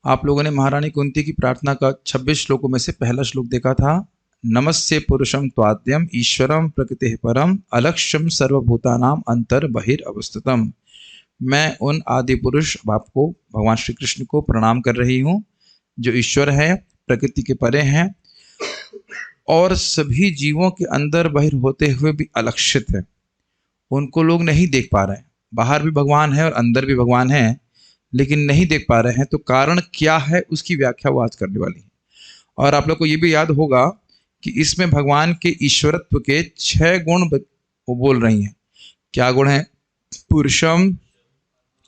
आप लोगों ने महारानी कुंती की प्रार्थना का 26 श्लोकों में से पहला श्लोक देखा था। नमस्ते पुरुषम त्वाद्यम ईश्वरम प्रकृति परम अलक्ष्यम सर्वभूतानाम अंतर बहिर्अवस्थितम। मैं उन आदि पुरुष आपको भगवान श्री कृष्ण को प्रणाम कर रही हूँ जो ईश्वर है, प्रकृति के परे हैं और सभी जीवों के अंदर बाहर होते हुए भी अलक्षित है। उनको लोग नहीं देख पा रहे हैं। बाहर भी भगवान है और अंदर भी भगवान है, लेकिन नहीं देख पा रहे हैं। तो कारण क्या है उसकी व्याख्या वो आज करने वाली है। और आप लोग को ये भी याद होगा कि इसमें भगवान के ईश्वरत्व के 6 गुण वो बोल रही हैं। क्या गुण है? पुरुषम,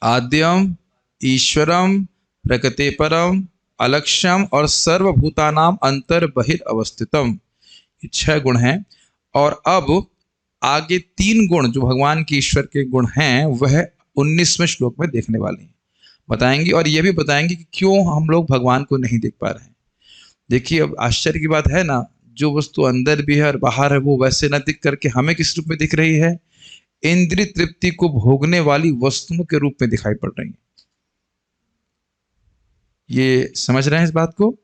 आद्यम, ईश्वरम, प्रकृति परम, अलक्ष्यम और सर्वभूतानाम अंतर बहिर्अवस्थितम। ये 6 गुण हैं। और अब आगे 3 गुण जो भगवान के ईश्वर के गुण हैं वह 19वें श्लोक में देखने वाले हैं, बताएंगे। और यह भी बताएंगे कि क्यों हम लोग भगवान को नहीं देख पा रहे हैं। देखिए, अब आश्चर्य की बात है ना, जो वस्तु अंदर भी है और बाहर है वो वैसे न दिख करके हमें किस रूप में दिख रही है? इंद्रिय तृप्ति को भोगने वाली वस्तुओं के रूप में दिखाई पड़ रही है। ये समझ रहे हैं इस बात को?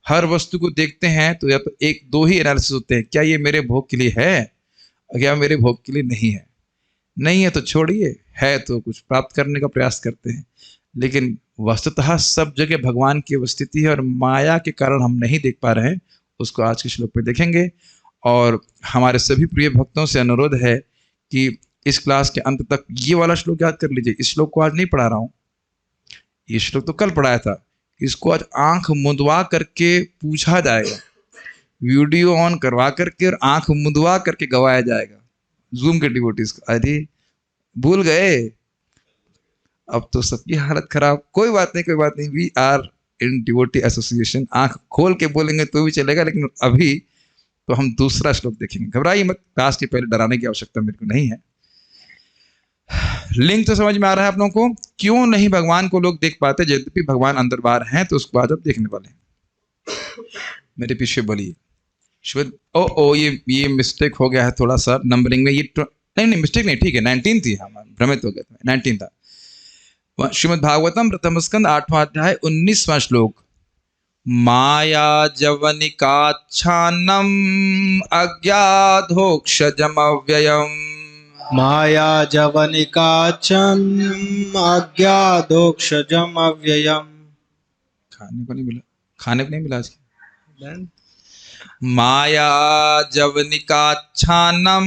हर वस्तु को देखते हैं तो या तो एक दो ही एनालिसिस होते हैं, क्या ये मेरे भोग के लिए है, क्या मेरे भोग के लिए नहीं है। नहीं है तो छोड़िए, है तो कुछ प्राप्त करने का प्रयास करते हैं। लेकिन वस्तुतः सब जगह भगवान की उपस्थिति है और माया के कारण हम नहीं देख पा रहे हैं। उसको आज के श्लोक में देखेंगे। और हमारे सभी प्रिय भक्तों से अनुरोध है कि इस क्लास के अंत तक ये वाला श्लोक याद कर लीजिए। इस श्लोक को आज नहीं पढ़ा रहा हूँ, ये श्लोक तो कल पढ़ाया था। इसको आज आंख मुंदवा करके पूछा जाएगा, वीडियो ऑन करवा करके और आंख मुंदवा करके गवाया जाएगा जूम के डिवोटीज को। अरे भूल गए, अब तो सबकी हालत खराब। कोई बात नहीं, कोई बात नहीं, we are in devotee association. आंख खोल के बोलेंगे तो भी चलेगा, लेकिन अभी तो हम दूसरा श्लोक देखेंगे। घबराइए मत, क्लास के पहले डराने की आवश्यकता मेरे को नहीं है। लिंक तो समझ में आ रहा है आप लोगों को? क्यों नहीं भगवान को लोग देख पाते, यद्यपि भगवान अंदर बाहर हैं। तो उसको आज आप देखने वाले हैं। मेरे पीछे बोलिए श्वेत। ये मिस्टेक हो गया है थोड़ा सा नंबरिंग में। ये नहीं मिस्टेक नहीं, ठीक है, 19 थी। हम भ्रमित हो गए थे, 19 था। श्रीमद् भागवतम प्रथम स्कंद 8वां अध्याय 19वां श्लोक। माया जवनिकाच्छान्नम अज्ञाधोक्षजम अव्ययम। माया जवनिकाच्छान्नम अज्ञाधोक्षजम अव्ययम। खाने को नहीं मिला, खाने को नहीं मिला आज। माया जवनिकाच्छान्नम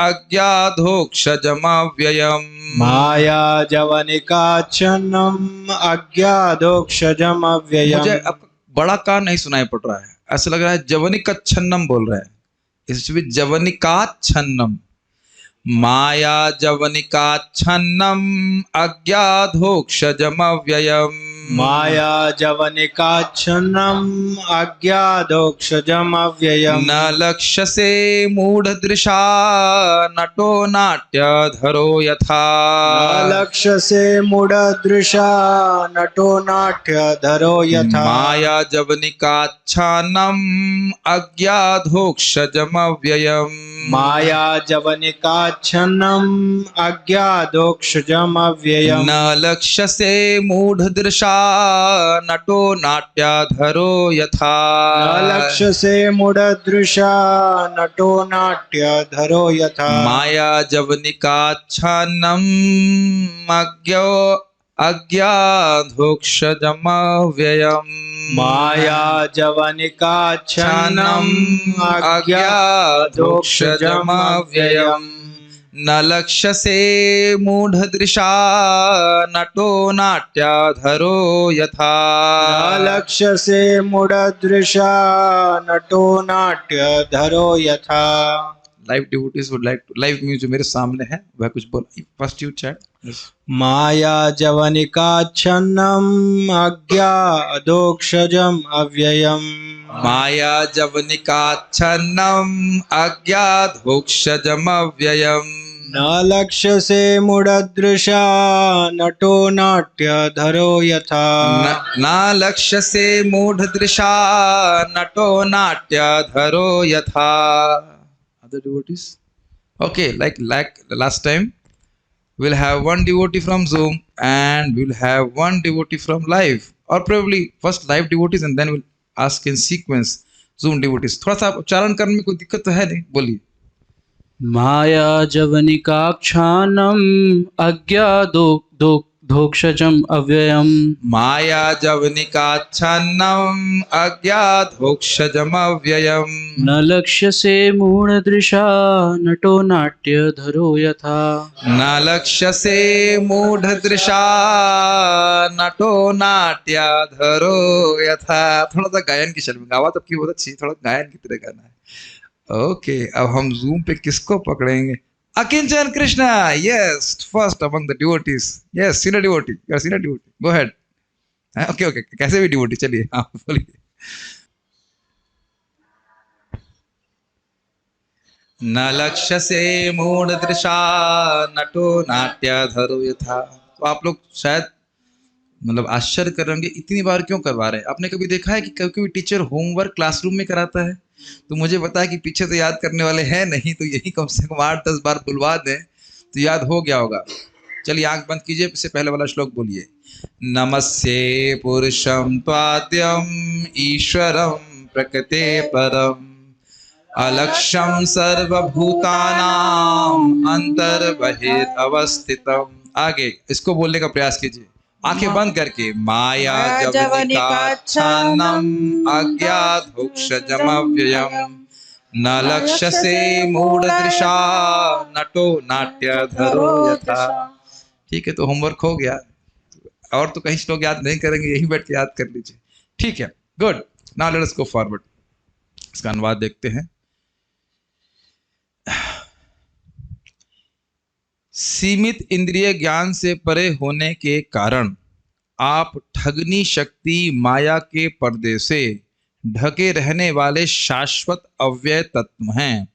अज्ञाधोक्षजम अव्ययम। माया जवनिकाच्छान्नम अज्ञाधोक्षजम अव्ययम। मुझे अब बड़ा का नहीं सुनाई पड़ रहा है, ऐसा लग रहा है जवनिकाच्छन्नम बोल रहे हैं। इसमें जवनिकाच्छन्नम, माया जवनिकाच्छन्नम अज्ञाधोक्षजम अव्ययम। माया जवनिकाच्छन्नम अज्ञाधोक्षजम अव्ययम। न लक्ष्यसे मूढ़दृशा नटो नाट्यधरो यथा। न लक्ष्यसे मूढ़दृशा नटो नाट्यधरो यथा। माया जवनिकाच्छान्नम अज्ञाधोक्षजम अव्ययम। माया जवनिकाच्छन्नम अज्ञाधोक्षजम अव्ययम। न लक्ष्यसे मूढ़दृशा नटो नाट्याधरो यथा। न लक्ष्यसे मूढ़दृशा नटो नाट्यधरो यथा। माया जवनिकाच्छान्नम अज्ञाधोक्षजम अव्ययम। माया जवनिकाच्छान्नम अज्ञाधोक्षजम अव्ययम। न लक्ष्यसे मूढ़दृशा नटो नाट्याधरो यथा। न लक्ष्यसे मूढ़दृशा नटो नाट्यधरो यथा। Live devotees would like to, live music जो मेरे सामने है वह कुछ बोल। First you chat. माया जवनिकाच्छन्नम अज्ञाधोक्षजम अव्ययम। माया जवनिकाच्छन्नम अज्ञाधोक्षजम अव्ययम। न लक्ष्यसे मूढ़दृशा नटो नाट्यधरो यथा। न लक्ष्यसे मूढ़दृशा नटो नाट्यधरो यथा। Other devotees? Okay, like last time, we'll have one devotee from Zoom and we'll have one devotee from live. और probably first live devotees and then will ask in sequence zoom devotees. थोड़ा सा उच्चारण करने में कोई दिक्कत तो है नहीं, बोलिए। माया जवनिकाक्षानम अज्ञादोक्षजम अव्ययम। माया जवनिकाच्छन्नम अज्ञातोक्षजमव्ययम् न लक्ष्यसे मूढदृशा नटो नाट्यधरो यथा। न लक्ष्यसे मूढ़दृशा नटो नाट्याधरो यथा। थोड़ा सा गायन की शैली में, गावा तो बहुत अच्छी, थोड़ा गायन की तरह गाना है। ओके, अब हम जूम पे किसको पकड़ेंगे? Akinchan Krishna, yes, first among the devotees, yes, senior devotee, you are senior devotee, go ahead. Okay okay, कैसे भी डिवोटी, चलिए, हाँ बोलिए। न लक्ष्यसे मूढ़दृशा नटो नाट्याधरो यथा। तो आप लोग शायद मतलब आश्चर्य करेंगे, इतनी बार क्यों करवा रहे हैं? आपने कभी देखा है कि कभी टीचर होमवर्क क्लासरूम में कराता है? तो मुझे पता है कि पीछे तो याद करने वाले हैं नहीं, तो यही कम से कम 8-10 बार बुलवा दें तो याद हो गया होगा। चलिए आंख बंद कीजिए, इससे पहले वाला श्लोक बोलिए। नमस्ते पुरुषं त्वाद्यम ईश्वरं प्रकृते परम अलक्ष्यं सर्वभूतानां अंतर्बहिरवस्थितम्। आगे इसको बोलने का प्रयास कीजिए, आंखें बंद करके। माया जवनिकाच्छानम अज्ञातोक्षजमव्ययम् न लक्ष्यसे मूढ़दृशा नटो नाट्यधरो यथा। ठीक है, तो होमवर्क हो गया, और तो कहीं श्लोक याद नहीं करेंगे, यही बैठ के याद कर लीजिए। ठीक है, good. Now let us go forward. इसका अनुवाद देखते हैं। सीमित इंद्रिय ज्ञान से परे होने के कारण आप ठगनी शक्ति माया के पर्दे से ढके रहने वाले शाश्वत अव्यय तत्व हैं।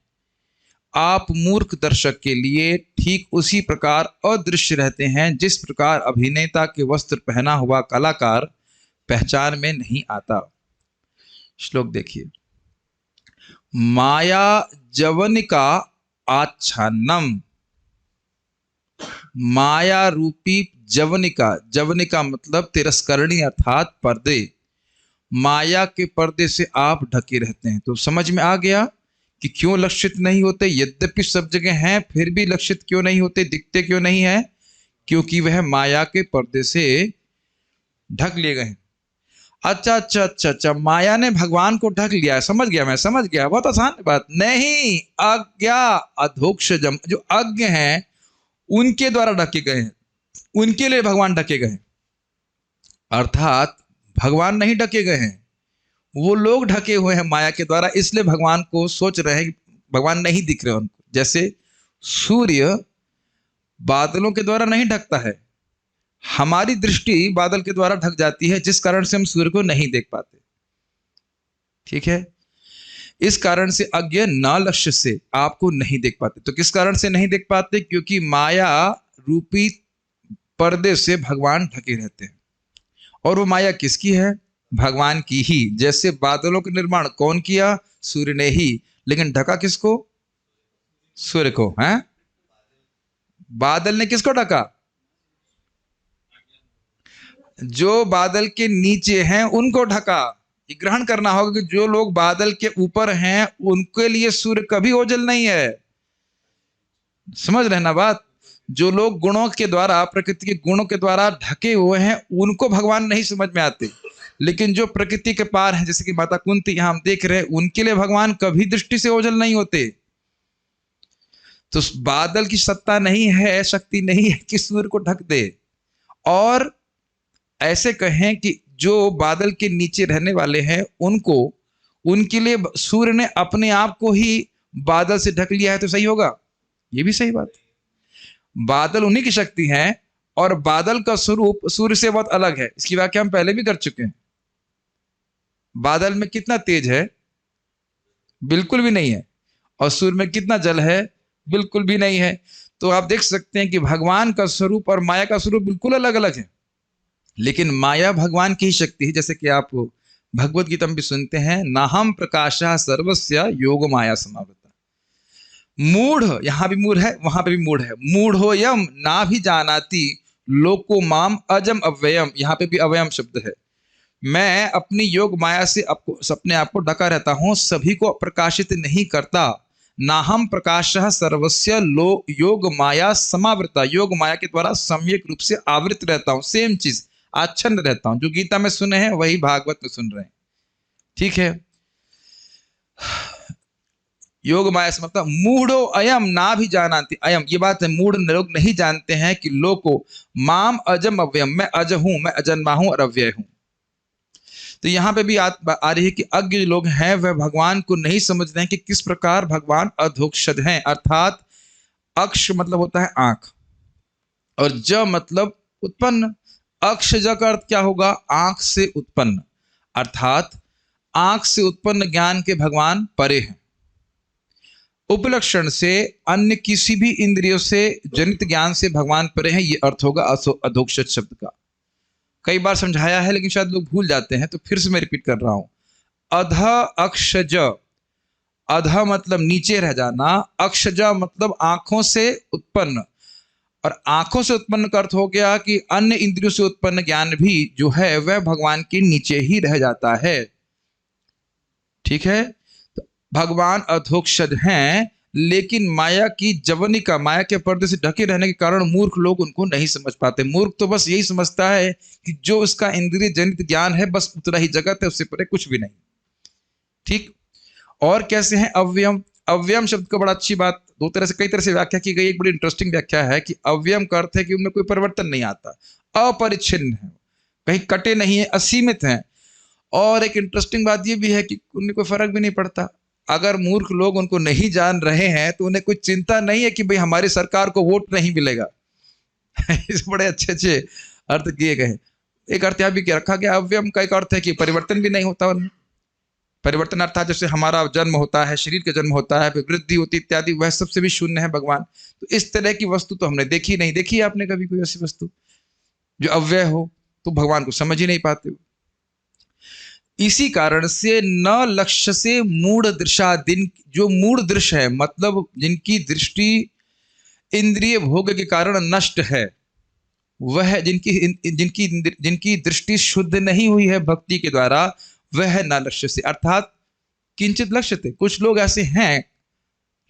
आप मूर्ख दर्शक के लिए ठीक उसी प्रकार अदृश्य रहते हैं जिस प्रकार अभिनेता के वस्त्र पहना हुआ कलाकार पहचान में नहीं आता। श्लोक देखिए। माया जवनिका आच्छान्नम, माया रूपी जवनिका, जवनिका मतलब तिरस्करणी अर्थात पर्दे, माया के पर्दे से आप ढके रहते हैं। तो समझ में आ गया कि क्यों लक्षित नहीं होते? यद्यपि सब जगह हैं फिर भी लक्षित क्यों नहीं होते, दिखते क्यों नहीं है? क्योंकि वह माया के पर्दे से ढक लिए गए हैं। अच्छा अच्छा अच्छा अच्छा, माया ने भगवान को ढक लिया है, समझ गया, मैं समझ गया, बहुत आसान बात नहीं। अज्ञा अधोक्षजम, जो अज्ञ हैं उनके द्वारा ढके गए हैं, उनके लिए भगवान ढके गए हैं। अर्थात भगवान नहीं ढके गए हैं, वो लोग ढके हुए हैं माया के द्वारा, इसलिए भगवान को सोच रहे हैं, भगवान नहीं दिख रहे उनको। जैसे सूर्य बादलों के द्वारा नहीं ढकता है, हमारी दृष्टि बादल के द्वारा ढक जाती है, जिस कारण से हम सूर्य को नहीं देख पाते। ठीक है, इस कारण से अज्ञ न लक्ष्य से आपको नहीं देख पाते। तो किस कारण से नहीं देख पाते? क्योंकि माया रूपी पर्दे से भगवान ढके रहते हैं। और वो माया किसकी है? भगवान की ही। जैसे बादलों का निर्माण कौन किया? सूर्य ने ही, लेकिन ढका किसको? सूर्य को। हैं, बादल ने किसको ढका? जो बादल के नीचे हैं उनको ढका। ये ग्रहण करना होगा कि जो लोग बादल के ऊपर हैं उनके लिए सूर्य कभी ओझल नहीं है। समझ रहे ना बात? जो लोग गुणों के द्वारा, प्रकृति के गुणों के द्वारा ढके हुए हैं उनको भगवान नहीं समझ में आते, लेकिन जो प्रकृति के पार हैं, जैसे कि माता कुंती यहां हम देख रहे हैं, उनके लिए भगवान कभी दृष्टि से ओझल नहीं होते। तो बादल की सत्ता नहीं है, शक्ति नहीं है कि सूर्य को ढक दे। और ऐसे कहें कि जो बादल के नीचे रहने वाले हैं उनको, उनके लिए सूर्य ने अपने आप को ही बादल से ढक लिया है, तो सही होगा? ये भी सही बात है। बादल उन्हीं की शक्ति है और बादल का स्वरूप सूर्य से बहुत अलग है, इसकी व्याख्या हम पहले भी कर चुके हैं। बादल में कितना तेज है? बिल्कुल भी नहीं है। और सूर्य में कितना जल है? बिल्कुल भी नहीं है। तो आप देख सकते हैं कि भगवान का स्वरूप और माया का स्वरूप बिल्कुल अलग अलग है, लेकिन माया भगवान की ही शक्ति है। जैसे कि आप भगवत गीता में भी सुनते हैं, नाहम प्रकाशः सर्वस्य योग माया समावृता। मूढ़, यहां भी मूढ़ है, वहां पे भी मूढ़ है। मूढ़ोयम ना भी जानाति लोको माम अजम अव्ययम, यहां पे भी अव्ययम शब्द है। मैं अपनी योग माया से अपने आप को ढका रहता हूँ, सभी को प्रकाशित नहीं करता। नाहम प्रकाशः सर्वस्य योग माया समावृता, योग माया के द्वारा सम्यक रूप से आवृत रहता हूँ। सेम चीज, आच्छन्न रहता हूँ। जो गीता में सुने हैं वही भागवत में सुन रहे हैं, ठीक है। योग माया से मतलब मूढ़ो अयम ना भी जानती, अयम ये बात है, मूढ़ लोग नहीं जानते हैं कि लोको माम अजम अव्ययम, मैं अज हूं, मैं अजन्मा हूं और अव्यय हूं। तो यहाँ पे भी आ रही है कि अज्ञ लोग हैं वह भगवान को नहीं समझ रहे हैं कि किस प्रकार भगवान अधोक्षज हैं। अर्थात अक्ष मतलब होता है आंख और ज मतलब उत्पन्न। अक्ष ज का अर्थ क्या होगा? आंख से उत्पन्न, अर्थात आंख से उत्पन्न ज्ञान के भगवान परे हैं। उपलक्षण से अन्य किसी भी इंद्रियों से जनित ज्ञान से भगवान परे हैं, ये अर्थ होगा अधोक्षज शब्द का। कई बार समझाया है लेकिन शायद लोग भूल जाते हैं, तो फिर से मैं रिपीट कर रहा हूं। अध अक्षज, अध मतलब नीचे रह जाना, अक्षज मतलब आंखों से उत्पन्न, और आंखों से उत्पन्न का अर्थ हो गया कि अन्य इंद्रियों से उत्पन्न ज्ञान भी जो है वह भगवान के नीचे ही रह जाता है, ठीक है। तो भगवान अधोक्षज हैं, लेकिन माया की जवनिका, माया के पर्दे से ढके रहने के कारण मूर्ख लोग उनको नहीं समझ पाते। मूर्ख तो बस यही समझता है कि जो उसका इंद्रिय जनित ज्ञान है बस उतना ही जगत है, उससे परे कुछ भी नहीं, ठीक। और कैसे हैं अव्ययम? अव्ययम शब्द को बड़ा अच्छी बात, दो तरह से, कई तरह से व्याख्या की गई। एक बड़ी इंटरेस्टिंग व्याख्या है कि अव्ययम का अर्थ है कि उनमें कोई परिवर्तन नहीं आता, अपरिच्छिन्न है, कहीं कटे नहीं है, असीमित है। और एक इंटरेस्टिंग बात यह भी है कि उन्हें कोई फर्क भी नहीं पड़ता। अगर मूर्ख लोग उनको नहीं जान रहे हैं तो उन्हें कोई चिंता नहीं है कि भाई हमारी सरकार को वोट नहीं मिलेगा। इस बड़े अच्छे अच्छे अर्थ किए गए। एक अर्थ यह भी रखा गया अव्ययम का, एक अर्थ है कि परिवर्तन भी नहीं होता उनमें। परिवर्तन अर्थात जैसे हमारा जन्म होता है, शरीर का जन्म होता है, फिर वृद्धि होती इत्यादि, वह सबसे भी शून्य है भगवान। तो इस तरह की वस्तु तो हमने देखी नहीं। देखी है आपने कभी कोई ऐसी वस्तु जो अव्यय हो? तो भगवान को समझ ही नहीं पाते हो। इसी कारण से न लक्ष्य से मूढ़ दृशा, दिन जो मूढ़ दृश्य है मतलब जिनकी दृष्टि इंद्रिय भोग के कारण नष्ट है, वह जिनकी दृष्टि शुद्ध नहीं हुई है भक्ति के द्वारा, वह न लक्ष्य से, अर्थात किंचित लक्ष्यते। कुछ लोग ऐसे हैं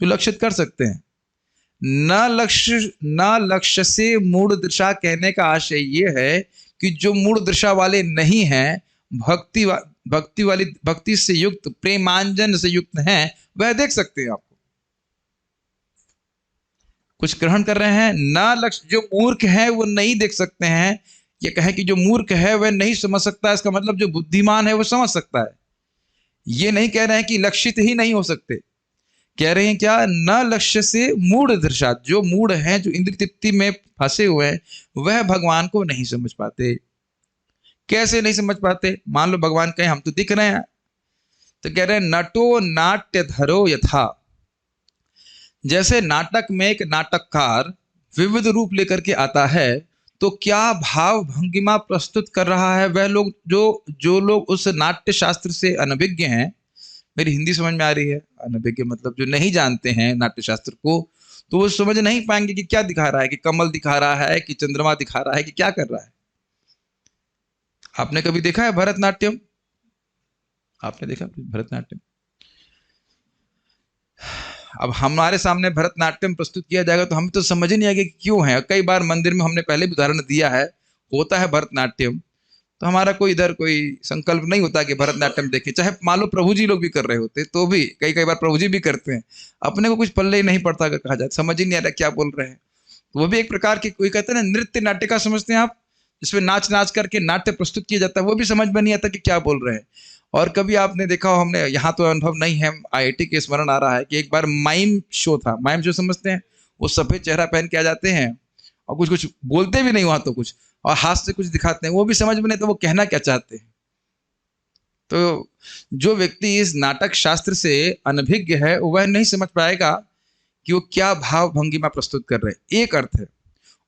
जो लक्षित कर सकते हैं। न लक्ष्य से मूढ़ दृशा कहने का आशय यह है कि जो मूढ़ दृशा वाले नहीं हैं, भक्ति से युक्त, प्रेमांजन से युक्त हैं, वह देख सकते हैं आपको। कुछ ग्रहण कर रहे हैं। ना लक्ष्य, जो मूर्ख है वो नहीं देख सकते हैं। ये कहे कि जो मूर्ख है वह नहीं समझ सकता, इसका मतलब जो बुद्धिमान है वो समझ सकता है। ये नहीं कह रहे हैं कि लक्षित ही नहीं हो सकते, कह रहे हैं क्या? न लक्ष्य से मूढ़ दृशा, जो मूढ़ हैं, जो इंद्रिय तृप्ति में फंसे हुए हैं, वह भगवान को नहीं समझ पाते। कैसे नहीं समझ पाते? मान लो भगवान कहें हम तो दिख रहे हैं, तो कह रहे हैं नटो नाट्य धरो यथा। जैसे नाटक में एक नाटककार विविध रूप लेकर के आता है, तो क्या भाव भंगिमा प्रस्तुत कर रहा है वह लोग, जो लोग उस नाट्य शास्त्र से अनभिज्ञ हैं। मेरी हिंदी समझ में आ रही है? अनभिज्ञ मतलब जो नहीं जानते हैं नाट्य शास्त्र को, तो वो समझ नहीं पाएंगे कि क्या दिखा रहा है, कि कमल दिखा रहा है, कि चंद्रमा दिखा रहा है, कि क्या कर रहा है। आपने कभी देखा है भरतनाट्यम? आपने देखा भरतनाट्यम? अब हमारे सामने भरतनाट्यम प्रस्तुत किया जाएगा तो हमें तो समझ ही नहीं आएगा कि क्यों है। कई बार मंदिर में हमने पहले भी उदाहरण दिया है, होता है भरतनाट्यम, तो हमारा कोई इधर कोई संकल्प नहीं होता कि भरतनाट्यम देखें। चाहे मान लो प्रभु जी लोग भी कर रहे होते तो भी, कई बार प्रभु जी भी करते हैं, अपने को कुछ पल्ले ही नहीं पड़ता अगर कहा जाए, समझ ही नहीं आ रहा क्या बोल रहे हैं। तो वो भी एक प्रकार की, कोई कहते हैं ना नृत्य नाट्य का, समझते हैं आप, जिसमें नाच नाच करके नाट्य प्रस्तुत किया जाता है, वो भी समझ में नहीं आता कि क्या बोल रहे हैं। और कभी आपने देखा हो, हमने यहाँ तो अनुभव नहीं है, IIT के स्मरण आ रहा है कि एक बार माइम शो था। माइम शो समझते हैं? वो सफेद चेहरा पहन के आ जाते हैं और कुछ कुछ बोलते भी नहीं वहां, तो कुछ और हाथ से कुछ दिखाते हैं, वो भी समझ में नहीं तो वो कहना क्या चाहते हैं। तो जो व्यक्ति इस नाटक शास्त्र से अनभिज्ञ है वह नहीं समझ पाएगा कि वो क्या भाव भंगिमा प्रस्तुत कर रहे हैं। एक अर्थ है।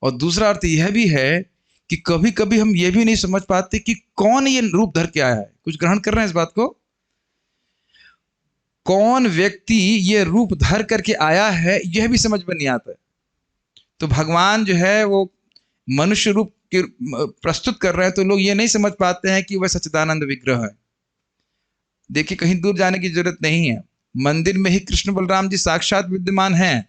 और दूसरा अर्थ यह भी है कि कभी कभी हम ये भी नहीं समझ पाते कि कौन ये रूप धर के आया है। कुछ ग्रहण कर रहे हैं इस बात को? कौन व्यक्ति ये रूप धर करके आया है, यह भी समझ में नहीं आता है। तो भगवान जो है वो मनुष्य रूप प्रस्तुत कर रहे हैं तो लोग ये नहीं समझ पाते हैं कि वह सच्चिदानंद विग्रह है। देखिए, कहीं दूर जाने की जरूरत नहीं है, मंदिर में ही कृष्ण बलराम जी साक्षात विद्यमान हैं।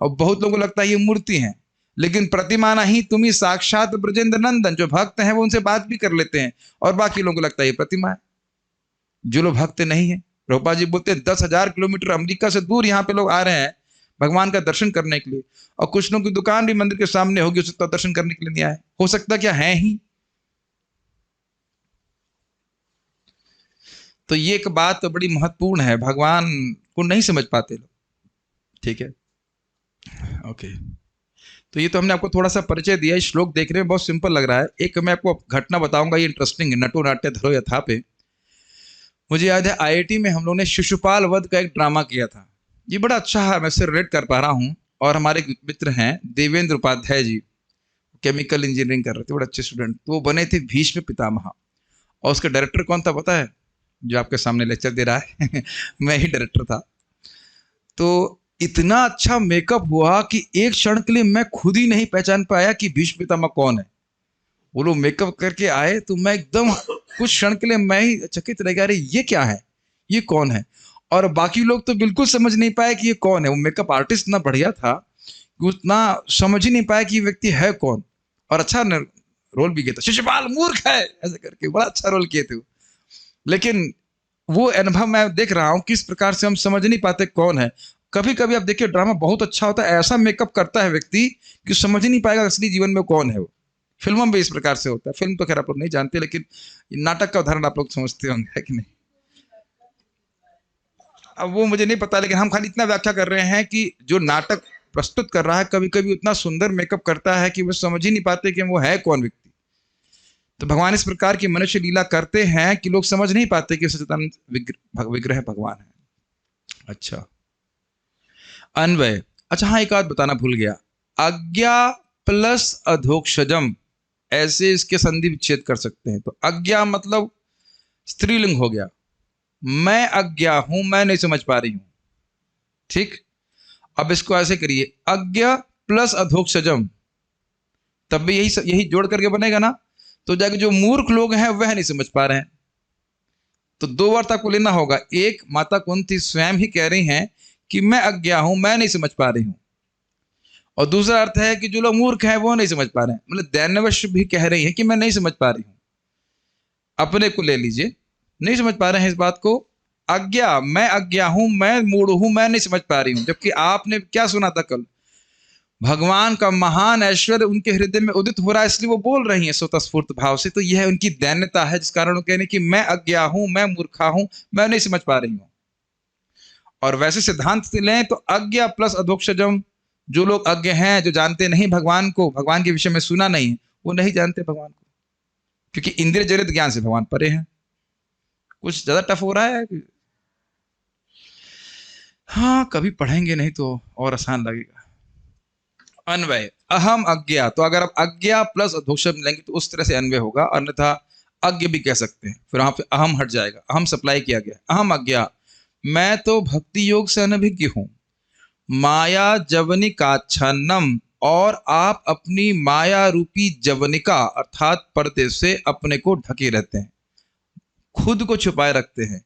और बहुत लोगों को लगता है ये मूर्ति है, लेकिन प्रतिमा नहीं, तुम ही साक्षात ब्रजेंद्र नंदन। जो भक्त हैं वो उनसे बात भी कर लेते हैं, और बाकी लोगों को लगता है ये प्रतिमा है। जो लोग भक्त नहीं है, प्रभुपाद जी बोलते हैं 10,000 किलोमीटर अमेरिका से दूर यहाँ पे लोग आ रहे हैं भगवान का दर्शन करने के लिए, और कुछ लोगों की दुकान भी मंदिर के सामने होगी, उसका दर्शन करने के लिए नहीं आए। हो सकता क्या है ही। तो ये एक बात तो बड़ी महत्वपूर्ण है, भगवान को नहीं समझ पाते लोग। ठीक है, ओके। तो ये तो हमने आपको थोड़ा सा परिचय दिया। इस श्लोक देखने में बहुत सिंपल लग रहा है। एक मैं आपको घटना बताऊंगा, ये इंटरेस्टिंग है। नटो नाट्य धरो यथा पे मुझे याद है आईआईटी में हम लोगों ने शिशुपाल वध का एक ड्रामा किया था। ये बड़ा अच्छा है, मैं इससे रिलेट कर पा रहा हूँ। और हमारे एक मित्र हैं देवेंद्र उपाध्याय जी, केमिकल इंजीनियरिंग कर रहे थे, बड़े अच्छे स्टूडेंट। तो वो बने थे भीष्म पितामह। और उसका डायरेक्टर कौन था पता है? जो आपके सामने लेक्चर दे रहा है मैं ही डायरेक्टर था। तो इतना अच्छा मेकअप हुआ कि एक क्षण के लिए मैं खुद ही नहीं पहचान पाया कि भीष्म पितामह कौन है। वो लोग मेकअप करके आए तो मैं एकदम कुछ क्षण के लिए मैं ही चकित रह गया, अरे ये क्या है, ये कौन है। और बाकी लोग तो बिल्कुल समझ नहीं पाए कि ये कौन है। वो मेकअप आर्टिस्ट इतना बढ़िया था कि उतना समझ ही नहीं पाया कि ये व्यक्ति है कौन। और अच्छा रोल भी किया था, शिशुपाल मूर्ख है ऐसे करके, बड़ा अच्छा रोल किए थे वो। लेकिन वो अनुभव मैं देख रहा हूँ किस प्रकार से हम समझ नहीं पाते कौन है। कभी कभी आप देखिए ड्रामा बहुत अच्छा होता है, ऐसा मेकअप करता है व्यक्ति कि समझ ही नहीं पाएगा असली जीवन में कौन है वो। फिल्मों में भी इस प्रकार से होता है। फिल्म तो खैर आप लोग नहीं जानते, लेकिन नाटक का उदाहरण आप लोग समझते होंगे, है कि नहीं? अब वो मुझे नहीं पता, लेकिन हम खाली इतना व्याख्या कर रहे हैं कि जो नाटक प्रस्तुत कर रहा है कभी कभी उतना सुंदर मेकअप करता है कि वो समझ ही नहीं पाते कि वो है कौन व्यक्ति। तो भगवान इस प्रकार की मनुष्य लीला करते हैं कि लोग समझ नहीं पाते कि सच्चिदानंद विग्रह भगवान है। अच्छा, अन्वय। अच्छा हाँ, एक बात बताना भूल गया, अज्ञा प्लस अधोक्षजम, ऐसे इसके संधि विच्छेद कर सकते हैं। तो अज्ञा मतलब स्त्रीलिंग हो गया, मैं अज्ञा हूं, मैं नहीं समझ पा रही हूं। ठीक, अब इसको ऐसे करिए, अज्ञा प्लस अधोक्षजम, तब भी यही जोड़ करके बनेगा ना। तो जाके जो मूर्ख लोग हैं वह नहीं समझ पा रहे हैं। तो दो अर्थ आपको लेना होगा। एक, माता कुंती स्वयं ही कह रही हैं कि मैं अज्ञा हूं, मैं नहीं समझ पा रही हूं। और दूसरा अर्थ है कि जो लोग मूर्ख हैं वो नहीं समझ पा रहे हैं, मतलब दैन्यवश भी कह रही है कि मैं नहीं समझ पा रही हूं। अपने को ले लीजिए, नहीं समझ पा रहे हैं इस बात को। अज्ञा, मैं अज्ञा हूं, मैं मूढ़ हूं, मैं नहीं समझ पा रही हूं। जबकि आपने क्या सुना था कल, भगवान का महान ऐश्वर्य उनके हृदय में उदित हो रहा है, इसलिए वो बोल रही हैं स्वतःस्फूर्त भाव से। तो यह उनकी दैन्यता है, जिस कारण वो कह रहे हैं कि मैं अज्ञा हूं, मैं मूर्खा हूं, मैं नहीं समझ पा रही हूं। और वैसे सिद्धांत से लें तो अज्ञा प्लस अधोक्षजम, जो लोग अज्ञ हैं, जो जानते नहीं भगवान को, भगवान के विषय में सुना नहीं, वो नहीं जानते भगवान को, क्योंकि इंद्रिय जनित ज्ञान से भगवान परे हैं। कुछ ज्यादा टफ हो रहा है? हाँ, कभी पढ़ेंगे नहीं तो और आसान लगेगा। अन्वय, अहम अज्ञा, तो अगर आप अज्ञा प्लस अधोक्षजम लेंगे तो उस तरह से अन्वय होगा, अन्यथा अज्ञ भी कह सकते हैं, फिर वहां पे अहम हट जाएगा, अहम सप्लाई किया गया। अहम अज्ञा, मैं तो भक्ति योग से अनभिज्ञ हूं, माया जवनिकाच्छन्नम, और आप अपनी माया रूपी जवनिका अर्थात पर्दे से अपने को ढके रहते हैं, खुद को छुपाए रखते हैं।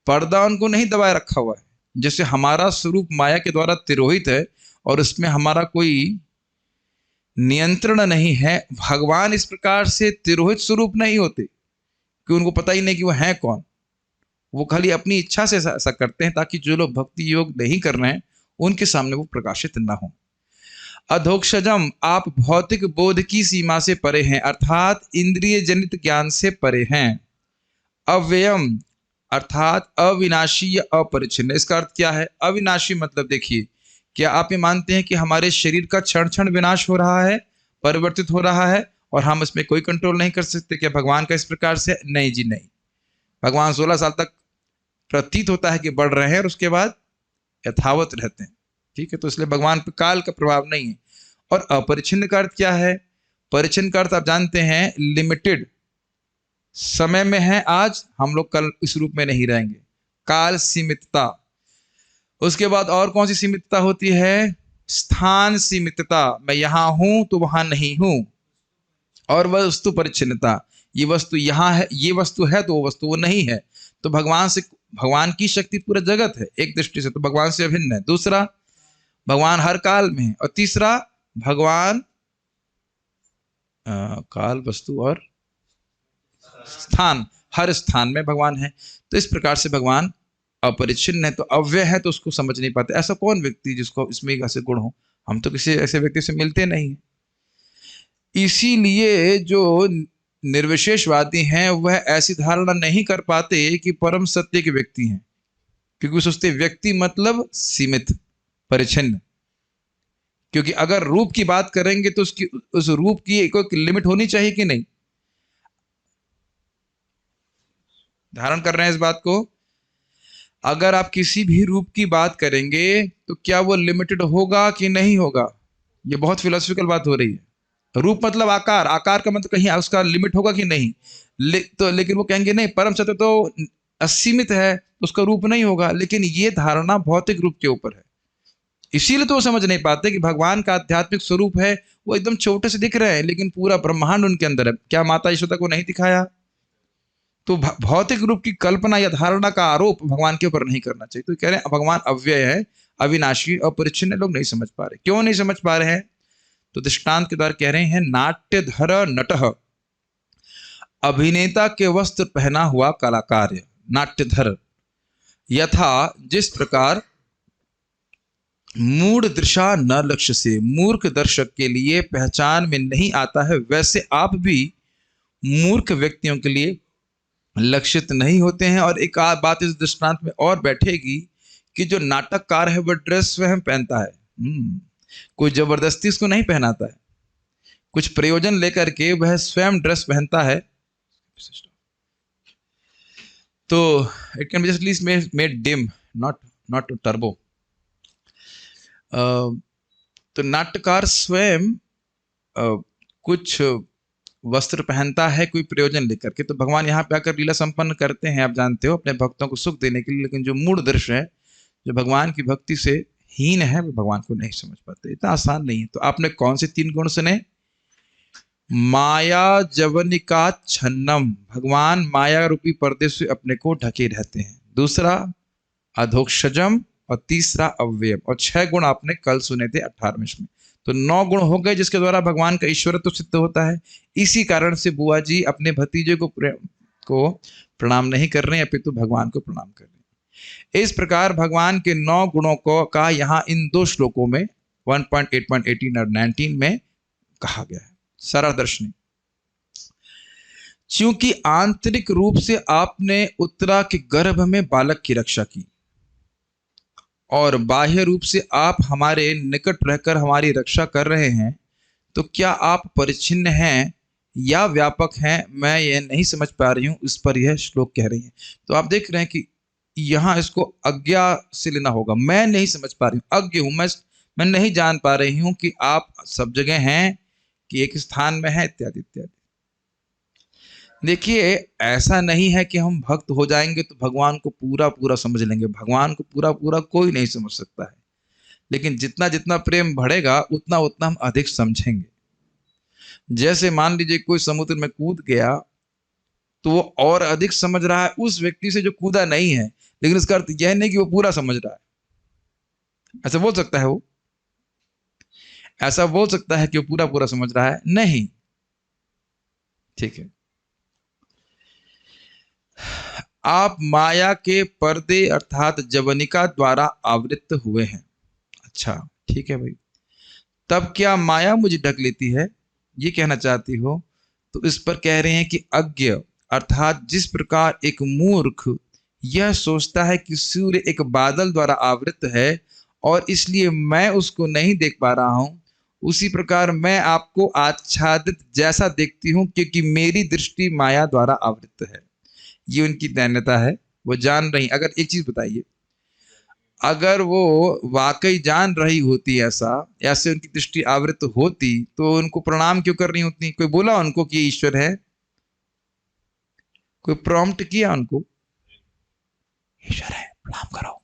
पर्दा उनको नहीं दबाए रखा हुआ है। जैसे हमारा स्वरूप माया के द्वारा तिरोहित है और उसमें हमारा कोई नियंत्रण नहीं है, भगवान इस प्रकार से तिरोहित स्वरूप नहीं होते कि उनको पता ही नहीं कि वो है कौन। वो खाली अपनी इच्छा से ऐसा करते हैं ताकि जो लोग भक्ति योग नहीं कर रहे हैं उनके सामने वो प्रकाशित ना हो। अधोक्षजम, आप भौतिक बोध की सीमा से परे हैं, अर्थात इंद्रिय जनित ज्ञान से परे हैं। अव्ययम, अर्थात अविनाशी या अपरिच्छिन्न। इसका अर्थ क्या है? अविनाशी मतलब देखिए, क्या आप ये मानते हैं कि हमारे शरीर का क्षण क्षण विनाश हो रहा है, परिवर्तित हो रहा है और हम इसमें कोई कंट्रोल नहीं कर सकते? क्या भगवान का इस प्रकार से? नहीं जी नहीं। भगवान 16 साल तक प्रतीत होता है कि बढ़ रहे हैं और उसके बाद यथावत रहते हैं। ठीक है, तो इसलिए भगवान पर काल का प्रभाव नहीं है। और अपरिच्छिन्न का अर्थ क्या है? परिच्छिन्न का अर्थ आप जानते हैं लिमिटेड समय में है आज, हम लोग कल इस रूप में नहीं रहेंगे, काल सीमितता। उसके बाद और कौन सी सीमितता होती है? स्थान सीमितता, मैं यहां हूं तो वहां नहीं हूं। और वस्तु परिच्छिन्नता, ये वस्तु यहाँ है, ये वस्तु है तो वो वस्तु वो नहीं है। तो भगवान से, भगवान की शक्ति पूरा जगत है एक दृष्टि से, तो भगवान से अभिन्न है। दूसरा, भगवान हर काल में है। और तीसरा, भगवान काल, वस्तु और स्थान, हर स्थान में भगवान है। तो इस प्रकार से भगवान अपरिच्छिन्न है, तो अव्यय है, तो उसको समझ नहीं पाते। ऐसा कौन व्यक्ति जिसको इसमें ऐसे गुण हो? हम तो किसी ऐसे व्यक्ति से मिलते नहीं हैं। इसीलिए जो निर्विशेषवादी हैं वह ऐसी धारणा नहीं कर पाते कि परम सत्य के व्यक्ति हैं, क्योंकि सोचते व्यक्ति मतलब सीमित, परिच्छिन्न। क्योंकि अगर रूप की बात करेंगे तो उसकी, उस रूप की कोई लिमिट होनी चाहिए कि नहीं? धारण कर रहे हैं इस बात को। अगर आप किसी भी रूप की बात करेंगे तो क्या वो लिमिटेड होगा कि नहीं होगा? ये बहुत फिलोसफिकल बात हो रही है। रूप मतलब आकार, आकार का मतलब कहीं उसका लिमिट होगा कि नहीं? तो लेकिन वो कहेंगे नहीं, परम सत्य तो असीमित है, तो उसका रूप नहीं होगा। लेकिन ये धारणा भौतिक रूप के ऊपर है, इसीलिए तो वो समझ नहीं पाते कि भगवान का आध्यात्मिक स्वरूप है वो एकदम छोटे से दिख रहे हैं, लेकिन पूरा ब्रह्मांड उनके अंदर है। क्या माता यशोदा को नहीं दिखाया? तो भौतिक रूप की कल्पना या धारणा का आरोप भगवान के ऊपर नहीं करना चाहिए। तो कह रहे हैं भगवान अव्यय है, अविनाशी, अपरिच्छिन्न। लोग नहीं समझ पा रहे। क्यों नहीं समझ पा रहे हैं? तो दृष्टांत के द्वारा कह रहे हैं, नाट्यधर नटः, अभिनेता के वस्त्र पहना हुआ कलाकार, नाट्यधर। यथा, जिस प्रकार मूढ़ दृशा न लक्ष्य से, मूर्ख दर्शक के लिए पहचान में नहीं आता है, वैसे आप भी मूर्ख व्यक्तियों के लिए लक्षित नहीं होते हैं। और एक बात इस दृष्टांत में और बैठेगी कि जो नाटककार है वह ड्रेस स्वयं पहनता है, कोई जबरदस्ती उसको नहीं पहनाता है, कुछ प्रयोजन लेकर के वह स्वयं ड्रेस पहनता है। तो it can be just made dim, not turbo. तो नाट्यकार स्वयं कुछ वस्त्र पहनता है कोई प्रयोजन लेकर के। तो भगवान यहाँ पे आकर लीला संपन्न करते हैं, आप जानते हो, अपने भक्तों को सुख देने के लिए। लेकिन जो मूढ़ दृश्य है, जो भगवान की भक्ति से हीन है, वो भगवान को नहीं समझ पाते। इतना आसान नहीं है। तो आपने कौन से 3 गुण सुने? माया जवनिका छन्नम, भगवान माया रूपी पर्दे से अपने को ढके रहते हैं। दूसरा, अधोक्षजम। और तीसरा, अव्ययम। और 6 गुण आपने कल सुने थे 18वें में। तो 9 गुण हो गए जिसके द्वारा भगवान का ईश्वरत्व सिद्ध होता है। इसी कारण से बुआ जी अपने भतीजे को प्रणाम नहीं कर रहे हैं, अपितु भगवान को प्रणाम कर रहे हैं। इस प्रकार भगवान के 9 गुणों को का यहाँ इन 2 श्लोकों में 1.8.18 और 19 में कहा गया है। सरल दर्शनी, क्योंकि आंतरिक रूप से आपने उत्तरा के गर्भ में बालक की रक्षा की और बाह्य रूप से आप हमारे निकट रहकर हमारी रक्षा कर रहे हैं, तो क्या आप परिच्छिन्न हैं या व्यापक हैं? मैं ये नहीं समझ पा रही हूँ, इस पर यह श्लोक कह रही है। तो आप देख रहे हैं कि यहाँ इसको अज्ञा से लेना होगा। मैं नहीं समझ पा रही हूँ, अज्ञ हूँ मैं नहीं जान पा रही हूँ कि आप सब जगह हैं कि एक स्थान में है, इत्यादि इत्यादि। देखिए, ऐसा नहीं है कि हम भक्त हो जाएंगे तो भगवान को पूरा पूरा समझ लेंगे। भगवान को पूरा पूरा कोई नहीं समझ सकता है, लेकिन जितना जितना प्रेम बढ़ेगा उतना उतना हम अधिक समझेंगे। जैसे मान लीजिए कोई समुद्र में कूद गया तो वो और अधिक समझ रहा है उस व्यक्ति से जो कूदा नहीं है, लेकिन इसका अर्थ यह नहीं कि वो पूरा समझ रहा है। ऐसा बोल सकता है वो? ऐसा बोल सकता है कि वो पूरा पूरा समझ रहा है? नहीं। ठीक है, आप माया के पर्दे अर्थात जवनिका द्वारा आवृत हुए हैं। अच्छा, ठीक है भाई, तब क्या माया मुझे ढक लेती है, ये कहना चाहती हो? तो इस पर कह रहे हैं कि अज्ञ अर्थात जिस प्रकार एक मूर्ख यह सोचता है कि सूर्य एक बादल द्वारा आवृत है और इसलिए मैं उसको नहीं देख पा रहा हूं, उसी प्रकार मैं आपको आच्छादित जैसा देखती हूं क्योंकि मेरी दृष्टि माया द्वारा आवृत है। ये उनकी दैन्यता है, वो जान रही। अगर एक चीज बताइए, अगर वो वाकई जान रही होती ऐसे उनकी दृष्टि आवृत होती तो उनको प्रणाम क्यों कर रही होती? कोई बोला उनको कि ईश्वर है? कोई प्रॉम्प्ट किया उनको? ईश्वर है, प्रणाम करो,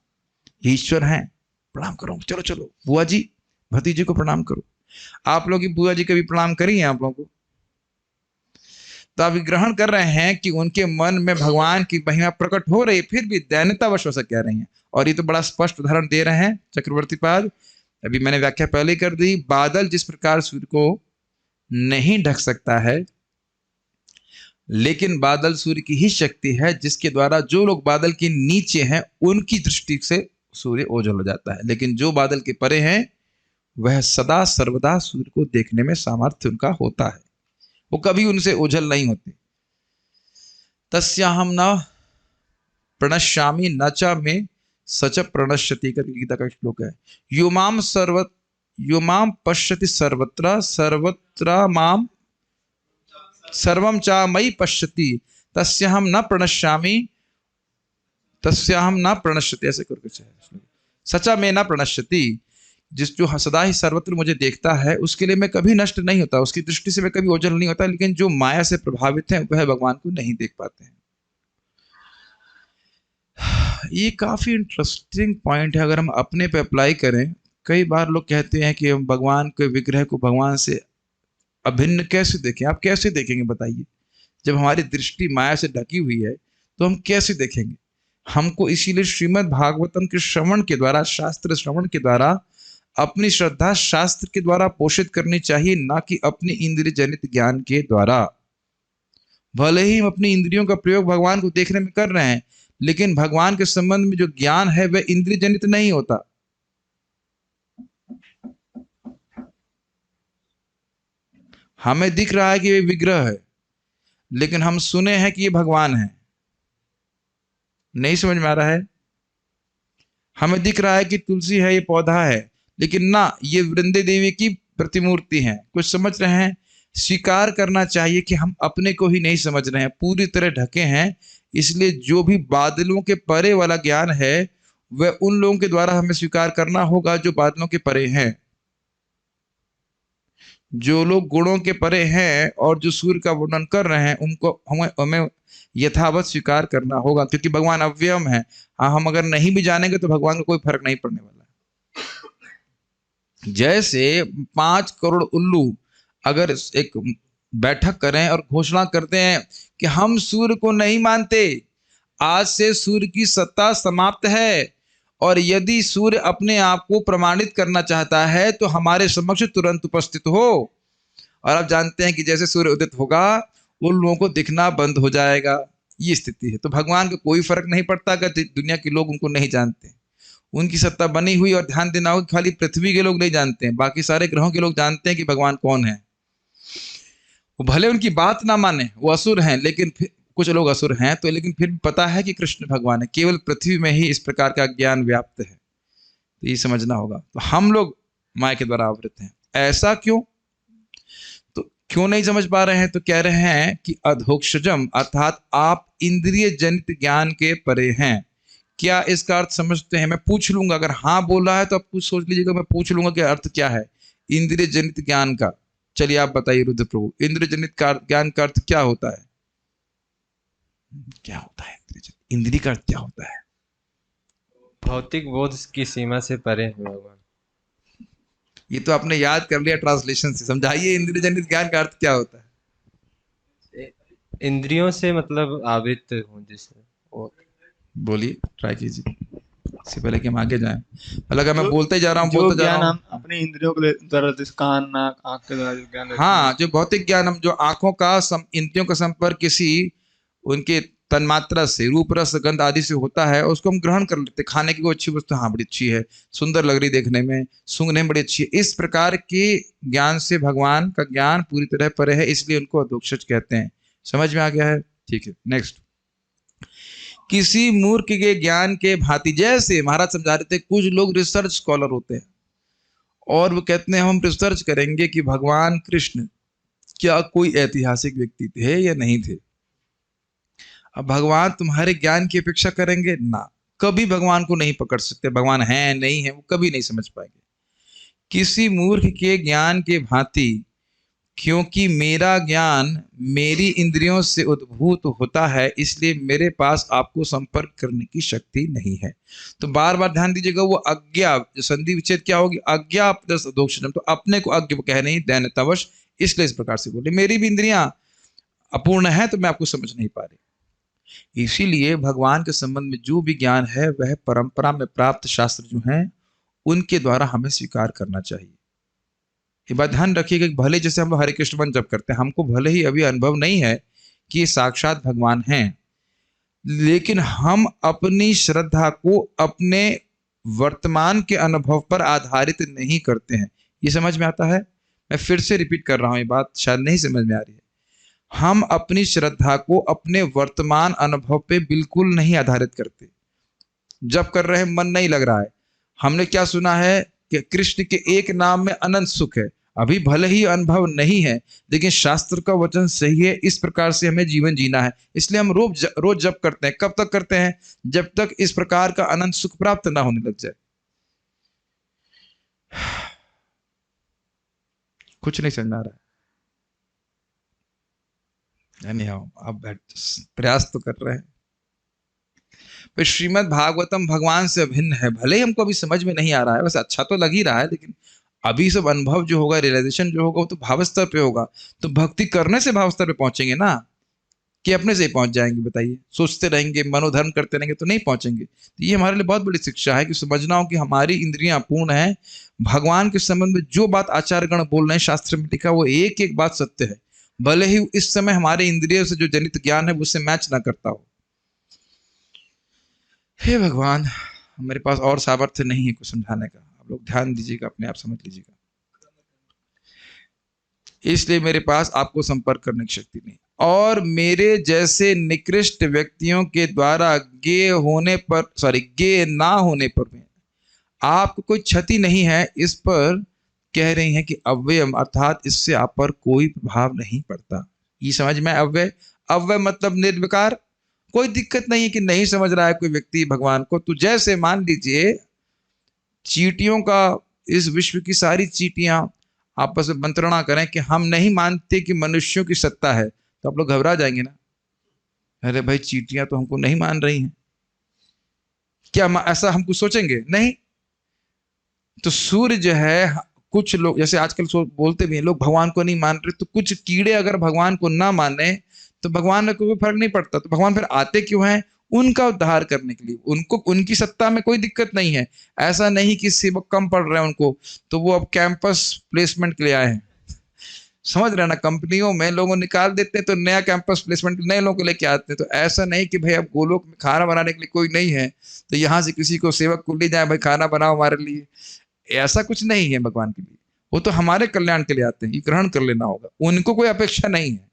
ईश्वर है, प्रणाम करो, चलो चलो बुआ जी भतीजे को प्रणाम करो। आप लोग की बुआ जी कभी प्रणाम करी है आप लोगों को? तो आप ग्रहण कर रहे हैं कि उनके मन में भगवान की महिमा प्रकट हो रही, फिर भी दैन्यतावश ऐसा कह रही हैं। और ये तो बड़ा स्पष्ट उदाहरण दे रहे हैं चक्रवर्ती पाद। अभी मैंने व्याख्या पहले कर दी। बादल जिस प्रकार सूर्य को नहीं ढक सकता है, लेकिन बादल सूर्य की ही शक्ति है, जिसके द्वारा जो लोग बादल के नीचे हैं उनकी दृष्टि से सूर्य ओझल हो जाता है। लेकिन जो बादल के परे हैं वह सदा सर्वदा सूर्य को देखने में सामर्थ्य उनका होता है, वो कभी उनसे ओझल नहीं होते। तस्याहम न प्रणश्यामि न च में सच प्रणश्यति करके गीता का श्लोक है। युमाम पश्यति सर्वत्र सर्वत्र माम सर्वम चा मयि पश्यति तस्याहम न प्रणश्यामि तस्याहम न प्रणश्यति, ऐसे करके सचा में न प्रणश्यति। जो सदा ही सर्वत्र मुझे देखता है उसके लिए मैं कभी नष्ट नहीं होता, उसकी दृष्टि से मैं कभी ओझल नहीं होता। लेकिन जो माया से प्रभावित हैं वह भगवान को नहीं देख पाते हैं। ये काफी इंटरेस्टिंग पॉइंट है अगर हम अपने पे अप्लाई करें। कई बार लोग कहते हैं कि हम भगवान के विग्रह को भगवान से अभिन्न कैसे देखें। आप कैसे देखेंगे बताइए? जब हमारी दृष्टि माया से ढकी हुई है तो हम कैसे देखेंगे? हमको इसीलिए श्रीमद् भागवतम के श्रवण के द्वारा, शास्त्र श्रवण के द्वारा अपनी श्रद्धा शास्त्र के द्वारा पोषित करनी चाहिए, ना कि अपनी इंद्रिय जनित ज्ञान के द्वारा। भले ही हम अपनी इंद्रियों का प्रयोग भगवान को देखने में कर रहे हैं, लेकिन भगवान के संबंध में जो ज्ञान है वह इंद्रिय जनित नहीं होता। हमें दिख रहा है कि ये विग्रह है, लेकिन हम सुने हैं कि ये भगवान है। नहीं समझ में आ रहा है? हमें दिख रहा है कि तुलसी है, ये पौधा है, लेकिन ना, ये वृंदे देवी की प्रतिमूर्ति है। कुछ समझ रहे हैं? स्वीकार करना चाहिए कि हम अपने को ही नहीं समझ रहे हैं, पूरी तरह ढके हैं। इसलिए जो भी बादलों के परे वाला ज्ञान है वह उन लोगों के द्वारा हमें स्वीकार करना होगा जो बादलों के परे हैं। जो लोग गुणों के परे हैं और जो सूर्य का वर्णन कर रहे हैं उनको हमें यथावत स्वीकार करना होगा, क्योंकि भगवान अव्ययम है। हाँ, हम अगर नहीं भी जानेंगे तो भगवान को कोई फर्क नहीं पड़ने वाला। जैसे 5 करोड़ उल्लू अगर एक बैठक करें और घोषणा करते हैं कि हम सूर्य को नहीं मानते, आज से सूर्य की सत्ता समाप्त है, और यदि सूर्य अपने आप को प्रमाणित करना चाहता है तो हमारे समक्ष तुरंत उपस्थित हो। और आप जानते हैं कि जैसे सूर्य उदित होगा उन लोगों को दिखना बंद हो जाएगा। ये स्थिति है। तो भगवान को कोई फर्क नहीं पड़ता अगर दुनिया के लोग उनको नहीं जानते। उनकी सत्ता बनी हुई, और ध्यान देना होगा खाली पृथ्वी के लोग नहीं जानते हैं, बाकी सारे ग्रहों के लोग जानते हैं कि भगवान कौन है। वो भले उनकी बात ना माने, वो असुर हैं, लेकिन कुछ लोग असुर हैं तो, लेकिन फिर भी पता है कि कृष्ण भगवान है। केवल पृथ्वी में ही इस प्रकार का ज्ञान व्याप्त है, तो ये समझना होगा। तो हम लोग माया के द्वारा आवृत हैं। ऐसा क्यों? तो क्यों नहीं समझ पा रहे हैं? तो कह रहे हैं कि अधोक्षजम, अर्थात आप इंद्रिय जनित ज्ञान के परे हैं। क्या इसका अर्थ समझते हैं? मैं पूछ लूंगा, अगर हाँ बोला है तो आप कुछ सोच लीजिएगा, मैं पूछ लूंगा कि अर्थ क्या है इंद्रिय जनित ज्ञान का। चलिए आप बताइए रुद्र प्रभु, इंद्रिय जनित ज्ञान का अर्थ क्या होता है? क्या होता है इंद्रिय का अर्थ क्या होता है? भौतिक बोध की सीमा से परे है भगवान। ये तो आपने याद कर लिया ट्रांसलेशन से। समझाइए इंद्रिय जनित ज्ञान का अर्थ क्या होता है? इंद्रियों से मतलब आवृत हूँ जिससे। बोलिए, ट्राई कीजिए, इससे पहले कि हम आगे जाएं। हालांकि मैं बोलते जा रहा हूँ, जो बोलते जा रहा ज्ञान हूँ। हम अपने इंद्रियों के द्वारा, जैसे कान, नाक, आंख के द्वारा जो ज्ञान लेते हाँ, हैं। जो भौतिक ज्ञान हम, जो आंखों का इंद्रियों का संपर्क किसी उनके तन्मात्रा से, रूप रस गंध आदि से होता है, उसको हम ग्रहण कर लेते। खाने की कोई अच्छी वस्तु, हाँ बड़ी अच्छी है, सुंदर लग रही देखने में, सूंघने में बड़ी अच्छी है। इस प्रकार के ज्ञान से भगवान का ज्ञान पूरी तरह परे है, इसलिए उनको अधोक्षज कहते हैं। समझ में आ गया है? ठीक है, नेक्स्ट। किसी मूर्ख के ज्ञान के भांति, जैसे महाराज समझा रहे थे, कुछ लोग रिसर्च स्कॉलर होते हैं और वो कहते हैं हम रिसर्च करेंगे कि भगवान कृष्ण क्या कोई ऐतिहासिक व्यक्ति थे या नहीं थे। अब भगवान तुम्हारे ज्ञान की अपेक्षा करेंगे ना, कभी भगवान को नहीं पकड़ सकते। भगवान है नहीं है वो कभी नहीं समझ पाएंगे। किसी मूर्ख के ज्ञान के भांति, क्योंकि मेरा ज्ञान मेरी इंद्रियों से उद्भूत होता है, इसलिए मेरे पास आपको संपर्क करने की शक्ति नहीं है। तो बार बार ध्यान दीजिएगा, वो अज्ञा, संधि विच्छेद क्या होगी? अज्ञा प्लस अधोक्षजम। तो अपने को अज्ञ कह नहीं, दैन्यतावश, इसलिए इस प्रकार से बोले। मेरी भी इंद्रियां अपूर्ण है तो मैं आपको समझ नहीं पा रही। इसीलिए भगवान के संबंध में जो भी ज्ञान है वह परंपरा में प्राप्त शास्त्र जो हैं उनके द्वारा हमें स्वीकार करना चाहिए। ये बात ध्यान रखिएगा कि भले जैसे हम लोग हरे कृष्ण मंत्र जप करते हैं, हमको भले ही अभी अनुभव नहीं है कि ये साक्षात भगवान हैं, लेकिन हम अपनी श्रद्धा को अपने वर्तमान के अनुभव पर आधारित नहीं करते हैं। ये समझ में आता है? मैं फिर से रिपीट कर रहा हूं, ये बात शायद नहीं समझ में आ रही है। हम अपनी श्रद्धा को अपने वर्तमान अनुभव पे बिल्कुल नहीं आधारित करते। जब कर रहे हैं मन नहीं लग रहा है, हमने क्या सुना है कि कृष्ण के एक नाम में अनंत सुख है, अभी भले ही अनुभव नहीं है लेकिन शास्त्र का वचन सही है, इस प्रकार से हमें जीवन जीना है। इसलिए हम रोज जप करते हैं। कब तक करते हैं? जब तक इस प्रकार का अनंत सुख प्राप्त ना होने लग जाए। कुछ नहीं समझ आ रहा है, नहीं आओ आप प्रयास तो कर रहे हैं। पर श्रीमद् भागवतम भगवान से अभिन्न है। भले ही हमको अभी समझ में नहीं आ रहा है, वैसे अच्छा तो लग ही रहा है, लेकिन अभी सब अनुभव जो होगा, रियलाइजेशन जो होगा वो तो भाव स्तर पे होगा। तो भक्ति करने से भाव स्तर पे पहुंचेंगे ना, कि अपने से ही पहुंच जाएंगे? बताइए, सोचते रहेंगे, मनोधर्म करते रहेंगे तो नहीं पहुंचेंगे। तो ये हमारे लिए बहुत बड़ी शिक्षा है कि समझना हो कि हमारी इंद्रियां अपूर्ण हैं। भगवान के संबंध में जो बात आचार्यगण बोल रहे हैं, शास्त्र में लिखा, वो एक एक बात सत्य है, भले ही इस समय हमारे इंद्रियों से जो जनित ज्ञान है उससे मैच ना करता हो। हे भगवान, मेरे पास और सामर्थ्य नहीं है कुछ समझाने का, आप लोग ध्यान दीजिएगा, अपने आप समझ लीजिएगा। इसलिए मेरे पास आपको संपर्क करने की शक्ति नहीं, और मेरे जैसे निकृष्ट व्यक्तियों के द्वारा गे ना होने पर भी आपको कोई क्षति नहीं है। इस पर कह रही हैं कि अव्ययम, अर्थात इससे आप पर कोई प्रभाव नहीं पड़ता। ये समझ में? अव्यय मतलब निर्विकार। कोई दिक्कत नहीं है कि नहीं समझ रहा है कोई व्यक्ति भगवान को। तो जैसे मान लीजिए चींटियों का, इस विश्व की सारी चींटियां आपस में मंत्रणा करें कि हम नहीं मानते कि मनुष्यों की सत्ता है, तो आप लोग घबरा जाएंगे ना। अरे भाई, चींटियां तो हमको नहीं मान रही हैं, क्या ऐसा हमको सोचेंगे? नहीं। तो सूर्य जो है, कुछ लोग जैसे आजकल बोलते भी हैं लोग भगवान को नहीं मान रहे, तो कुछ कीड़े अगर भगवान को ना माने तो भगवान को कोई फर्क नहीं पड़ता। तो भगवान फिर आते क्यों हैं? उनका उद्धार करने के लिए। उनको, उनकी सत्ता में कोई दिक्कत नहीं है। ऐसा नहीं कि सेवक कम पड़ रहे हैं उनको, तो वो अब कैंपस प्लेसमेंट के लिए आए हैं। समझ रहे ना, कंपनियों में लोगों निकाल देते हैं तो नया कैंपस प्लेसमेंट नए लोगों को लेके आते हैं। तो ऐसा नहीं कि भाई अब गोलोक में खाना बनाने के लिए कोई नहीं है तो यहाँ से किसी को सेवक को ले जाए, भाई खाना बनाओ हमारे लिए। ऐसा कुछ नहीं है भगवान के लिए। वो तो हमारे कल्याण के लिए आते हैं, ये ग्रहण कर लेना होगा। उनको कोई अपेक्षा नहीं है।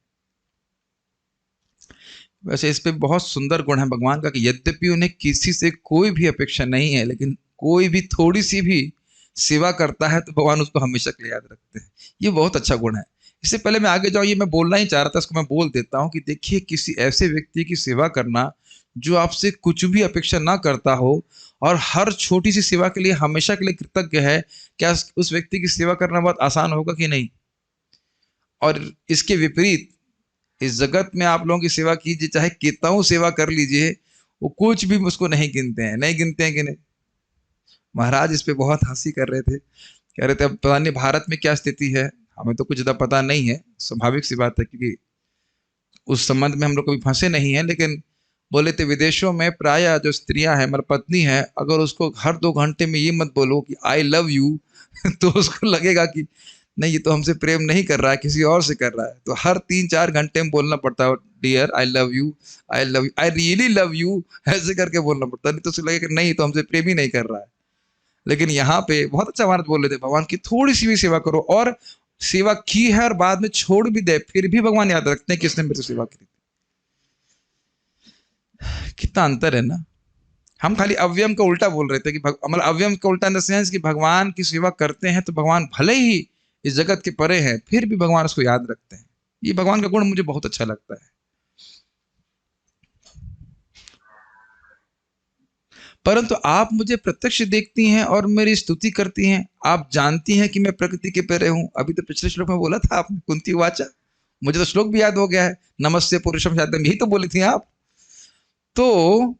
वैसे इस पे बहुत सुंदर गुण है भगवान का कि यद्यपि उन्हें किसी से कोई भी अपेक्षा नहीं है, लेकिन कोई भी थोड़ी सी भी सेवा करता है तो भगवान उसको हमेशा के लिए याद रखते हैं। ये बहुत अच्छा गुण है। इससे पहले मैं आगे जाऊँ, ये मैं बोलना ही चाह रहा था, इसको मैं बोल देता हूँ कि देखिए, किसी ऐसे व्यक्ति की सेवा करना जो आपसे कुछ भी अपेक्षा ना करता हो और हर छोटी सी सेवा के लिए हमेशा के लिए कृतज्ञ है, क्या उस व्यक्ति की सेवा करना बहुत आसान होगा कि नहीं? और इसके विपरीत इस जगत में आप लोगों की सेवा कीजिए, चाहे कितनाऊ सेवा कर लीजिए, वो कुछ भी उसको नहीं गिनते हैं। नहीं गिनते हैं कि नहीं? महाराज इस पे बहुत हंसी कर रहे थे, कह रहे थे अब पता नहीं भारत में क्या स्थिति है, हमें तो कुछ ज़्यादा पता नहीं है, स्वाभाविक सी बात है क्योंकि उस संबंध में हम लोग कभी फंसे नहीं हैं। लेकिन बोले थे विदेशों में प्रायः जो स्त्रियां हैं, मतलब पत्नी है, अगर उसको हर 2 घंटे में ये मत बोलो कि आई लव यू तो उसको लगेगा कि नहीं, ये तो हमसे प्रेम नहीं कर रहा है, किसी और से कर रहा है। तो हर 3-4 घंटे में बोलना पड़ता है, dear I love you, I love you, I really love you, ऐसे करके बोलना पड़ता है। नहीं तो उसे लगेगा नहीं, तो हमसे प्रेम ही नहीं कर रहा है। लेकिन यहाँ पे बहुत अच्छा महाराज बोल रहे थे, भगवान की थोड़ी सी भी सेवा करो, और सेवा की है और बाद में छोड़ भी दे, फिर भी भगवान याद रखते हैं किसने मेरी सेवा की थी। कितना अंतर है ना। हम खाली अव्ययम का उल्टा बोल रहे थे कि मतलब अव्ययम का उल्टा इन द सेंस कि भगवान की सेवा करते हैं तो भगवान भले ही इस जगत के परे हैं, फिर भी भगवान उसको याद रखते हैं। ये भगवान का गुण मुझे बहुत अच्छा लगता है। परंतु आप मुझे प्रत्यक्ष देखती हैं और मेरी स्तुति करती हैं। आप जानती हैं कि मैं प्रकृति के परे हूं। अभी तो पिछले श्लोक में बोला था आपने, कुंती वाचा, मुझे तो श्लोक भी याद हो गया है, नमस्ते पुरुषम शायद यही तो बोली थी आप। तो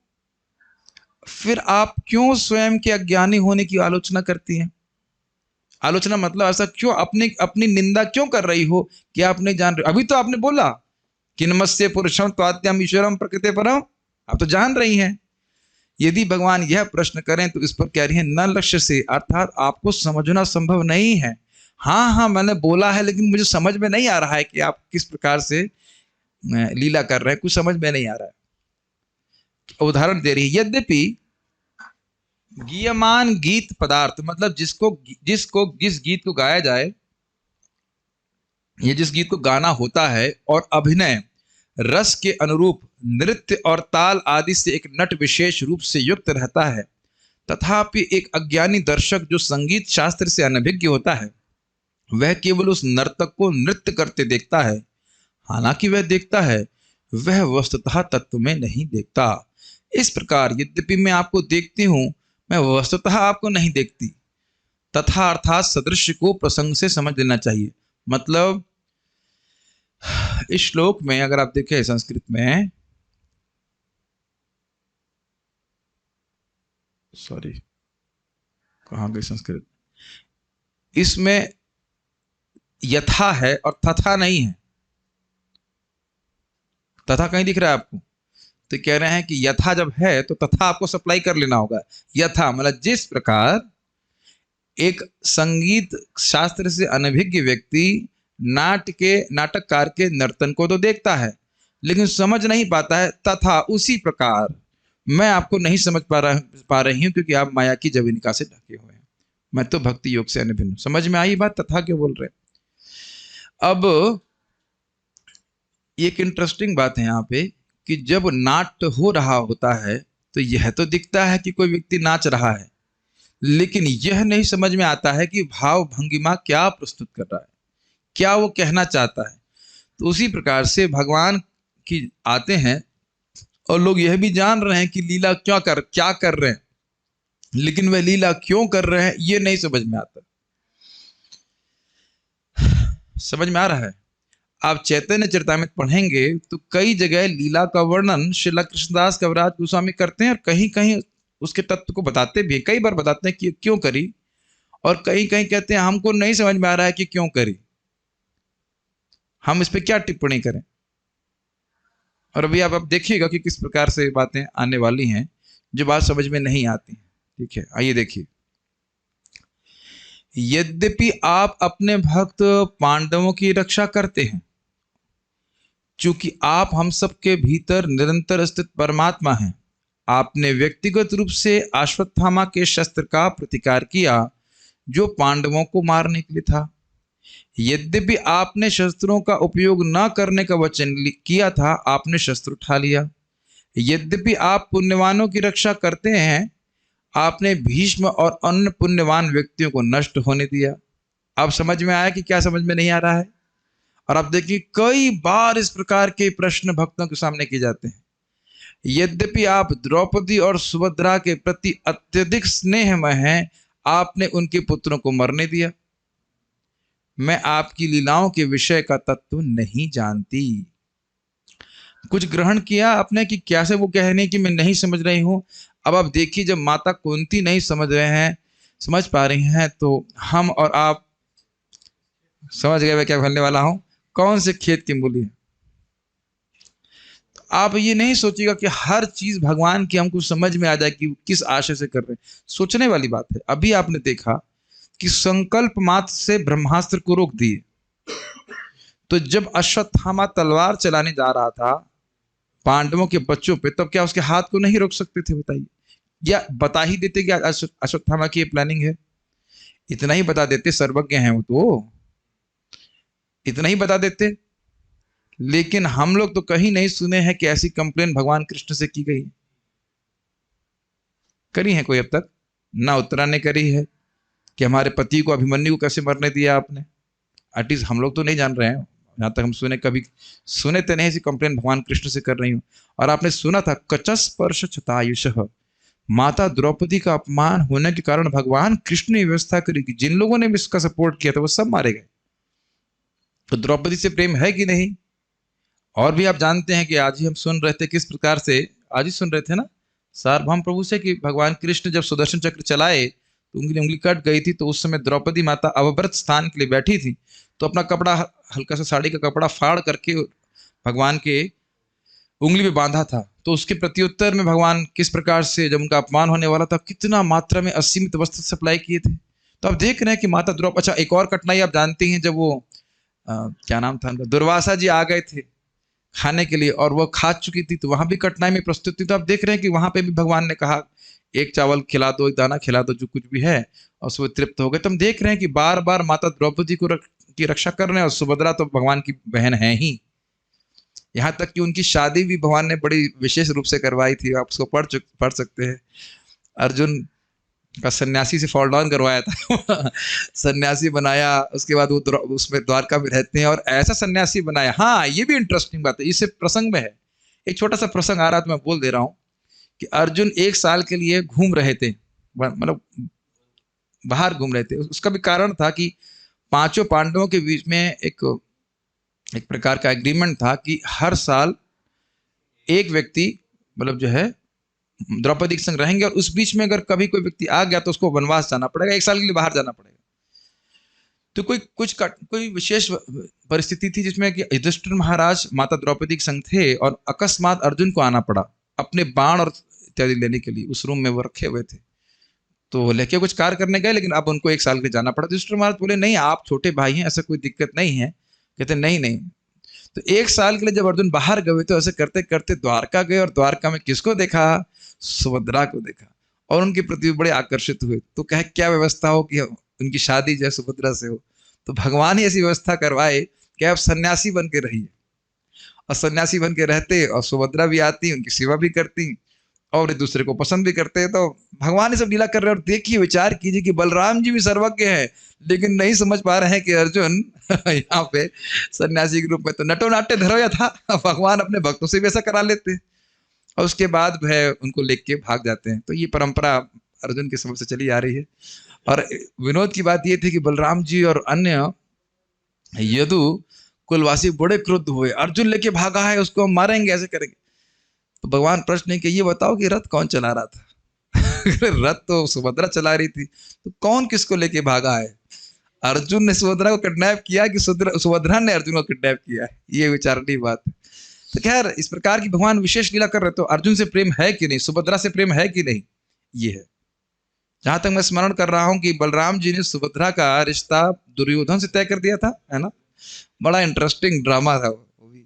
फिर आप क्यों स्वयं के अज्ञानी होने की आलोचना करती हैं? आलोचना मतलब ऐसा क्यों, अपनी निंदा क्यों कर रही हो कि आप नहीं जान रहे? अभी तो आपने बोला कि नमस्ते पुरुषम त्वाद्यम ईश्वरम प्रकृते परम। आप तो जान रही हैं। यदि भगवान यह प्रश्न करें तो इस पर कह रही है न लक्ष्य से, अर्थात आपको समझना संभव नहीं है। हाँ हाँ मैंने बोला है, लेकिन मुझे समझ में नहीं आ रहा है कि आप किस प्रकार से लीला कर रहे हैं, कुछ समझ में नहीं आ रहा है। उदाहरण दे रही है, यद्यपि गीयमान गीत पदार्थ, मतलब जिस गीत को गाया जाए या जिस गीत को गाना होता है, और अभिनय रस के अनुरूप नृत्य और ताल आदि से एक नट विशेष रूप से युक्त रहता है, तथापि एक अज्ञानी दर्शक जो संगीत शास्त्र से अनभिज्ञ होता है, वह केवल उस नर्तक को नृत्य करते देखता है। हालांकि वह देखता है, वह वस्तुतः तत्व में नहीं देखता। इस प्रकार यद्यपि मैं आपको देखती हूं, मैं वस्तुतः आपको नहीं देखती। तथा अर्थात सदृश को प्रसंग से समझ लेना चाहिए। मतलब इस श्लोक में अगर आप देखें संस्कृत में, सॉरी कहाँ गई संस्कृत, इसमें यथा है और तथा नहीं है। तथा कहीं दिख रहा है आपको? तो कह रहे हैं कि यथा जब है तो तथा आपको सप्लाई कर लेना होगा। यथा मतलब जिस प्रकार एक संगीत शास्त्र से अनभिज्ञ व्यक्ति नाटककार के नर्तन को तो देखता है लेकिन समझ नहीं पाता है, तथा उसी प्रकार मैं आपको नहीं समझ पा रही हूं क्योंकि आप माया की जवनिका से ढके हुए हैं। मैं तो भक्ति योग से अनभिन्न। समझ में आई बात? तथा क्यों बोल रहे? अब एक इंटरेस्टिंग बात है यहाँ पे कि जब नाट्य हो रहा होता है तो यह तो दिखता है कि कोई व्यक्ति नाच रहा है, लेकिन यह नहीं समझ में आता है कि भाव भंगिमा क्या प्रस्तुत कर रहा है, क्या वो कहना चाहता है। तो उसी प्रकार से भगवान की आते हैं और लोग यह भी जान रहे हैं कि लीला क्या कर रहे हैं, लेकिन वह लीला क्यों कर रहे हैं ये नहीं समझ में आता। समझ में आ रहा है? आप चैतन्य चरितामृत पढ़ेंगे तो कई जगह लीला का वर्णन श्रीला कृष्णदास कविराज गोस्वामी करते हैं और कहीं कहीं उसके तत्व को बताते भी, कई बार बताते हैं कि क्यों करी, और कहीं कहीं कहते हैं हमको नहीं समझ में आ रहा है कि क्यों करी, हम इस पे क्या टिप्पणी करें। और अभी आप देखिएगा कि किस प्रकार से बातें आने वाली हैं जो बात समझ में नहीं आती। ठीक है, आइए देखिए। यद्यपि आप अपने भक्त पांडवों की रक्षा करते हैं, चूंकि आप हम सबके भीतर निरंतर स्थित परमात्मा हैं, आपने व्यक्तिगत रूप से अश्वत्थामा के शस्त्र का प्रतिकार किया जो पांडवों को मारने के लिए था। यद्यपि आपने शस्त्रों का उपयोग न करने का वचन किया था, आपने शस्त्र उठा लिया। यद्यपि आप पुण्यवानों की रक्षा करते हैं, आपने भीष्म और अन्य पुण्यवान व्यक्तियों को नष्ट होने दिया। अब समझ में आया कि क्या समझ में नहीं आ रहा है? और आप देखिए कई बार इस प्रकार के प्रश्न भक्तों के सामने किए जाते हैं। यद्यपि आप द्रौपदी और सुभद्रा के प्रति अत्यधिक स्नेहमय हैं, आपने उनके पुत्रों को मरने दिया। मैं आपकी लीलाओं के विषय का तत्व नहीं जानती। कुछ ग्रहण किया आपने कि कैसे वो कहने कि मैं नहीं समझ रही हूं। अब आप देखिए, जब माता कुंती नहीं समझ रहे हैं, समझ पा रही हैं, तो हम और आप समझ गए मैं क्या कहने वाला हूं, कौन से खेत की मूली है। तो आप ये नहीं सोचिएगा कि हर चीज भगवान की हमको समझ में आ जाए कि किस आशय से कर रहे हैं। सोचने वाली बात है। अभी आपने देखा कि संकल्प मात्र से ब्रह्मास्त्र को रोक दिए। तो जब अश्वत्थामा तलवार चलाने जा रहा था पांडवों के बच्चों पे, तब क्या उसके हाथ को नहीं रोक सकते थे? बताइए, या बता ही देते कि अश्वत्थामा की ये प्लानिंग है। इतना ही बता देते, सर्वज्ञ हैं वो तो, इतना ही बता देते। लेकिन हम लोग तो कहीं नहीं सुने हैं कि ऐसी कंप्लेन भगवान कृष्ण से की गई। करी है कोई अब तक? ना उत्तरा ने करी है कि हमारे पति को, अभिमन्यु को कैसे मरने दिया आपने। एटलीस्ट हम लोग तो नहीं जान रहे हैं, यहाँ तक हम सुने, कभी सुने तो नहीं ऐसी कंप्लेन भगवान कृष्ण से कर रही हूँ। और आपने सुना था कचस्पर्श छतायुषः, माता द्रौपदी का अपमान होने के कारण भगवान कृष्ण ने व्यवस्था करी कि जिन लोगों ने भी इसका सपोर्ट किया था वो सब मारे गए। तो द्रौपदी से प्रेम है कि नहीं? और भी आप जानते हैं कि आज ही हम सुन रहे थे किस प्रकार से, आज ही सुन रहे थे ना सार्वभौम प्रभु से, कि भगवान कृष्ण जब सुदर्शन चक्र चलाए तो उंगली कट गई थी। तो उस समय द्रौपदी माता अवव्रत स्थान के लिए बैठी थी, तो अपना कपड़ा, हल्का सा साड़ी का कपड़ा फाड़ करके भगवान के उंगली में बांधा था, तो उसके प्रत्युत्तर में भगवान किस प्रकार से, जब उनका अपमान होने वाला था, कितना मात्रा में असीमित वस्त्र सप्लाई किए थे। तो आप देख रहे हैं कि माता द्रौपदी, अच्छा एक और कठिनाई आप जानते हैं, जब वो क्या नाम था उनका, दुर्वासा जी आ गए थे खाने के लिए और वो खा चुकी थी, तो वहां भी कठिनाई में प्रस्तुत थी। तो आप देख रहे हैं कि वहां पे भी भगवान ने कहा एक चावल खिला दो, एक दाना खिला दो, जो कुछ भी है, और उसमें तृप्त हो गए। तो हम देख रहे हैं कि बार बार माता द्रौपदी की रक्षा कर रहे हैं, और सुभद्रा तो भगवान की बहन है ही। यहाँ तक कि उनकी शादी भी भगवान ने बड़ी विशेष रूप से करवाई थी, आप उसको पढ़ सकते हैं। अर्जुन का सन्यासी से फॉल डाउन करवाया था सन्यासी बनाया, उसके बाद वो उसमें द्वारका में रहते हैं और ऐसा सन्यासी बनाया। हाँ, ये भी इंटरेस्टिंग बात है, इससे प्रसंग में है, एक छोटा सा प्रसंग आ रहा तो मैं बोल दे रहा हूँ कि अर्जुन 1 साल के लिए घूम रहे थे, मतलब बाहर घूम रहे थे। उसका भी कारण था कि 5 पांडवों के बीच में एक प्रकार का एग्रीमेंट था कि हर साल एक व्यक्ति, मतलब जो है, द्रौपदी के संग रहेंगे, और उस बीच में अगर कभी कोई व्यक्ति आ गया तो उसको वनवास जाना पड़ेगा, 1 साल के लिए बाहर जाना पड़ेगा। तो कोई विशेष परिस्थिति थी जिसमें कि युधिष्ठिर महाराज माता द्रौपदी के संग थे और अकस्मात अर्जुन को आना पड़ा अपने बाण और इत्यादि लेने के लिए। उस रूम में वो रखे हुए थे, तो लेके कुछ कार्य करने गए, लेकिन अब उनको 1 साल के लिए जाना पड़ा। युधिष्ठिर महाराज बोले नहीं, आप छोटे भाई हैं, ऐसा कोई दिक्कत नहीं है। कहते नहीं। तो 1 साल के लिए जब अर्जुन बाहर गए तो ऐसे करते करते द्वारका गए, और द्वारका में किसको देखा? सुभद्रा को देखा, और उनके प्रति बड़े आकर्षित हुए। तो कहे क्या व्यवस्था हो कि उनकी शादी जो है सुभद्रा से हो। तो भगवान ही ऐसी व्यवस्था करवाए कि आप सन्यासी बन के रहिए, और सन्यासी बन के रहते, और सुभद्रा भी आती, उनकी सेवा भी करती, और एक दूसरे को पसंद भी करते हैं। तो भगवान ये सब लीला कर रहे हैं। और देखिए, विचार कीजिए कि बलराम जी भी सर्वज्ञ हैं, लेकिन नहीं समझ पा रहे हैं कि अर्जुन यहाँ पे सन्यासी के रूप में तो नटो नाट्य धरो था, भगवान अपने भक्तों से भी ऐसा करा लेते हैं, और उसके बाद वह उनको लेके भाग जाते हैं। तो ये परंपरा अर्जुन के समय से चली आ रही है। और विनोद की बात ये थी कि बलराम जी और अन्य यदु कुलवासी बड़े क्रुद्ध हुए, अर्जुन लेके भागा है, उसको हम मारेंगे, ऐसे करेंगे। तो भगवान प्रश्न है कि ये बताओ कि रथ कौन चला रहा था? रथ तो सुभद्रा चला रही थी, तो कौन किसको लेके भागा है? अर्जुन ने सुभद्रा को किडनैप किया कि सुभद्रा ने अर्जुन को किडनैप किया है? ये विचारनीय बात है। तो खैर, इस प्रकार की भगवान विशेष लीला कर रहे। तो अर्जुन से प्रेम है कि नहीं, सुभद्रा से प्रेम है कि नहीं, ये है। जहां तक मैं स्मरण कर रहा हूं कि बलराम जी ने सुभद्रा का रिश्ता दुर्योधन से तय कर दिया था, है ना? बड़ा इंटरेस्टिंग ड्रामा था वो भी।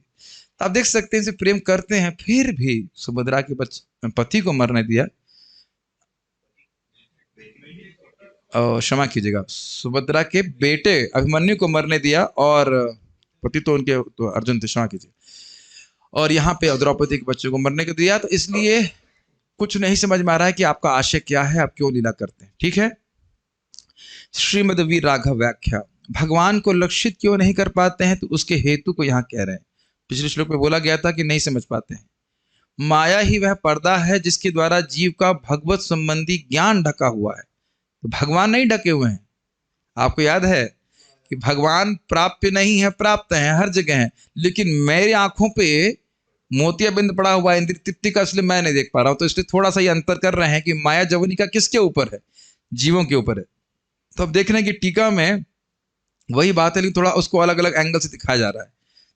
आप देख सकते हैं, इसे प्रेम करते हैं, फिर भी सुभद्रा के पति को मरने दिया। क्षमा कीजिएगा, सुभद्रा के बेटे अभिमन्यु को मरने दिया, और पति तो उनके तो अर्जुन थे, क्षमा कीजिए। और यहाँ पे द्रौपदी के बच्चों को मरने को दिया। तो इसलिए कुछ नहीं समझ में आ रहा है कि आपका आशय क्या है, आप क्यों लीला करते हैं। ठीक है, श्रीमद वीर राघव व्याख्या। भगवान को लक्षित क्यों नहीं कर पाते हैं, तो उसके हेतु को यहाँ कह रहे हैं। पिछले श्लोक में बोला गया था कि नहीं समझ पाते हैं। माया ही वह पर्दा है जिसके द्वारा जीव का भगवत संबंधी ज्ञान ढका हुआ है, तो भगवान नहीं ढके हुए हैं। आपको याद है कि भगवान प्राप्य नहीं है, प्राप्त है, हर जगह है, लेकिन मेरी आंखों पे मोतियाबिंद पड़ा हुआ है इंद्रिय तृप्ति का, इसलिए मैं नहीं देख पा रहा हूं। तो इसलिए थोड़ा सा ये अंतर कर रहे हैं कि माया जवनी का किसके ऊपर है? जीवों के ऊपर है। तो अब देख रहे हैं कि टीका में वही बात है, लेकिन थोड़ा उसको अलग अलग एंगल से दिखाया जा रहा है।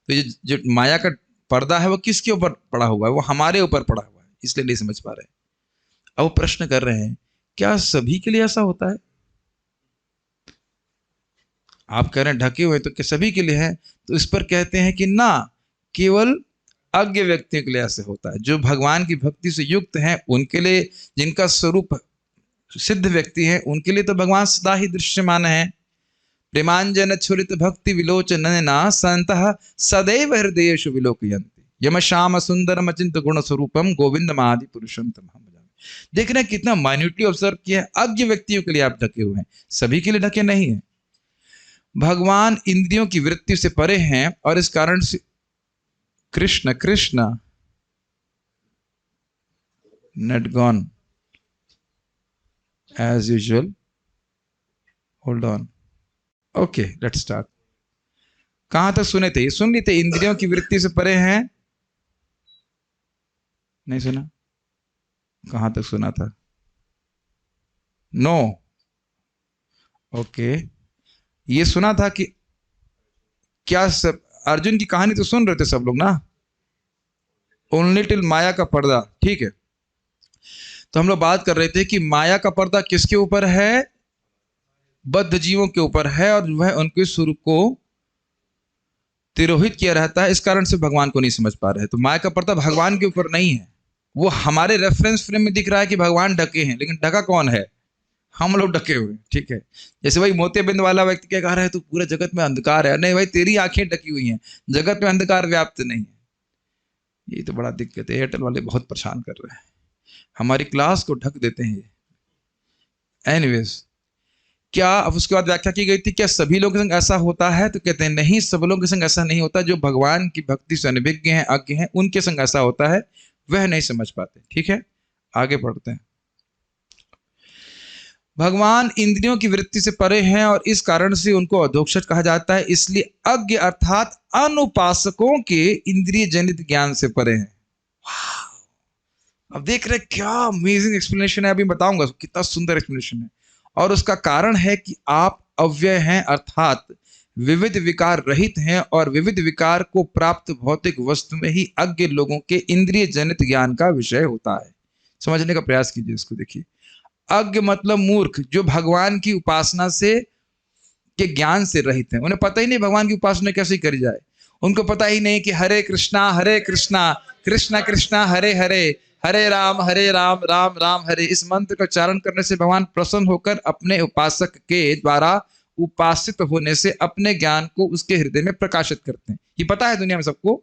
तो ये जो माया का पर्दा है वो किसके ऊपर पड़ा हुआ है? वो हमारे ऊपर पड़ा हुआ है, इसलिए नहीं समझ पा रहे। अब वो प्रश्न कर रहे हैं, क्या सभी के लिए ऐसा होता है? आप कह रहे हैं ढके हुए, तो क्या सभी के लिए है? तो इस पर कहते हैं कि ना, केवल अज्ञ व्यक्तियों के लिए ऐसे होता है। जो भगवान की भक्ति से युक्त हैं उनके लिए, जिनका स्वरूप सिद्ध व्यक्ति है, उनके लिए तो भगवान सदा ही दृश्यमान है। प्रेमांजन छुरित भक्ति विलोचनना संतः सदैव हृदयेषु विलोकयन्ति यम श्याम सुंदरम अचिंत गुण स्वरूपम गोविंदम आदि पुरुषम तमहम भजामि। देख रहे हैं कितना माइन्यूटली ऑब्जर्व किया है। अज्ञ व्यक्तियों के लिए आप ढके हुए हैं, सभी के लिए ढके नहीं है। भगवान इंद्रियों की वृत्ति से परे हैं, और इस कारण से Krishna net gone as usual. Hold on, okay, let's start. कहां तक सुने थे? ये सुन ली थे, इंद्रियों की वृत्ति से परे हैं। नहीं सुना? कहां तक सुना था? No, okay. ये सुना था कि क्या सब अर्जुन की कहानी तो सुन रहे थे सब लोग ना? ओनली टिल माया का पर्दा, ठीक है। तो हम लोग बात कर रहे थे कि माया का पर्दा किसके ऊपर है? बद्ध जीवों के ऊपर है, और वह उनके स्वरूप को तिरोहित किया रहता है, इस कारण से भगवान को नहीं समझ पा रहे। तो माया का पर्दा भगवान के ऊपर नहीं है, वो हमारे रेफरेंस फ्रेम में दिख रहा है कि भगवान ढके हैं, लेकिन ढका कौन है? हम लोग ढके हुए, ठीक है। जैसे भाई मोतियाबिंद वाला व्यक्ति क्या कह रहा है, तो पूरे जगत में अंधकार है। नहीं भाई, तेरी आंखें ढकी हुई हैं, जगत में अंधकार व्याप्त नहीं है। ये तो बड़ा दिक्कत है, एयरटेल वाले बहुत परेशान कर रहे हैं, हमारी क्लास को ढक देते हैं। एनीवेज, क्या अब उसके बाद व्याख्या की गई थी, क्या सभी लोगों के संग ऐसा होता है? तो कहते हैं नहीं, सब लोगों के संग ऐसा नहीं होता। जो भगवान की भक्ति से अनभिज्ञ हैं, अज्ञ हैं, उनके संग ऐसा होता है, वह नहीं समझ पाते। ठीक है, आगे पढ़ते हैं। भगवान इंद्रियों की वृत्ति से परे हैं और इस कारण से उनको अधोक्षज कहा जाता है। इसलिए अज्ञ अर्थात अनुपासकों के इंद्रिय जनित ज्ञान से परे हैं। अब देख रहे क्या अमेजिंग एक्सप्लेनेशन है, अभी बताऊंगा कितना सुंदर एक्सप्लेनेशन है। और उसका कारण है कि आप अव्यय हैं, अर्थात विविध विकार रहित हैं, और विविध विकार को प्राप्त भौतिक वस्तु में ही अज्ञ लोगों के इंद्रिय जनित ज्ञान का विषय होता है। समझने का प्रयास कीजिए इसको। देखिए, अज्ञ मतलब मूर्ख, जो भगवान की उपासना से के ज्ञान से रहित हैं। उन्हें पता ही नहीं भगवान की उपासना कैसे करी जाए। उनको पता ही नहीं कि हरे कृष्णा कृष्णा कृष्णा हरे हरे, हरे राम राम राम हरे, इस मंत्र का उच्चारण करने से भगवान प्रसन्न होकर अपने उपासक के द्वारा उपासित होने से अपने ज्ञान को उसके हृदय में प्रकाशित करते हैं। ये पता है दुनिया में सबको,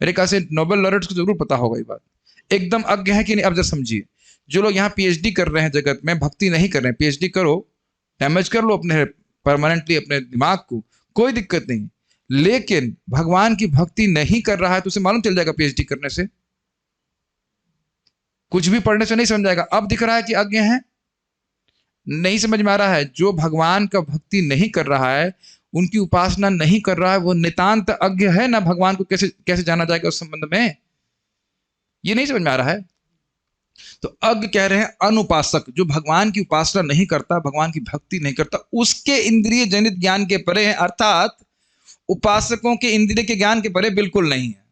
मेरे ख्याल से नोबेल लॉरेट्स को जरूर पता होगा ये बात। एकदम अज्ञ है कि नहीं? अब जरा समझिए, जो लोग यहाँ पीएचडी कर रहे हैं जगत में, भक्ति नहीं कर रहे हैं, पीएचडी करो, डैमेज कर लो अपने परमानेंटली अपने दिमाग को, कोई दिक्कत नहीं, लेकिन भगवान की भक्ति नहीं कर रहा है तो उसे मालूम चल जाएगा पीएचडी करने से, कुछ भी पढ़ने से नहीं समझ जाएगा। अब दिख रहा है कि अज्ञ है, नहीं समझ में आ रहा है। जो भगवान का भक्ति नहीं कर रहा है, उनकी उपासना नहीं कर रहा है, वो नितांत अज्ञ है ना। भगवान को कैसे कैसे जाना जाएगा उस संबंध में, ये नहीं समझ में आ रहा है। तो अज्ञ कह रहे हैं अनुपासक, जो भगवान की उपासना नहीं करता, भगवान की भक्ति नहीं करता, उसके इंद्रिय जनित ज्ञान के परे हैं, अर्थात उपासकों के इंद्रिय के ज्ञान के परे बिल्कुल नहीं है।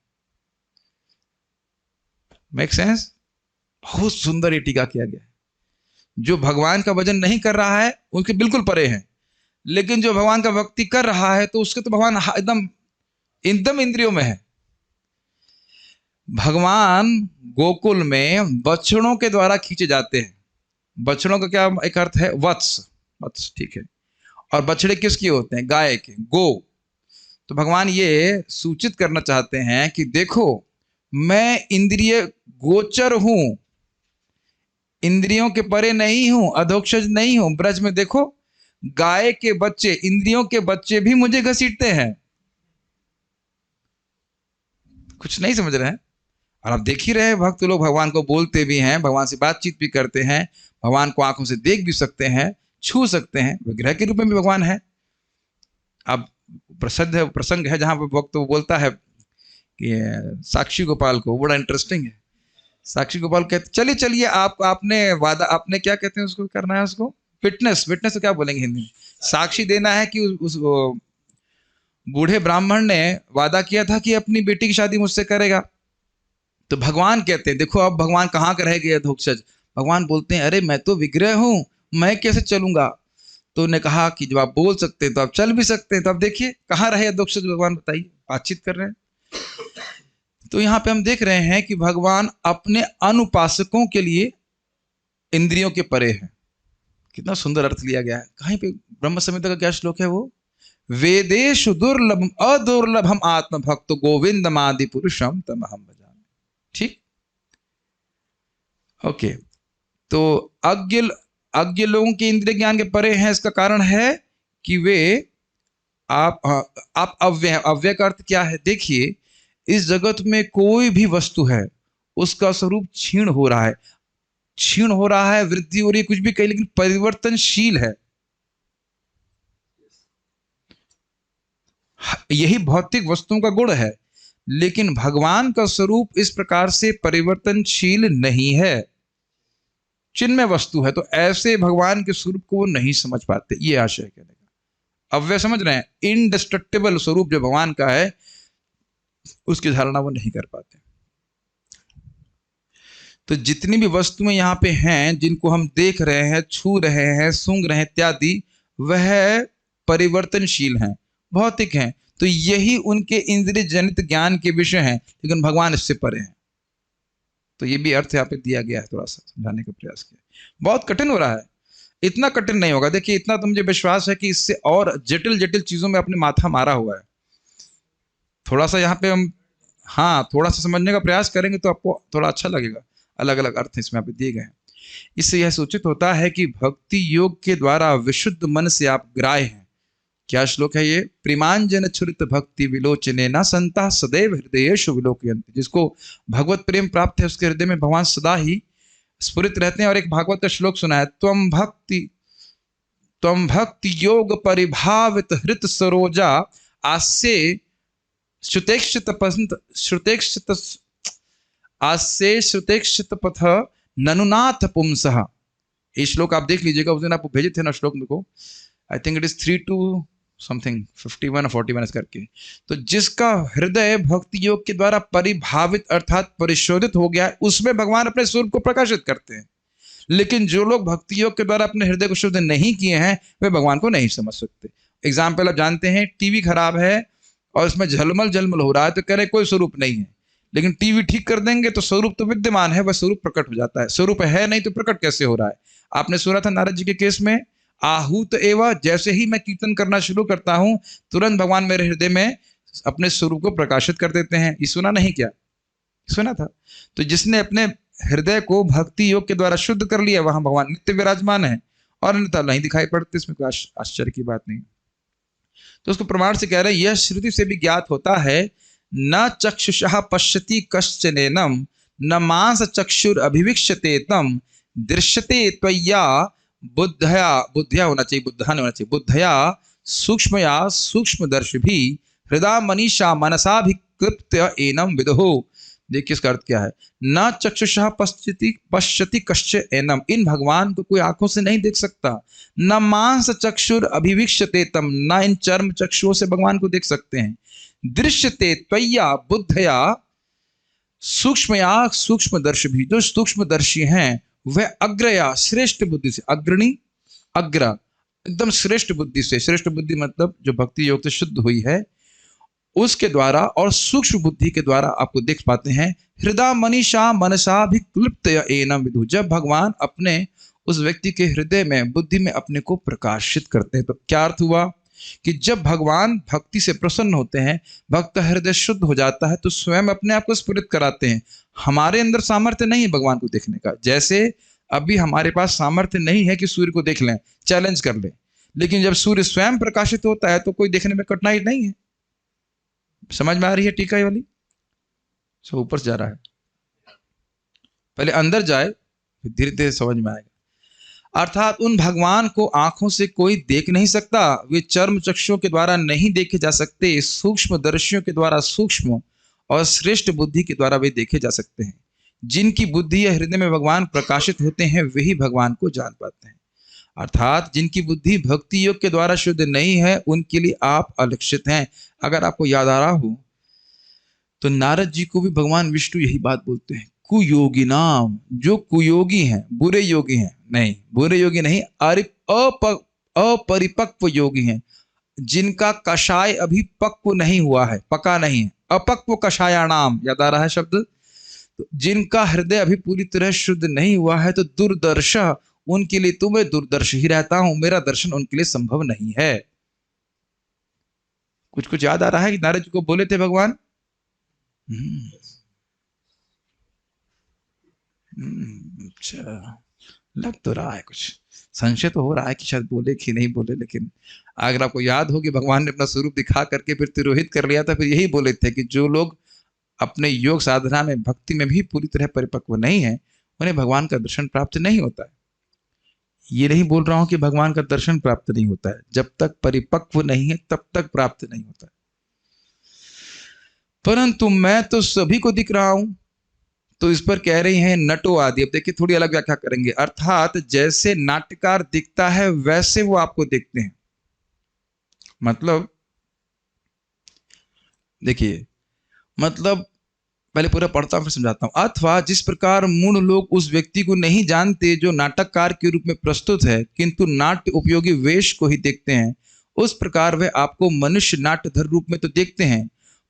Make sense? बहुत सुंदर ये टीका किया गया है। जो भगवान का भजन नहीं कर रहा है उनके बिल्कुल परे हैं, लेकिन जो भगवान का भक्ति कर रहा है तो उसके तो भगवान एकदम एकदम इंद्रियों में है। भगवान गोकुल में बछड़ों के द्वारा खींचे जाते हैं। बछड़ों का क्या एक अर्थ है? वत्स, वत्स, ठीक है। और बछड़े किसके होते हैं? गाय के, गो। तो भगवान ये सूचित करना चाहते हैं कि देखो, मैं इंद्रिय गोचर हूं, इंद्रियों के परे नहीं हूं, अधोक्षज नहीं हूं। ब्रज में देखो, गाय के बच्चे, इंद्रियों के बच्चे भी मुझे घसीटते हैं। कुछ नहीं समझ रहे हैं? और आप देख ही रहे हैं, भक्त लोग भगवान को बोलते भी हैं, भगवान से बातचीत भी करते हैं, भगवान को आंखों से देख भी सकते हैं, छू सकते हैं, विग्रह के रूप में भी भगवान है। अब प्रसिद्ध प्रसंग है जहां पर भक्त बोलता है कि साक्षी गोपाल को, बड़ा इंटरेस्टिंग है। साक्षी गोपाल कहते चलिए चलिए, आपने वादा, आपने क्या कहते हैं उसको, करना है उसको विटनेस, विटनेस तो क्या बोलेंगे हिंदी में, साक्षी देना है कि उस बूढ़े ब्राह्मण ने वादा किया था कि अपनी बेटी की शादी मुझसे करेगा। तो भगवान कहते हैं, देखो अब भगवान कहाँ का रह गए धोक्षज। भगवान बोलते हैं, अरे मैं तो विग्रह हूं, मैं कैसे चलूंगा। तो उन्होंने कहा कि जब आप बोल सकते हैं तो आप चल भी सकते हैं। तो आप देखिए कहाँ रहे धोक्षज, भगवान बताइए, बातचीत कर रहे हैं। तो यहाँ पे हम देख रहे हैं कि भगवान अपने अनुपासकों के लिए इंद्रियों के परे है। कितना सुंदर अर्थ लिया गया है। कहीं पे ब्रह्म संहिता का क्या श्लोक है वो, वेदेषु दुर्लभम अदुर्लभम आत्म भक्त गोविंदमादि पुरुषम तमहम भजामि। ठीक, ओके। तो अज्ञ लोगों के इंद्रिय ज्ञान के परे हैं। इसका कारण है कि वे आप अव्यय हैं। अव्यय का अर्थ क्या है? देखिए, इस जगत में कोई भी वस्तु है, उसका स्वरूप क्षीण हो रहा है, क्षीण हो रहा है, वृद्धि हो रही है, कुछ भी कहीं, लेकिन परिवर्तनशील है। यही भौतिक वस्तुओं का गुण है। लेकिन भगवान का स्वरूप इस प्रकार से परिवर्तनशील नहीं है, चिन्मय वस्तु है। तो ऐसे भगवान के स्वरूप को वो नहीं समझ पाते। ये आशय है कहने का। अव्यय समझ रहे हैं? इनडिस्ट्रक्टिबल स्वरूप जो भगवान का है, उसकी धारणा वो नहीं कर पाते। तो जितनी भी वस्तुएं यहाँ पे हैं, जिनको हम देख रहे हैं, छू रहे हैं, सूंघ रहे हैं इत्यादि, वह परिवर्तनशील हैं, भौतिक हैं। तो यही उनके इंद्रिय जनित ज्ञान के विषय हैं, लेकिन भगवान इससे परे हैं। तो ये भी अर्थ यहाँ पे दिया गया है, थोड़ा सा समझाने का प्रयास किया। बहुत कठिन हो रहा है, इतना कठिन नहीं होगा। देखिए, इतना तो मुझे विश्वास है कि इससे और जटिल जटिल चीजों में अपने माथा मारा हुआ है। थोड़ा सा यहाँ पे हम, हाँ, थोड़ा सा समझने का प्रयास करेंगे तो आपको थोड़ा अच्छा लगेगा। अलग अलग अर्थ इसमें आप दिए गए हैं। इससे यह सूचित होता है कि भक्ति योग के द्वारा विशुद्ध मन से आप ग्राह्य हैं। क्या श्लोक है ये? प्रेमांजन छुरित भक्ति विलोचने न संता सदैव हृदयेषु विलोकयन्ति। जिसको भगवत प्रेम प्राप्त है उसके हृदय में भगवान सदा ही स्फुरित रहते हैं। और एक भागवत का श्लोक सुना है, त्वं भक्ति योग परिभावित हृत सरोजा आस्ये श्रुतेक्षित पथ ननुनाथ पुंसः। ये श्लोक आप देख लीजिएगा, उस दिन आपको भेजे थे ना श्लोक मेरे को, I think it is 3 to something 51 और 41 करके। तो जिसका हृदय भक्ति योग के द्वारा परिभावित अर्थात परिशोधित हो गया है, उसमें भगवान अपने स्वरूप को प्रकाशित करते हैं। लेकिन जो लोग भक्ति योग के द्वारा अपने हृदय को शुद्ध नहीं किए हैं, वे भगवान को नहीं समझ सकते। एग्जाम्पल आप जानते हैं, टीवी खराब है और इसमें झलमल झलमल हो रहा है, तो कह रहे कोई स्वरूप नहीं है। लेकिन टीवी ठीक कर देंगे तो स्वरूप तो विद्यमान है, वह स्वरूप प्रकट हो जाता है। स्वरूप है नहीं तो प्रकट कैसे हो रहा है? आपने सुना था नारद जी के केस में, आहूत एवं, जैसे ही मैं कीर्तन करना शुरू करता हूं, तुरंत भगवान मेरे हृदय में अपने स्वरूप को प्रकाशित कर देते हैं। ये सुना नहीं क्या? सुना था। तो जिसने अपने हृदय को भक्ति योग के द्वारा शुद्ध कर लिया, वहां भगवान नित्य विराजमान है और अन्यथा नहीं दिखाई पड़ते। इसमें कोई आश्चर्य की बात नहीं। तो उसको प्रमाण से कह रहे हैं, यह श्रुति से भी ज्ञात होता है, न चक्षुषः पश्यति कश्चनेनम न मांस चक्षुर अभिविक्षते तम दृश्यते त्वय्या बुद्धया होना चाहिए, बुद्धा नहीं होना चाहिए, बुद्धया सूक्ष्मया सूक्ष्मदर्शी भी हृदय मनीषा मनसाभिकृत्य एनम विदुः। देखिए इसका अर्थ क्या है, न चक्षुषः पश्यति कश्च एनम, इन भगवान को कोई आंखों से नहीं देख सकता। न मांस चक्षुर अभिविक्षते तम, न इन चर्म चक्षुओं से भगवान को देख सकते हैं। दृश्यते त्वय्या बुद्धया सूक्ष्मया सूक्ष्मदर्शी भी, जो सूक्ष्मदर्शी हैं वह अग्रया श्रेष्ठ बुद्धि से, अग्रणी अग्र एकदम श्रेष्ठ बुद्धि से, श्रेष्ठ बुद्धि मतलब जो भक्ति योग से शुद्ध हुई है उसके द्वारा और सूक्ष्म बुद्धि के द्वारा आपको देख पाते हैं। हृदय मनीषा मनसा भी क्लिप्त एनम विदु, जब भगवान अपने उस व्यक्ति के हृदय में बुद्धि में अपने को प्रकाशित करते हैं। तो क्या अर्थ हुआ कि जब भगवान भक्ति से प्रसन्न होते हैं, भक्त का हृदय शुद्ध हो जाता है, तो स्वयं अपने आप को स्फुरित कराते हैं। हमारे अंदर सामर्थ्य नहीं है भगवान को देखने का। जैसे अभी हमारे पास सामर्थ्य नहीं है कि सूर्य को देख लें, चैलेंज कर लें, लेकिन जब सूर्य स्वयं प्रकाशित होता है तो कोई देखने में कठिनाई नहीं है। समझ में आ रही है टीका ये वाली? सब ऊपर से जा रहा है, पहले अंदर जाए फिर धीरे धीरे समझ में आएगा। अर्थात उन भगवान को आंखों से कोई देख नहीं सकता, वे चर्म चक्षुओं के द्वारा नहीं देखे जा सकते, सूक्ष्म दर्शियों के द्वारा सूक्ष्म और श्रेष्ठ बुद्धि के द्वारा वे देखे जा सकते हैं। जिनकी बुद्धि या हृदय में भगवान प्रकाशित होते हैं वही भगवान को जान पाते हैं। अर्थात जिनकी बुद्धि भक्ति योग के द्वारा शुद्ध नहीं है उनके लिए आप अलक्षित हैं। अगर आपको याद आ रहा हो तो नारद जी को भी भगवान विष्णु यही बात बोलते हैं, कुयोगी नाम, जो कुयोगी हैं, बुरे योगी हैं, नहीं बुरे योगी नहीं, अपरिपक्व योगी हैं, जिनका कषाय अभी पक्व नहीं हुआ है, पका नहीं है, अपक्व कषायाणाम, याद आ रहा है शब्द? तो जिनका हृदय अभी पूरी तरह शुद्ध नहीं हुआ है, तो दुर्दर्श, उनके लिए तो मैं दुर्दर्श ही रहता हूं, मेरा दर्शन उनके लिए संभव नहीं है। कुछ कुछ याद आ रहा है कि नारद जी को बोले थे भगवान? अच्छा, लग तो रहा है, कुछ संशय तो हो रहा है कि शायद बोले कि नहीं बोले। लेकिन अगर आपको याद हो कि भगवान ने अपना स्वरूप दिखा करके फिर तिरोहित कर लिया था, फिर यही बोले थे कि जो लोग अपने योग साधना में भक्ति में भी पूरी तरह परिपक्व नहीं है उन्हें भगवान का दर्शन प्राप्त नहीं होता है। ये नहीं बोल रहा हूं कि भगवान का दर्शन प्राप्त नहीं होता है, जब तक परिपक्व नहीं है तब तक प्राप्त नहीं होता है। परंतु मैं तो सभी को दिख रहा हूं, तो इस पर कह रही हैं नटो आदि। अब देखिए थोड़ी अलग व्याख्या करेंगे। अर्थात जैसे नाट्यकार दिखता है वैसे वो आपको देखते हैं। मतलब देखिए, मतलब पहले पूरा पढ़ता हूं फिर समझाता हूं। अथवा जिस प्रकार मूढ़ लोग उस व्यक्ति को नहीं जानते जो नाटककार के रूप में प्रस्तुत है, किंतु नाट्य उपयोगी वेश को ही देखते हैं, उस प्रकार वे आपको मनुष्य नाट्यधर रूप में तो देखते हैं,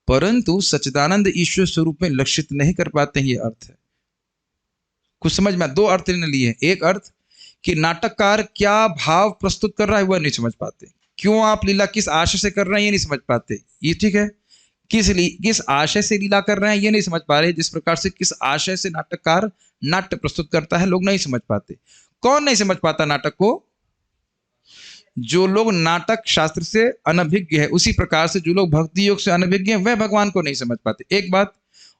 परंतु सच्चिदानंद ईश्वर स्वरूप में लक्षित नहीं कर पाते हैं। ये अर्थ है। कुछ समझ में, दो अर्थ इन्होंने लिए। एक अर्थ कि नाटककार क्या भाव प्रस्तुत कर रहा है वह नहीं समझ पाते, क्यों आप लीला किस आशय से कर रहे हैं ये नहीं समझ पाते, ये ठीक है। किस आशय से लीला कर रहे हैं ये नहीं समझ पा रहे। जिस प्रकार से किस आशय से नाटककार नाट्य प्रस्तुत करता है लोग नहीं समझ पाते। कौन नहीं समझ पाता नाटक को? जो लोग नाटक शास्त्र से अनभिज्ञ है, उसी प्रकार से जो लोग भक्ति योग से अनभिज्ञ हैं वह भगवान को नहीं समझ पाते, एक बात।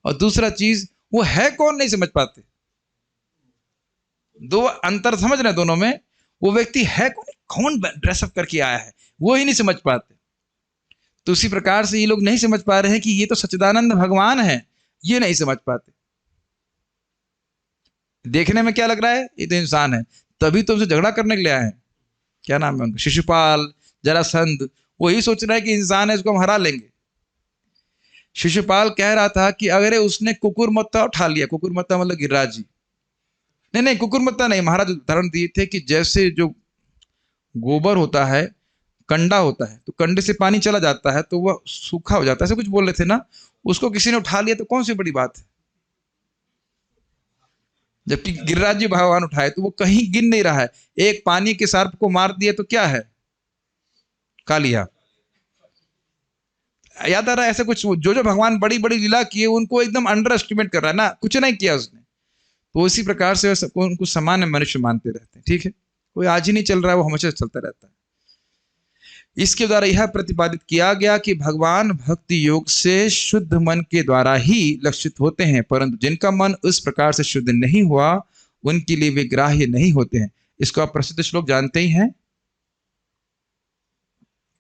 और दूसरा चीज, वो है कौन नहीं समझ पाते। दो अंतर समझ रहे हैं दोनों में। वो व्यक्ति है कौन ड्रेसअप करके आया है वो ही नहीं समझ पाते। तो उसी प्रकार से ये लोग नहीं समझ पा रहे हैं कि ये तो सच्चिदानंद भगवान है, ये नहीं समझ पाते। देखने में क्या लग रहा है, ये तो इंसान है, तभी तो उनसे झगड़ा करने के लिए आए हैं। क्या नाम है उनका, शिशुपाल, जरासंध, वही सोच रहा है कि इंसान है, इसको हम हरा लेंगे। शिशुपाल कह रहा था कि अगर उसने कुकुरमत्ता उठा लिया, कुकुरमत्ता मतलब गिरिराज जी, नहीं कुकुरमत्ता नहीं, महाराज उदाहरण दिए थे कि जैसे जो गोबर होता है, कंडा होता है, तो कंडे से पानी चला जाता है तो वह सूखा हो जाता है, ऐसे कुछ बोल रहे थे ना। उसको किसी ने उठा लिया तो कौन सी बड़ी बात है, जबकि गिरिराज जी भगवान उठाए तो वो कहीं गिन नहीं रहा है। एक पानी के सर्प को मार दिया तो क्या है, कालिया, याद आ रहा है। ऐसे कुछ जो भगवान बड़ी बड़ी लीला किए उनको एकदम अंडर एस्टिमेट कर रहा है ना, कुछ नहीं किया उसने। तो इसी प्रकार से सबको उनको सामान्य मनुष्य मानते रहते हैं, ठीक है। कोई आज ही नहीं चल रहा है, वो हमेशा चलता रहता है। इसके द्वारा यह प्रतिपादित किया गया कि भगवान भक्ति योग से शुद्ध मन के द्वारा ही लक्षित होते हैं, परंतु जिनका मन उस प्रकार से शुद्ध नहीं हुआ उनके लिए वे ग्राह्य नहीं होते हैं। इसको आप प्रसिद्ध श्लोक जानते ही हैं।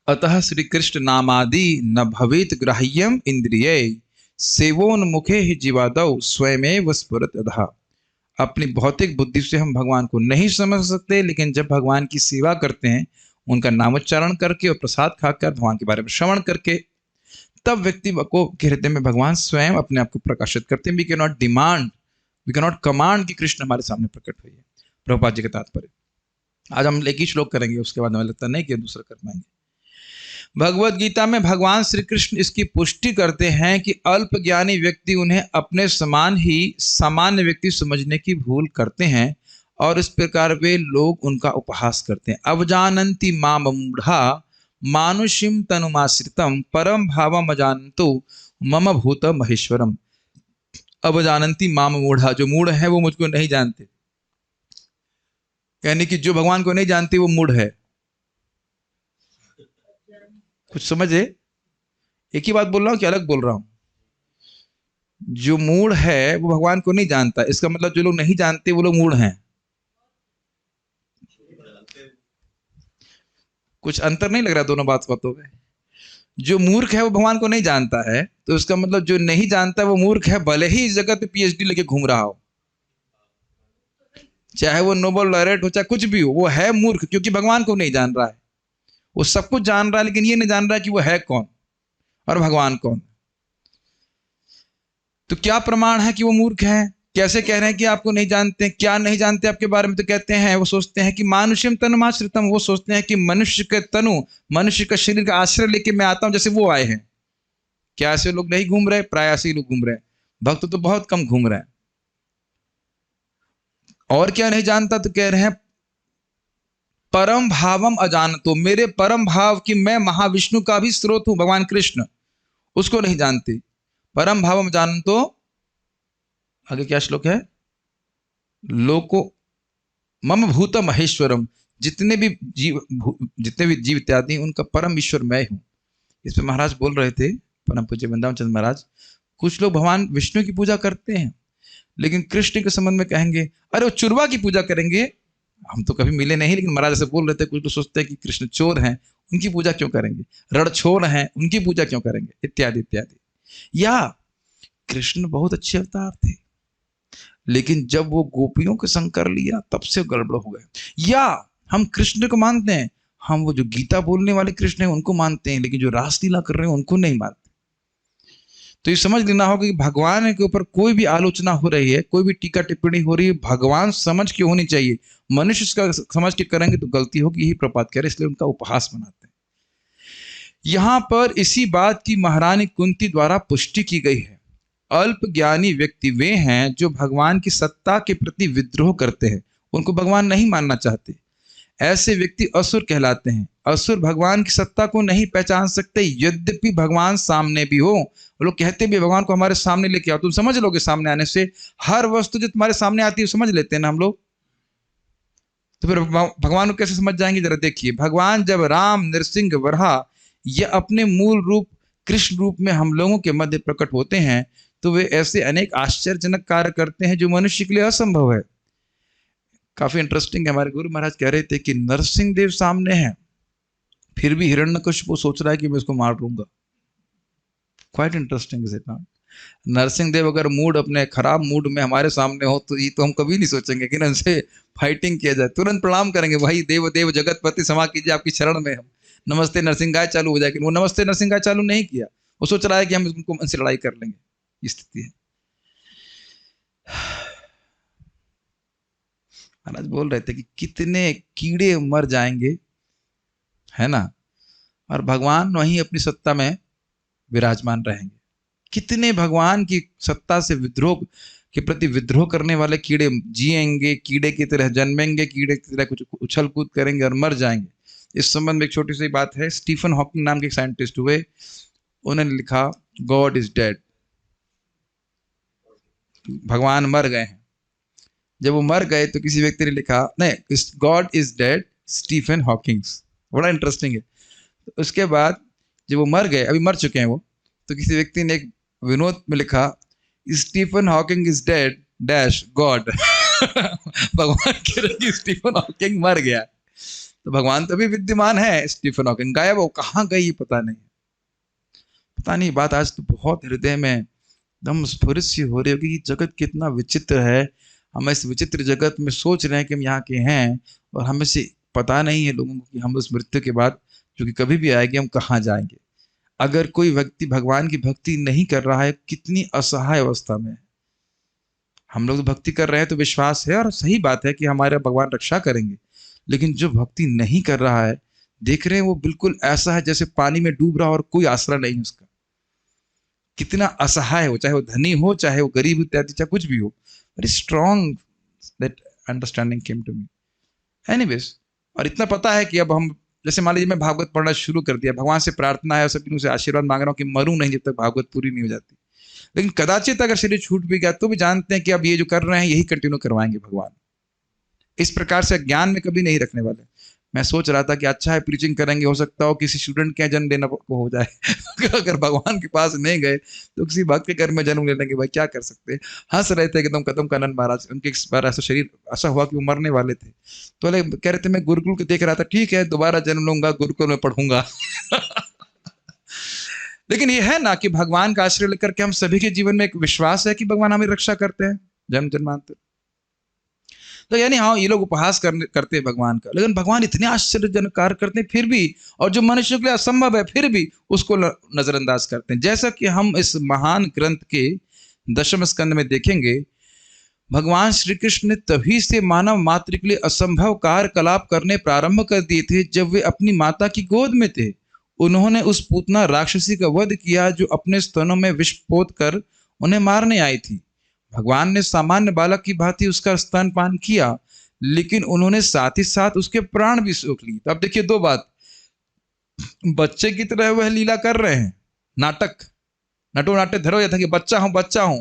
अतः श्री कृष्ण नामादि न भवेत ग्राह्यम इंद्रिय सेवोन्मुखे ही जीवादौ स्वयमेव स्फुरत अधः। अपनी भौतिक बुद्धि से हम भगवान को नहीं समझ सकते, लेकिन जब भगवान की सेवा करते हैं, उनका नामोच्चारण करके और प्रसाद खाकर भगवान के बारे में श्रवण करके, तब व्यक्ति को हृदय में भगवान स्वयं अपने आप को प्रकाशित करते हैं। We can not demand, we can not command कि कृष्ण हमारे सामने प्रकट हुई है। प्रभुपाद जी का तात्पर्य। आज हम एक ही श्लोक करेंगे, उसके बाद हमें लगता नहीं कि दूसरा कर पाएंगे। भगवत गीता में भगवान श्री कृष्ण इसकी पुष्टि करते हैं कि अल्प ज्ञानी व्यक्ति उन्हें अपने समान ही सामान्य व्यक्ति समझने की भूल करते हैं और इस प्रकार वे लोग उनका उपहास करते हैं। अवजानन्ति माम मूढ़ा मानुषिम तनुमाश्रितम परम भावम अजानतो मम भूत महेश्वरम। अवजानन्ति माम मूढ़ा, जो मूढ़ है वो मुझको नहीं जानते, यानी कि जो भगवान को नहीं जानते वो मूढ़ है। कुछ समझे, एक ही बात बोल रहा हूं कि अलग बोल रहा हूं। जो मूढ़ है वो भगवान को नहीं जानता, इसका मतलब जो लोग नहीं जानते वो लोग मूढ़ हैं। कुछ अंतर नहीं लग रहा दोनों बातों में। जो मूर्ख है वो भगवान को नहीं जानता है, तो इसका मतलब जो नहीं जानता वो मूर्ख है, भले ही इस जगह पे पीएचडी लेके घूम रहा हो, चाहे वो नोबेल लॉरेट हो, चाहे कुछ भी हो, वो है मूर्ख, क्योंकि भगवान को नहीं जान रहा है। वो सब कुछ जान रहा है लेकिन ये नहीं जान रहा है कि वो है कौन और भगवान कौन। तो क्या प्रमाण है कि वो मूर्ख है? कैसे कह रहे हैं कि आपको नहीं जानते? क्या नहीं जानते आपके बारे में? तो कहते हैं वो सोचते हैं कि मानुष्यम तनुमाश्रितम, वो सोचते हैं कि मनुष्य के तनु, मनुष्य का शरीर का आश्रय लेके मैं आता हूं जैसे वो आए हैं। क्या ऐसे लोग नहीं घूम रहे? प्राय ऐसे ही लोग घूम रहे हैं। भक्त तो बहुत कम घूम रहे हैं। और क्या नहीं जानता? तो कह रहे हैं परम भावम अजानतो, मेरे परम भाव कि मैं महाविष्णु का भी स्रोत हूं, भगवान कृष्ण, उसको नहीं जानते। परम भावम जानतो, आगे क्या श्लोक है? लोको मम भूत महेश्वरम, जितने भी जीव इत्यादि उनका परम ईश्वर मैं हूं। इस पे महाराज बोल रहे थे, परम पूज्य वृंदावन चंद्र महाराज, कुछ लोग भगवान विष्णु की पूजा करते हैं लेकिन कृष्ण के संबंध में कहेंगे अरे वो चुरवा की पूजा करेंगे। हम तो कभी मिले नहीं, लेकिन महाराज ऐसे बोल रहे थे। कुछ तो सोचते हैं कि कृष्ण चोर हैं, उनकी पूजा क्यों करेंगे? रणछोड़ हैं, उनकी पूजा क्यों करेंगे? इत्यादि इत्यादि। या कृष्ण बहुत अच्छे अवतार थे, लेकिन जब वो गोपियों के संग कर लिया तब से गड़बड़ हो गए। या हम कृष्ण को मानते हैं, हम वो जो गीता बोलने वाले कृष्ण हैं उनको मानते हैं, लेकिन जो रासलीला कर रहे हैं उनको नहीं मानते। तो ये समझ लेना होगा कि भगवान के ऊपर कोई भी आलोचना हो रही है, कोई भी टीका टिप्पणी हो रही है, भगवान समझ के होनी चाहिए। मनुष्य इसका समझ के करेंगे तो गलती होगी, यही प्रपात कह रहे, इसलिए उनका उपहास बनाते हैं। यहां पर इसी बात की महारानी कुंती द्वारा पुष्टि की गई है। अल्प ज्ञानी व्यक्ति वे हैं जो भगवान की सत्ता के प्रति विद्रोह करते हैं, उनको भगवान नहीं मानना चाहते। ऐसे व्यक्ति असुर कहलाते हैं। असुर भगवान की सत्ता को नहीं पहचान सकते, यद्यपि भगवान सामने भी हो। वो लोग कहते भी भगवान को हमारे सामने लेके आओ, तुम समझ लोगे। सामने आने से हर वस्तु जो तुम्हारे सामने आती है समझ लेते हैं ना हम लोग, तो फिर भगवान को कैसे समझ जाएंगे? जरा देखिए, भगवान जब राम नरसिंह वराह या अपने मूल रूप कृष्ण रूप में हम लोगों के मध्य प्रकट होते हैं तो वे ऐसे अनेक आश्चर्यजनक कार्य करते हैं जो मनुष्य के लिए असंभव है। काफी इंटरेस्टिंग है। हमारे गुरु महाराज कह रहे थे कि नरसिंह देव सामने हैं, फिर भी हिरण्यकशिपु सोच रहा है कि मैं इसको मार दूंगा। Quite interesting is it not? Narasimha Dev अगर मूड अपने खराब मूड में हमारे सामने हो तो ये तो हम कभी नहीं सोचेंगे कि उनसे फाइटिंग किया जाए, तुरंत प्रणाम करेंगे, भाई देव देव जगतपति क्षमा कीजिए, आपकी शरण में हम, नमस्ते नरसिंह गाय चालू हो जाएगी। वो नमस्ते नरसिंह गाय चालू नहीं किया, वो सोच रहा है कि हम उनको उनसे लड़ाई कर लेंगे। ये स्थिति है। महाराज बोल रहे थे कि कितने कीड़े मर जाएंगे, है ना, और भगवान वहीं अपनी सत्ता में विराजमान रहेंगे। कितने भगवान की सत्ता से विद्रोह के प्रति विद्रोह करने वाले कीड़े जिएंगे, कीड़े की तरह जन्मेंगे, कीड़े की तरह कुछ उछल कूद करेंगे और मर जाएंगे। इस संबंध में एक छोटी सी बात है। स्टीफन हॉकिंग नाम के एक साइंटिस्ट हुए, उन्होंने लिखा गॉड इज डेड, भगवान मर गए हैं। जब वो मर गए तो किसी व्यक्ति ने लिखा नहीं, God is dead Stephen Hawkings. बड़ा इंटरेस्टिंग है। तो उसके बाद जब वो मर गए, अभी मर चुके हैं वो, तो किसी व्यक्ति ने एक विनोद में लिखा Stephen Hawking is dead dash God. भगवान कह रहे कि स्टीफन हॉकिंग मर गया, तो भगवान तो भी विद्यमान है, स्टीफन हॉकिंग गायब, वो कहाँ गई पता नहीं। पता नहीं, बात आज तो बहुत हृदय में एकदम स्फुरित सी हो रही होगी कि जगत कितना विचित्र है। हम इस विचित्र जगत में सोच रहे हैं कि हम यहाँ के हैं, और हमें से पता नहीं है लोगों को कि हम उस मृत्यु के बाद, जो कि कभी भी आएगी, हम कहाँ जाएंगे। अगर कोई व्यक्ति भगवान की भक्ति नहीं कर रहा है, कितनी असहाय अवस्था में है। हम लोग भक्ति कर रहे हैं तो विश्वास है और सही बात है कि हमारे भगवान रक्षा करेंगे, लेकिन जो भक्ति नहीं कर रहा है, देख रहे हैं वो बिल्कुल ऐसा है जैसे पानी में डूब रहा और कोई आसरा नहीं उसका। कितना असहाय हो, चाहे वो धनी हो, चाहे वो गरीब इत्यादि, चाहे कुछ भी हो। Very strong that understanding came to me. Anyways, और इतना पता है कि अब हम, जैसे मान लीजिए मैं भागवत पढ़ना शुरू कर दिया, भगवान से प्रार्थना है और सभी से आशीर्वाद मांग रहा हूँ कि मरूं नहीं जब तक भागवत पूरी नहीं हो जाती। लेकिन कदाचित अगर शरीर छूट भी गया तो भी जानते हैं कि अब ये जो कर रहे हैं यही कंटिन्यू करवाएंगे भगवान। इस प्रकार से ज्ञान में कभी नहीं रखने वाले। मैं सोच रहा था कि अच्छा है प्रीचिंग करेंगे, हो सकता हो किसी स्टूडेंट के जन्म लेना को हो जाए। अगर भगवान के पास नहीं गए तो किसी भक्त के घर में जन्म ले लेंगे, भाई क्या कर सकते हैं। हंस रहे थे एकदम कदम कानन महाराज, उनके इस बार ऐसा शरीर ऐसा हुआ कि वो मरने वाले थे, तो कह रहे थे मैं गुरुकुल के देख रहा था, ठीक है दोबारा जन्म लूंगा, गुरुकुल में पढ़ूंगा। लेकिन ये है ना कि भगवान का आश्रय लेकर के हम सभी के जीवन में एक विश्वास है कि भगवान हमें रक्षा करते हैं जन्म जन्मांतर। तो यानी हाँ, ये लोग उपहास करते हैं भगवान का, लेकिन भगवान इतने आश्चर्यजनक कार्य करते हैं फिर भी, और जो मनुष्य के लिए असंभव है फिर भी उसको नजरअंदाज करते हैं। जैसा कि हम इस महान ग्रंथ के 10वें स्कंद में देखेंगे, भगवान श्री कृष्ण ने तभी से मानव मात्र के लिए असंभव कार्यकलाप करने प्रारंभ कर दिए थे जब वे अपनी माता की गोद में थे। उन्होंने उस पूतना राक्षसी का वध किया जो अपने स्तनों में विष पोत कर उन्हें मारने आई थी। भगवान ने सामान्य बालक की भांति उसका स्तनपान किया, लेकिन उन्होंने साथ ही साथ उसके प्राण भी सोख लिए। तो अब देखिए दो बात, बच्चे की तरह वह लीला कर रहे हैं, नाटक, नटो नाट्य धरो यथा कि बच्चा हूं,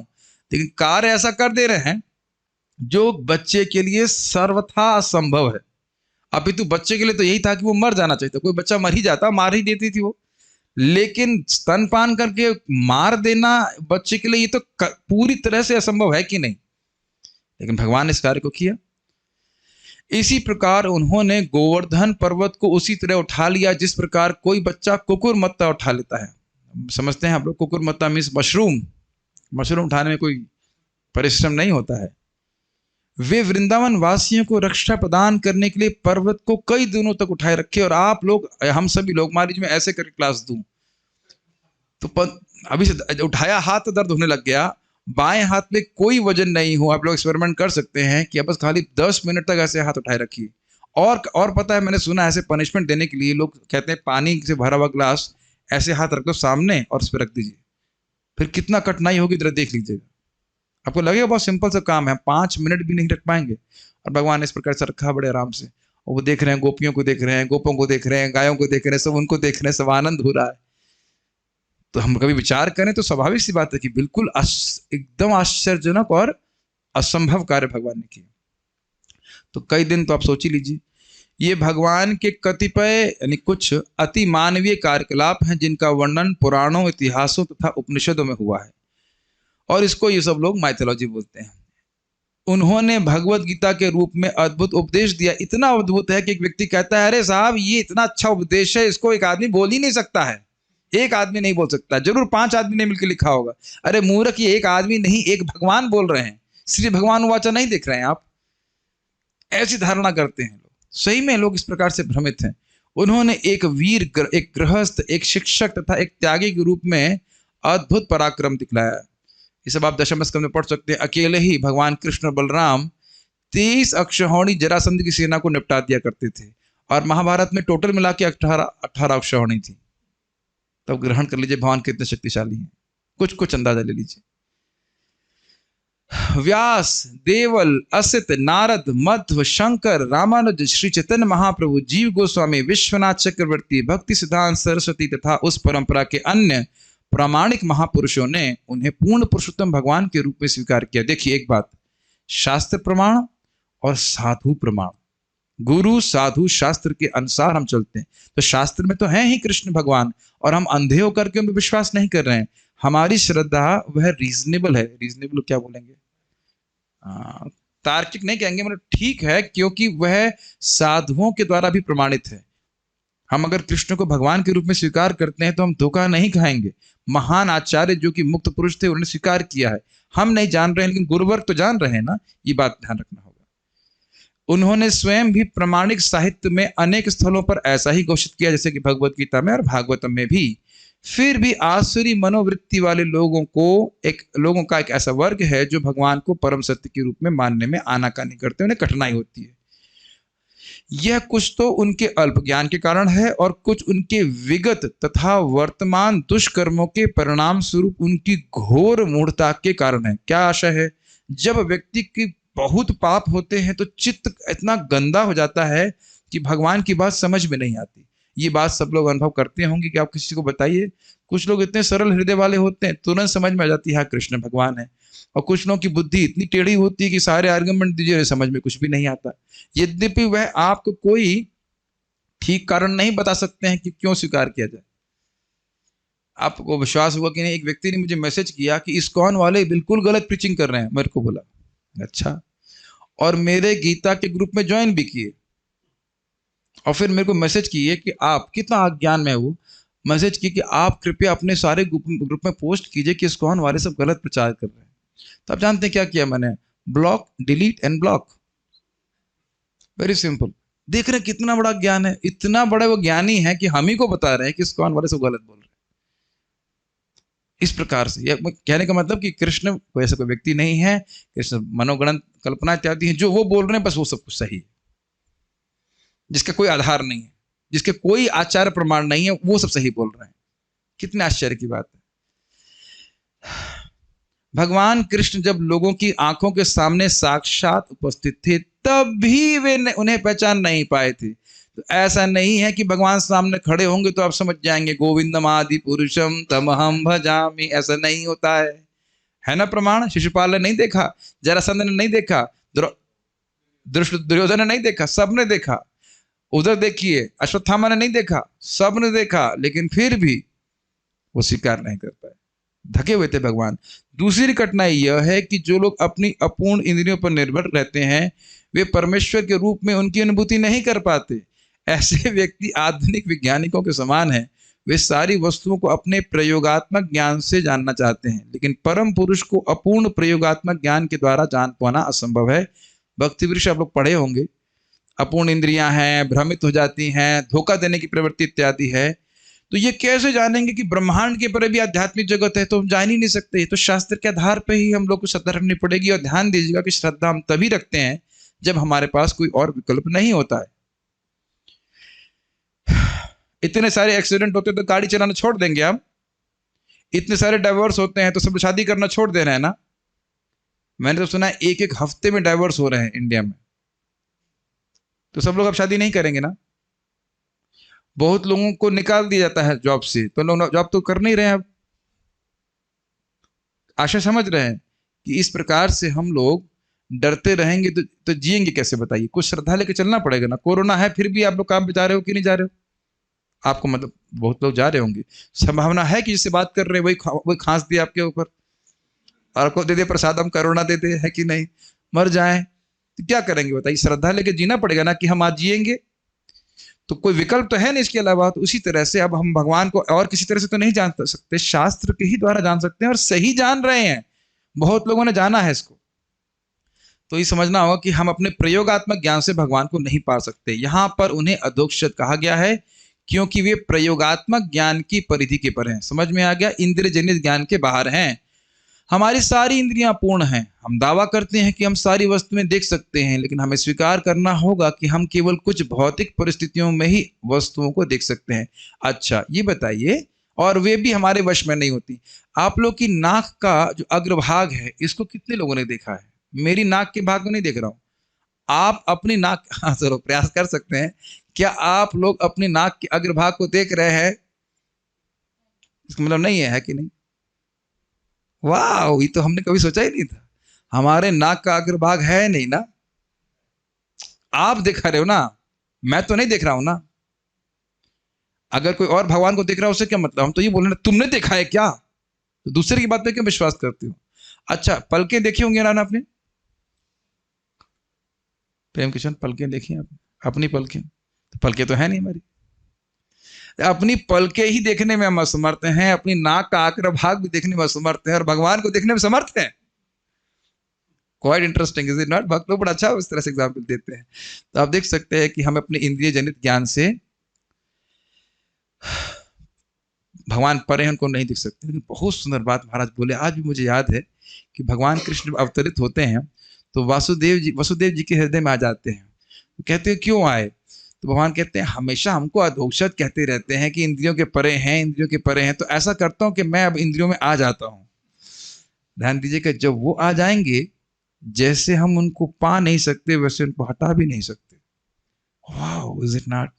लेकिन कार्य ऐसा कर दे रहे हैं जो बच्चे के लिए सर्वथा असंभव है। अपितु बच्चे के लिए तो यही था कि वो मर जाना चाहिए था, कोई बच्चा मर ही जाता, मार ही देती थी वो, लेकिन स्तनपान करके मार देना बच्चे के लिए ये तो पूरी तरह से असंभव है कि नहीं, लेकिन भगवान ने इस कार्य को किया। इसी प्रकार उन्होंने गोवर्धन पर्वत को उसी तरह उठा लिया जिस प्रकार कोई बच्चा कुकुरमत्ता उठा लेता है। समझते हैं आप लोग, कुकुरमत्ता मीन्स मशरूम उठाने में कोई परिश्रम नहीं होता है। वे वृंदावन वासियों को रक्षा प्रदान करने के लिए पर्वत को कई दिनों तक उठाए रखे, और आप लोग, हम सभी लोग, मान लीजिए मैं ऐसे करके क्लास दूं, तो अभी से उठाया हाथ तो दर्द होने लग गया, बाएं हाथ में कोई वजन नहीं हो, आप लोग एक्सपेरिमेंट कर सकते हैं कि आप बस खाली 10 मिनट तक ऐसे हाथ उठाए रखिए। और पता है, मैंने सुना ऐसे पनिशमेंट देने के लिए लोग कहते हैं पानी से भरा हुआ ग्लास ऐसे हाथ रख दो सामने और उस पर रख दीजिए, फिर कितना कठिनाई होगी जरा देख लीजिएगा। आपको लगेगा बहुत सिंपल सा काम है, 5 मिनट भी नहीं रख पाएंगे। और भगवान ने इस प्रकार से रखा बड़े आराम से, और वो देख रहे हैं, गोपियों को देख रहे हैं, गोपों को देख रहे हैं, गायों को देख रहे हैं, सब उनको देख रहे हैं, सब आनंद हो रहा है। तो हम कभी विचार करें तो स्वाभाविक सी बात है कि बिल्कुल एकदम आश्चर्यजनक और असंभव कार्य भगवान ने किया। तो कई दिन तो आप सोच ही लीजिए, ये भगवान के कतिपय यानी कुछ अति मानवीय कार्यकलाप हैं जिनका वर्णन पुराणों, इतिहासों तथा उपनिषदों में हुआ है, और इसको ये सब लोग माइथोलॉजी बोलते हैं। उन्होंने भगवत गीता के रूप में अद्भुत उपदेश दिया, इतना अद्भुत है कि एक व्यक्ति कहता है, अरे साहब ये इतना अच्छा उपदेश है, इसको एक आदमी बोल ही नहीं सकता है, एक आदमी नहीं बोल सकता, जरूर 5 आदमी ने मिलकर लिखा होगा। अरे मूर्ख, ये एक आदमी नहीं, एक भगवान बोल रहे हैं, श्री भगवान वाचा नहीं देख रहे हैं आप? ऐसी धारणा करते हैं लोग। सही में लोग इस प्रकार से भ्रमित हैं। उन्होंने एक वीर, एक गृहस्थ, एक शिक्षक तथा एक त्यागी के रूप में अद्भुत पराक्रम दिखलाया। ये सब आप दशम स्कंद में पढ़ सकते हैं। अकेले ही भगवान कृष्ण और बलराम 23 अक्षौहिणी जरासंध की सेना को निपटा दिया करते थे, और महाभारत में टोटल मिला के 18 अक्षौहिणी थी। तब ग्रहण कर लीजिए भगवान कितने शक्तिशाली हैं, कुछ अंदाजा ले लीजिए। व्यास, देवल, असित, नारद, मध्व, शंकर, रामानुज, श्री चैतन्य महाप्रभु, जीव गोस्वामी, विश्वनाथ चक्रवर्ती, भक्ति सिद्धांत सरस्वती तथा उस परंपरा के अन्य प्रामाणिक महापुरुषों ने उन्हें पूर्ण पुरुषोत्तम भगवान के रूप में स्वीकार किया। देखिए एक बात, शास्त्र प्रमाण और साधु प्रमाण, गुरु साधु शास्त्र के अनुसार हम चलते हैं। तो शास्त्र में तो हैं ही कृष्ण भगवान, और हम अंधे होकर के उन पर विश्वास नहीं कर रहे हैं। हमारी श्रद्धा वह रीजनेबल है। रीजनेबल क्या बोलेंगे, तार्किक नहीं कहेंगे, मतलब ठीक है, क्योंकि वह साधुओं के द्वारा भी प्रमाणित है। हम अगर कृष्ण को भगवान के रूप में स्वीकार करते हैं तो हम धोखा नहीं खाएंगे। महान आचार्य जो कि मुक्त पुरुष थे उन्होंने स्वीकार किया है, हम नहीं जान रहे हैं लेकिन गुरुवर्ग तो जान रहे हैं ना, ये बात ध्यान रखना होगा। उन्होंने स्वयं भी प्रामाणिक साहित्य में अनेक स्थलों पर ऐसा ही घोषित किया, जैसे कि भगवत गीता में और भागवतम में भी। फिर भी आसुरी मनोवृत्ति वाले लोगों का एक ऐसा वर्ग है जो भगवान को परम सत्य के रूप में मानने में आनाकानी करते हैं, उन्हें कठिनाई होती है। यह कुछ तो उनके अल्प ज्ञान के कारण है, और कुछ उनके विगत तथा वर्तमान दुष्कर्मों के परिणाम स्वरूप उनकी घोर मूढ़ता के कारण है। क्या आशा है, जब व्यक्ति की बहुत पाप होते हैं तो चित्त इतना गंदा हो जाता है कि भगवान की बात समझ में नहीं आती। ये बात सब लोग अनुभव करते होंगे कि आप किसी को बताइए, कुछ लोग इतने सरल हृदय वाले होते हैं, तुरंत समझ में आ जाती है हाँ कृष्ण भगवान है, और कुछ लोगों की बुद्धि इतनी टेढ़ी होती है कि सारे आर्गुमेंट दीजिए समझ में कुछ भी नहीं आता। यद्यपि वह आपको कोई ठीक कारण नहीं बता सकते हैं कि क्यों स्वीकार किया जाए। आपको विश्वास हुआ कि नहीं, एक व्यक्ति ने मुझे मैसेज किया कि इस्कॉन वाले बिल्कुल गलत प्रीचिंग कर रहे हैं। मेरे को बोला अच्छा, और मेरे गीता के ग्रुप में ज्वाइन भी किए, और फिर मेरे को मैसेज किए कि आप, कितना अज्ञान में वो मैसेज किए कि आप कृपया अपने सारे ग्रुप में पोस्ट कीजिए कि इस्कॉन वाले सब गलत प्रचार कर रहे हैं। तो आप जानते हैं क्या किया मैंने, block, delete and block, very simple. देख रहे हैं कितना बड़ा ज्ञान है, इतना बड़ा वो ज्ञानी है कि हम ही को बता रहे हैं कि इस्कॉन वाले सब गलत बोल रहे हैं। इस प्रकार से यह कहने का मतलब कि कृष्ण कोई ऐसा कोई व्यक्ति नहीं है, कृष्ण मनोगणन कल्पना इत्यादि है, जो वो बोल रहे हैं बस वो सब कुछ सही है, जिसका कोई आधार नहीं है, जिसके कोई आचार प्रमाण नहीं है, वो सब सही बोल रहे हैं। कितने आश्चर्य की बात है। भगवान कृष्ण जब लोगों की आंखों के सामने साक्षात उपस्थित थे तब भी वे उन्हें पहचान नहीं पाए थे। तो ऐसा नहीं है कि भगवान सामने खड़े होंगे तो आप समझ जाएंगे गोविंदम आदि पुरुषम तमहम भजामि, ऐसा नहीं होता है ना प्रमाण। शिशुपाल ने नहीं देखा, जरासंध ने नहीं देखा, दुर्योधन ने नहीं देखा, सबने देखा। उधर देखिए अश्वत्थामा ने नहीं देखा, सबने देखा, लेकिन फिर भी वो स्वीकार नहीं कर पाए, धके हुए थे भगवान। दूसरी कठिनाई यह है कि जो लोग अपनी अपूर्ण इंद्रियों पर निर्भर रहते हैं वे परमेश्वर के रूप में उनकी अनुभूति नहीं कर पाते। ऐसे व्यक्ति आधुनिक वैज्ञानिकों के समान हैं, वे सारी वस्तुओं को अपने प्रयोगात्मक ज्ञान से जानना चाहते हैं, लेकिन परम पुरुष को अपूर्ण प्रयोगात्मक ज्ञान के द्वारा जान पाना असंभव है। भक्ति वृक्ष आप लोग पढ़े होंगे, अपूर्ण इंद्रियां हैं, भ्रमित हो जाती हैं, धोखा देने की प्रवृत्ति इत्यादि है। तो ये कैसे जानेंगे कि ब्रह्मांड के परे भी आध्यात्मिक जगत है? तो हम जान ही नहीं सकते। तो शास्त्र के आधार पर ही हम लोग को श्रद्धा रखनी पड़ेगी। और ध्यान दीजिएगा कि श्रद्धा हम तभी रखते हैं जब हमारे पास कोई और विकल्प नहीं होता है। इतने सारे एक्सीडेंट होते तो गाड़ी चलाना छोड़ देंगे हम? इतने सारे डाइवोर्स होते हैं तो सब शादी करना छोड़ दे रहे हैं ना? मैंने तो सुना है एक एक हफ्ते में डाइवोर्स हो रहे हैं इंडिया में। तो सब लोग अब शादी नहीं करेंगे ना? बहुत लोगों को निकाल दिया जाता है जॉब से, तो लोग जॉब तो कर नहीं रहे हैं। अब आशा समझ रहे हैं कि इस प्रकार से हम लोग डरते रहेंगे तो जिएंगे कैसे? बताइए। कुछ श्रद्धा लेके चलना पड़ेगा ना। कोरोना है फिर भी आप लोग काम पे जा रहे हो कि नहीं जा रहे हो? आपको मतलब बहुत लोग जा रहे होंगे। संभावना है कि जिससे बात कर रहे हैं वही खांस दिया आपके ऊपर और को दे दे प्रसाद, हम कोरोना दे दे, है कि नहीं? मर जाए तो क्या करेंगे बताइए? श्रद्धा लेके जीना पड़ेगा ना कि हम आज जिएंगे। तो कोई विकल्प तो है नहीं इसके अलावा। तो उसी तरह से अब हम भगवान को और किसी तरह से तो नहीं जान सकते, शास्त्र के ही द्वारा जान सकते हैं, और सही जान रहे हैं। बहुत लोगों ने जाना है इसको। तो ये समझना होगा कि हम अपने प्रयोगात्मक ज्ञान से भगवान को नहीं पा सकते। यहां पर उन्हें अधोक्षज कहा गया है क्योंकि वे प्रयोगात्मक ज्ञान की परिधि के पर हैं। समझ में आ गया? इंद्रिय जनित ज्ञान के बाहर हैं। हमारी सारी इंद्रियां पूर्ण हैं। हम दावा करते हैं कि हम सारी वस्तुएं देख सकते हैं, लेकिन हमें स्वीकार करना होगा कि हम केवल कुछ भौतिक परिस्थितियों में ही वस्तुओं को देख सकते हैं। अच्छा ये बताइए, और वे भी हमारे वश में नहीं होती। आप लोग की नाक का जो अग्रभाग है, इसको कितने लोगों ने देखा है? मेरी नाक के भाग को नहीं देख रहा हूं। आप अपनी नाक, हाँ चलो प्रयास कर सकते हैं। क्या आप लोग अपनी नाक के अग्रभाग को देख रहे हैं? इसका मतलब नहीं है कि नहीं? वाह, ये तो हमने कभी सोचा ही नहीं था। हमारे नाक का अग्रभाग है नहीं ना? आप दिखा रहे हो ना, मैं तो नहीं देख रहा हूं ना। अगर कोई और भगवान को देख रहा है उससे क्या मतलब? हम तो ये बोल रहे हैं तुमने देखा है क्या? तो दूसरे की बात पे क्यों विश्वास करते हो? अच्छा पलकें देखी होंगी ना आपने? प्रेम किशन, पलकें देखी आपने? अपनी पलकें? तो पलकें तो है नहीं हमारी। अपनी पलकें ही देखने में हम असमर्थ हैं, अपनी नाक का आकर भाग भी देखने में असमर्थ हैं, और भगवान को देखने में समर्थ हैं। Quite interesting is it not? भक्त लोग बड़ा अच्छा उस तरह से एग्जाम्पल देते हैं। तो आप देख सकते हैं कि हम अपने इंद्रिय जनित ज्ञान से भगवान परे हैं उनको नहीं दिख सकते। लेकिन बहुत सुंदर बात महाराज बोले, आज भी मुझे याद है कि भगवान कृष्ण अवतरित होते हैं तो वसुदेव जी के हृदय में आ जाते हैं। तो कहते हैं क्यों आए? तो भगवान कहते हैं हमेशा हमको अधोक्षज कहते रहते हैं कि इंद्रियों के परे हैं, इंद्रियों के परे हैं। तो ऐसा करता हूं कि मैं अब इंद्रियों में आ जाता हूं। ध्यान दीजिएगा, जब वो आ जाएंगे, जैसे हम उनको पा नहीं सकते वैसे उनको हटा भी नहीं सकते। वाह, इज इट नॉट?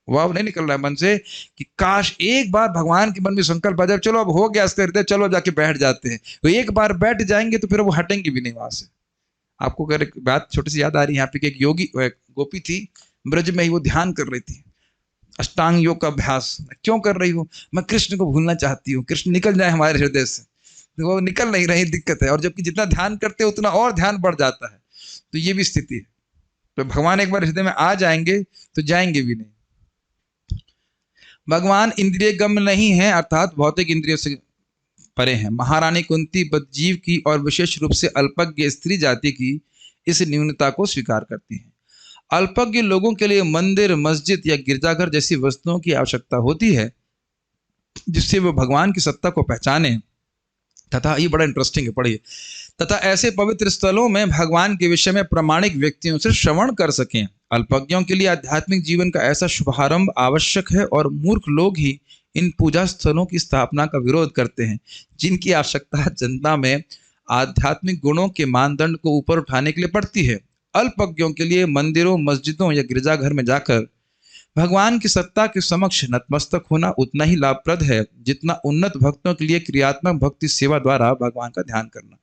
वाह नहीं निकल रहा है मन से कि काश एक बार भगवान के मन में संकल्प आ जाए, चलो अब हो गया इसका हृदय, चलो जाके बैठ जाते हैं। तो एक बार बैठ जाएंगे तो फिर वो हटेंगे भी नहीं वहां से। आपको अगर एक बात छोटी सी याद आ रही है, यहाँ पे एक योगी गोपी थी ब्रज में ही, वो ध्यान कर रही थी, अष्टांग योग का अभ्यास। क्यों कर रही हूँ? मैं कृष्ण को भूलना चाहती हूँ, कृष्ण निकल जाए हमारे हृदय से। तो वो निकल नहीं रही, दिक्कत है। और जबकि जितना ध्यान करते हैं उतना और ध्यान बढ़ जाता है। तो ये भी स्थिति है। तो भगवान एक बार हृदय में आ जाएंगे तो जाएंगे भी नहीं। भगवान इंद्रिय गम्य नहीं है, अर्थात भौतिक इंद्रियों से परे हैं। महारानी कुंती बदजीव की और विशेष रूप से अल्पज्ञ स्त्री जाति की इस न्यूनता को स्वीकार करती है। अल्पज्ञ लोगों के लिए मंदिर, मस्जिद या गिरजाघर जैसी वस्तुओं की आवश्यकता होती है जिससे वो भगवान की सत्ता को पहचाने तथा, ये बड़ा इंटरेस्टिंग है, पढ़िए, तथा ऐसे पवित्र स्थलों में भगवान के विषय में प्रामाणिक व्यक्तियों से श्रवण कर सकें। अल्पज्ञों के लिए आध्यात्मिक जीवन का ऐसा शुभारंभ आवश्यक है, और मूर्ख लोग ही इन पूजा स्थलों की स्थापना का विरोध करते हैं जिनकी आवश्यकता जनता में आध्यात्मिक गुणों के मानदंड को ऊपर उठाने के लिए पड़ती है। अल्पज्ञों के लिए मंदिरों, मस्जिदों या गिरजाघर में जाकर भगवान की सत्ता के समक्ष नतमस्तक होना उतना ही लाभप्रद है जितना उन्नत भक्तों के लिए क्रियात्मक भक्ति सेवा द्वारा भगवान का ध्यान करना।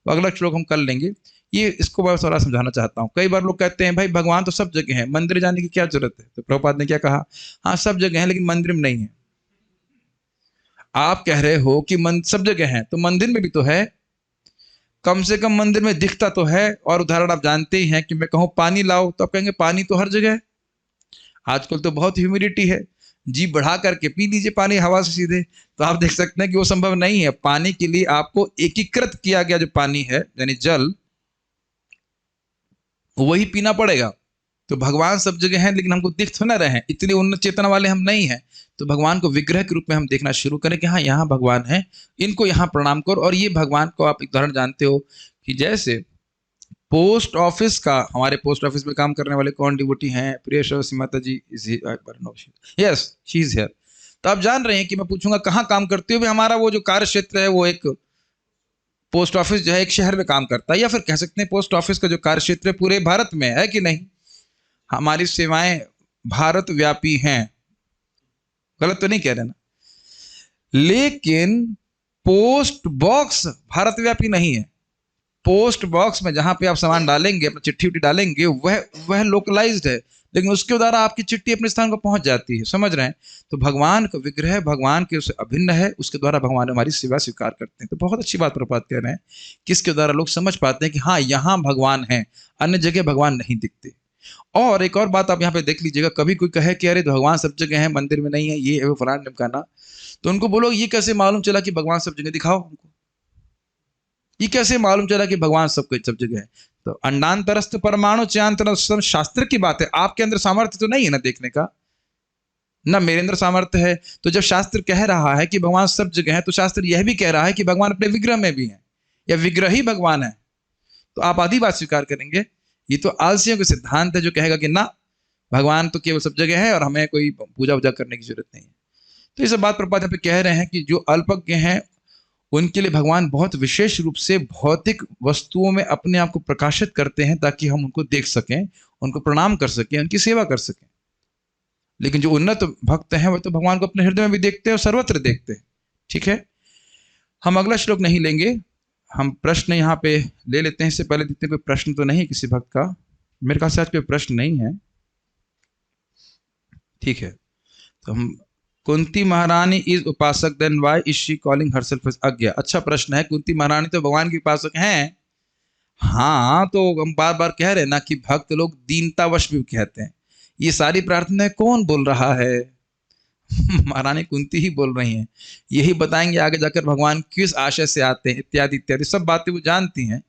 वो अगला श्लोक हम कर लेंगे। ये इसको मैं थोड़ा समझाना चाहता हूँ। कई बार लोग कहते हैं भाई भगवान तो सब जगह है, मंदिर जाने की क्या जरूरत है? तो प्रभुपाद ने क्या कहा? हाँ सब जगह है, लेकिन मंदिर में नहीं है। आप कह रहे हो कि सब जगह है, तो मंदिर में भी तो है, कम से कम मंदिर में दिखता तो है। और उदाहरण आप जानते ही हैं कि मैं कहूँ पानी लाओ तो आप कहेंगे पानी तो हर जगह है। आजकल तो बहुत ह्यूमिडिटी है, जी बढ़ा करके पी लीजिए पानी हवा से सीधे। तो आप देख सकते हैं कि वो संभव नहीं है। पानी के लिए आपको एकीकृत किया गया जो पानी है यानी जल, वही पीना पड़ेगा। तो भगवान सब जगह हैं, लेकिन हमको दिख तो ना रहे हैं, इतने उन्नत चेतना वाले हम नहीं हैं। तो भगवान को विग्रह के रूप में हम देखना शुरू करें कि हाँ यहाँ भगवान है, इनको यहाँ प्रणाम करो। और ये भगवान को आप एक उदाहरण जानते हो कि जैसे पोस्ट ऑफिस का, हमारे पोस्ट ऑफिस में काम करने वाले कौन डिवोटी हैं? प्रियश्री माता ji, yes she is here. तो आप जान रहे हैं कि मैं पूछूंगा कहाँ काम करते हो? हमारा वो जो कार्य क्षेत्र है वो एक पोस्ट ऑफिस जो है एक शहर में काम करता है, या फिर कह सकते हैं पोस्ट ऑफिस का जो कार्य क्षेत्र है पूरे भारत में है कि नहीं? हमारी सेवाएं भारत व्यापी हैं, गलत तो नहीं कह रहे ना? लेकिन पोस्ट बॉक्स भारत व्यापी नहीं है। पोस्ट बॉक्स में जहां पे आप सामान डालेंगे, अपना चिट्ठी उट्ठी डालेंगे, वह लोकलाइज्ड है, लेकिन उसके द्वारा आपकी चिट्ठी अपने स्थान को पहुंच जाती है। समझ रहे हैं? तो भगवान का विग्रह भगवान के उससे अभिन्न है, उसके द्वारा भगवान हमारी सेवा स्वीकार करते हैं। तो बहुत अच्छी बात प्रभुपाद कह रहे हैं कि इसके द्वारा लोग समझ पाते हैं कि हाँ यहाँ भगवान है, अन्य जगह भगवान नहीं दिखते। और एक और बात आप यहाँ पे देख लीजिएगा, कभी कोई कहे कि अरे भगवान सब जगह है, मंदिर में नहीं है, ये है वो फलाना ढिमकाना, तो उनको बोलो ये कैसे मालूम चला कि भगवान सब जगह? दिखाओ हमको, ये कैसे मालूम चला कि भगवान सब जगह है? तो अंडांतरस्थ परमाणु च्यांतरस्थ शास्त्र की बात है, आपके अंदर सामर्थ्य तो नहीं है ना देखने का, ना मेरे अंदर सामर्थ्य है। तो जब शास्त्र कह रहा है कि भगवान सब जगह है, तो शास्त्र यह भी कह रहा है कि भगवान अपने विग्रह में भी है, या विग्रह ही भगवान है। तो आप आधी बात स्वीकार करेंगे? ये तो आलसियों का सिद्धांत है जो कहेगा कि ना भगवान तो केवल सब जगह है और हमें कोई पूजा वूजा करने की जरूरत नहीं है। तो ये सब बात प्रभुपाद यहाँ पे कह रहे हैं कि जो अल्पज्ञ हैं उनके लिए भगवान बहुत विशेष रूप से भौतिक वस्तुओं में अपने आप को प्रकाशित करते हैं ताकि हम उनको देख सकें, उनको प्रणाम कर सकें, उनकी सेवा कर सकें। लेकिन जो उन्नत भक्त हैं वो तो भगवान को अपने हृदय में भी देखते हैं और सर्वत्र देखते हैं। ठीक है, हम अगला श्लोक नहीं लेंगे, हम प्रश्न यहाँ पे ले लेते हैं। इससे पहले देखते हैं कोई प्रश्न तो नहीं किसी भक्त का। मेरे ख्याल से आज कोई प्रश्न नहीं है। ठीक है, तो हम Kunti maharani is upasak, then why is she calling herself as agya? अच्छा प्रश्न है। कुंती महारानी तो भगवान की उपासक हैं, हाँ, तो हम बार बार कह रहे हैं ना कि भक्त लोग दीनतावश भी कहते हैं। ये सारी प्रार्थना कौन बोल रहा है? महारानी कुंती ही बोल रही हैं। यही बताएंगे आगे जाकर भगवान किस आशय से आते हैं, इत्यादि इत्यादि सब बातें वो जानती हैं।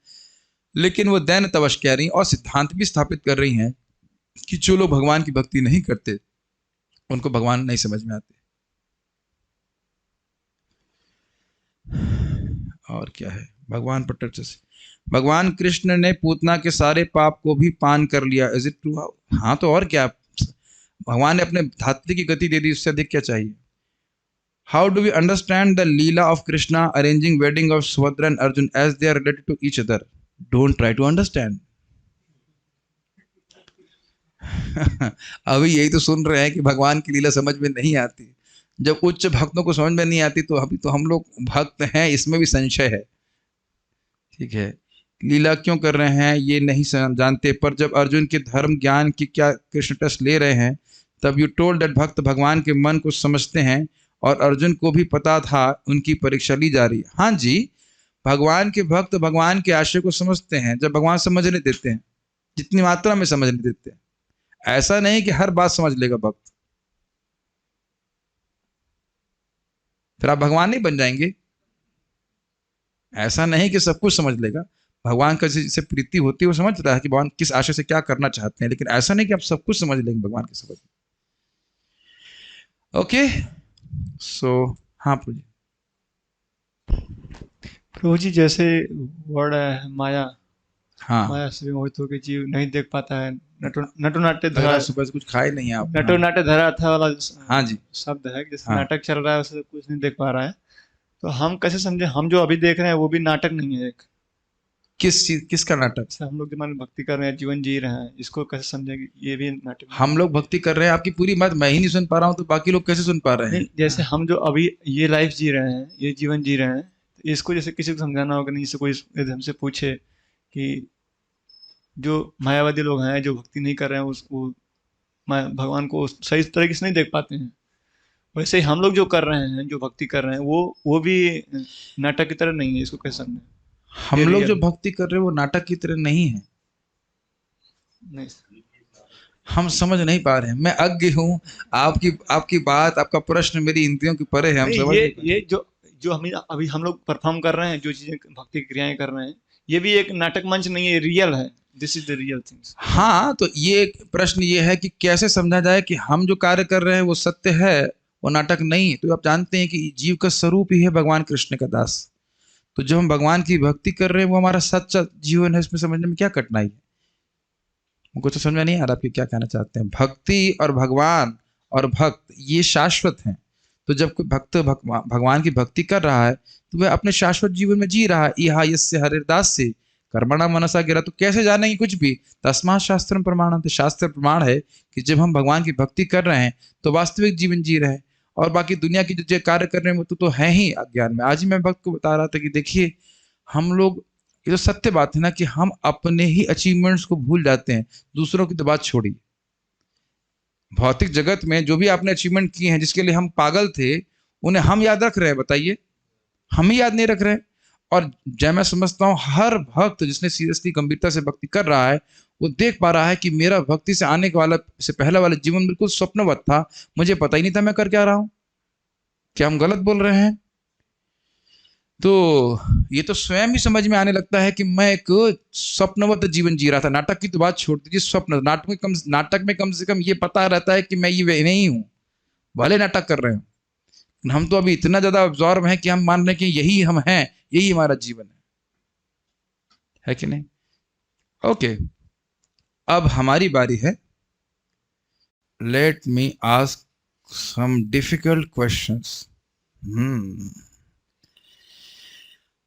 लेकिन वो दैन्यतावश कह रही हैं और सिद्धांत भी स्थापित कर रही हैं कि जो लोग भगवान की भक्ति नहीं करते उनको भगवान नहीं समझ में आते। और क्या है भगवान पर चर्चा से, भगवान कृष्ण ने पूतना के सारे पाप को भी पान कर लिया, इज इट ट्रू? हाँ, तो और क्या, भगवान ने अपने धात्री की गति दे दी, उससे अधिक क्या चाहिए? How do we understand the lila of Krishna arranging wedding of Subhadra and Arjun as they are related to each other? Don't try to understand. अभी यही तो सुन रहे हैं कि भगवान की लीला समझ में नहीं आती। जब उच्च भक्तों को समझ में नहीं आती तो अभी तो हम लोग भक्त हैं, इसमें भी संशय है। ठीक है, लीला क्यों कर रहे हैं ये नहीं जानते, पर जब अर्जुन के धर्म ज्ञान की क्या कृष्ण टेस्ट ले रहे हैं तब यू टोल्ड दैट भक्त भगवान के मन को समझते हैं और अर्जुन को भी पता था उनकी परीक्षा ली जा रही है। हाँ जी, भगवान के भक्त भगवान के आशय को समझते हैं जब भगवान समझने देते हैं, जितनी मात्रा में समझने देते हैं। ऐसा नहीं कि हर बात समझ लेगा भक्त, फिर आप भगवान नहीं बन जाएंगे। ऐसा नहीं कि सब कुछ समझ लेगा। भगवान का जिससे प्रीति होती है वो समझ रहा है कि भगवान किस आशय से क्या करना चाहते हैं, लेकिन ऐसा नहीं कि आप सब कुछ समझ लेंगे भगवान के समझ। ओके, सो हाँ प्रभु जी। प्रभु जी, जैसे वर्ड है माया, हाँ, माया से मोहित होकर जीव नहीं देख पाता है। नटो नाट्य धरा, धरा सुबह से कुछ खाए नहीं आप? नटो नाट्य धरा था वाला हाँ जी, शब्द है, जैसे हाँ। नाटक चल रहा है उसे कुछ नहीं देख पा रहा है। तो हम कैसे समझे हम जो अभी देख रहे हैं वो भी नाटक नहीं है? एक किस चीज, किसका नाटक? जैसे हम लोग जो भक्ति कर रहे हैं, जीवन जी रहे हैं, इसको कैसे समझेंगे ये भी नाटक? हम लोग भक्ति कर रहे हैं, आपकी पूरी बात मैं ही नहीं सुन पा रहा हूँ तो बाकी लोग कैसे सुन पा रहे हैं? नहीं, जैसे हम जो अभी ये लाइफ जी रहे हैं, ये जीवन जी रहे हैं, तो इसको जैसे किसी को समझाना होगा नहीं। जैसे कोई यदि हमसे पूछे कि जो मायावादी लोग हैं जो भक्ति नहीं कर रहे हैं उसको भगवान को सही तरीके से नहीं देख पाते हैं, वैसे ही हम लोग जो कर रहे हैं, जो भक्ति कर रहे हैं, वो भी नाटक की तरह नहीं है। इसको कैसे समझें? हम लोग जो भक्ति कर रहे हैं वो नाटक की तरह नहीं है। नहीं, हम समझ नहीं पा रहे हैं। मैं अज्ञ हूँ, आपकी बात, आपका प्रश्न मेरी इंद्रियों के परे है। हम समझ ये जो हम अभी हम लोग परफॉर्म कर रहे हैं, जो चीजें भक्ति क्रियाएं कर रहे हैं, ये भी एक नाटक मंच नहीं है, रियल है, this is the real things. हाँ, तो ये एक प्रश्न ये है कि कैसे समझा जाए कि हम जो कार्य कर रहे हैं वो सत्य है, वो नाटक नहीं। तो आप जानते हैं कि जीव का स्वरूप ही है भगवान कृष्ण का दास। तो जब हम भगवान की भक्ति कर रहे हैं वो हमारा सच्चा जीवन है, इसमें समझने में क्या कठिनाई है? मुझको तो समझ में नहीं आ रहा आप ये क्या कहना चाहते हैं। भक्ति और भगवान और भक्त ये शाश्वत हैं। तो जब कोई भक्त भगवान की भक्ति कर रहा है तो वह अपने शाश्वत जीवन में जी रहा है। इहा यस्य हरिदास से कर्मणा मनसा गिरा। तो कैसे जानेंगे कुछ भी? तस्मात् शास्त्रम प्रमाणम। तो शास्त्र प्रमाण है कि जब हम भगवान की भक्ति कर रहे हैं तो वास्तविक जीवन जी रहे हैं, और बाकी दुनिया की जो कार्य कर रहे हैं वो तो है ही अज्ञान में। आज ही मैं भक्त को बता रहा था कि देखिए हम लोग, ये तो सत्य बात है ना कि हम अपने ही अचीवमेंट्स को भूल जाते हैं, दूसरों की तो बात छोड़िए। भौतिक जगत में जो भी आपने अचीवमेंट किए हैं, जिसके लिए हम पागल थे, उन्हें हम याद रख रहे हैं? बताइए, हम ही याद नहीं रख रहे हैं। और जब मैं समझता हूँ हर भक्त जिसने सीरियसली गंभीरता से भक्ति कर रहा है वो देख पा रहा है कि मेरा भक्ति से आने वाला से पहले वाला जीवन बिल्कुल स्वप्नवत था, मुझे पता ही नहीं था मैं कर क्या रहा हूँ। क्या हम गलत बोल रहे हैं? तो ये तो स्वयं ही समझ में आने लगता है कि मैं एक स्वप्नवत जीवन जी रहा था। नाटक की तो बात छोड़ दीजिए, स्वप्न। नाटक में कम से कम ये पता रहता है कि मैं ये नहीं हूँ, भले नाटक कर रहे हो। हम तो अभी इतना ज्यादा अब्जॉर्व हैं कि हम मान रहे हैं कि यही हम हैं, यही हमारा जीवन है कि नहीं? ओके, अब हमारी बारी है। Let me ask some difficult questions.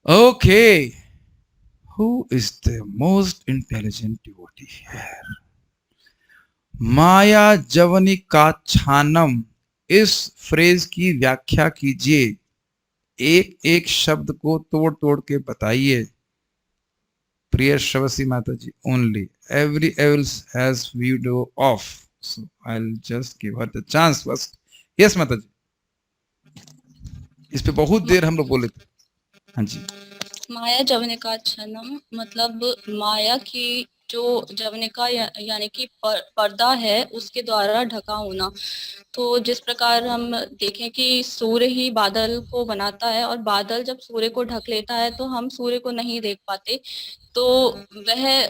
Okay, who is the most intelligent devotee here? माया जवनिका छानम, इस फ्रेज की व्याख्या कीजिए। एक एक शब्द को तोड़ तोड़ के बताइए। प्रिय Shravasi Mata ji only, every else has video off, so I will just give her the chance first. Yes Mata ji, इस पे बहुत देर हम लोग बोले थे। हाँ जी। माया जवनिका छनम मतलब माया की जो जवनिका यानी कि पर्दा है उसके द्वारा ढका होना। तो जिस प्रकार हम देखें कि सूर्य ही बादल को बनाता है और बादल जब सूर्य को ढक लेता है तो हम सूर्य को नहीं देख पाते, तो वह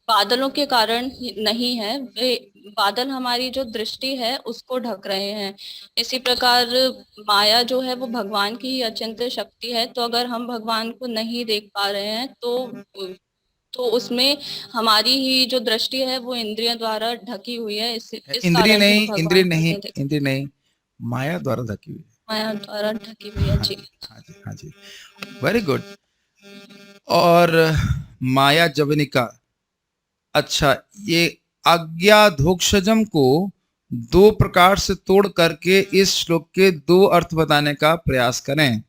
बादलों के कारण नहीं है, वे बादल हमारी जो दृष्टि है उसको ढक रहे हैं। इसी प्रकार माया जो है वो भगवान की ही अचिंत्य शक्ति है। तो अगर हम भगवान को नहीं देख पा रहे हैं तो उसमें हमारी ही जो दृष्टि है वो इंद्रियों द्वारा ढकी हुई है। इस इंद्रिय कारण से नहीं, हम भगवान इंद्रिय को नहीं, नहीं देख, इंद्रिय नहीं, माया द्वारा ढकी हुई है। माया द्वारा ढकी हुई है जी। हाँ जी, हाँ जी, वेरी गुड। और माया जवनिका, अच्छा, ये अज्ञाधोक्षजम को दो प्रकार से तोड़ करके इस श्लोक के दो अर्थ बताने का प्रयास करें।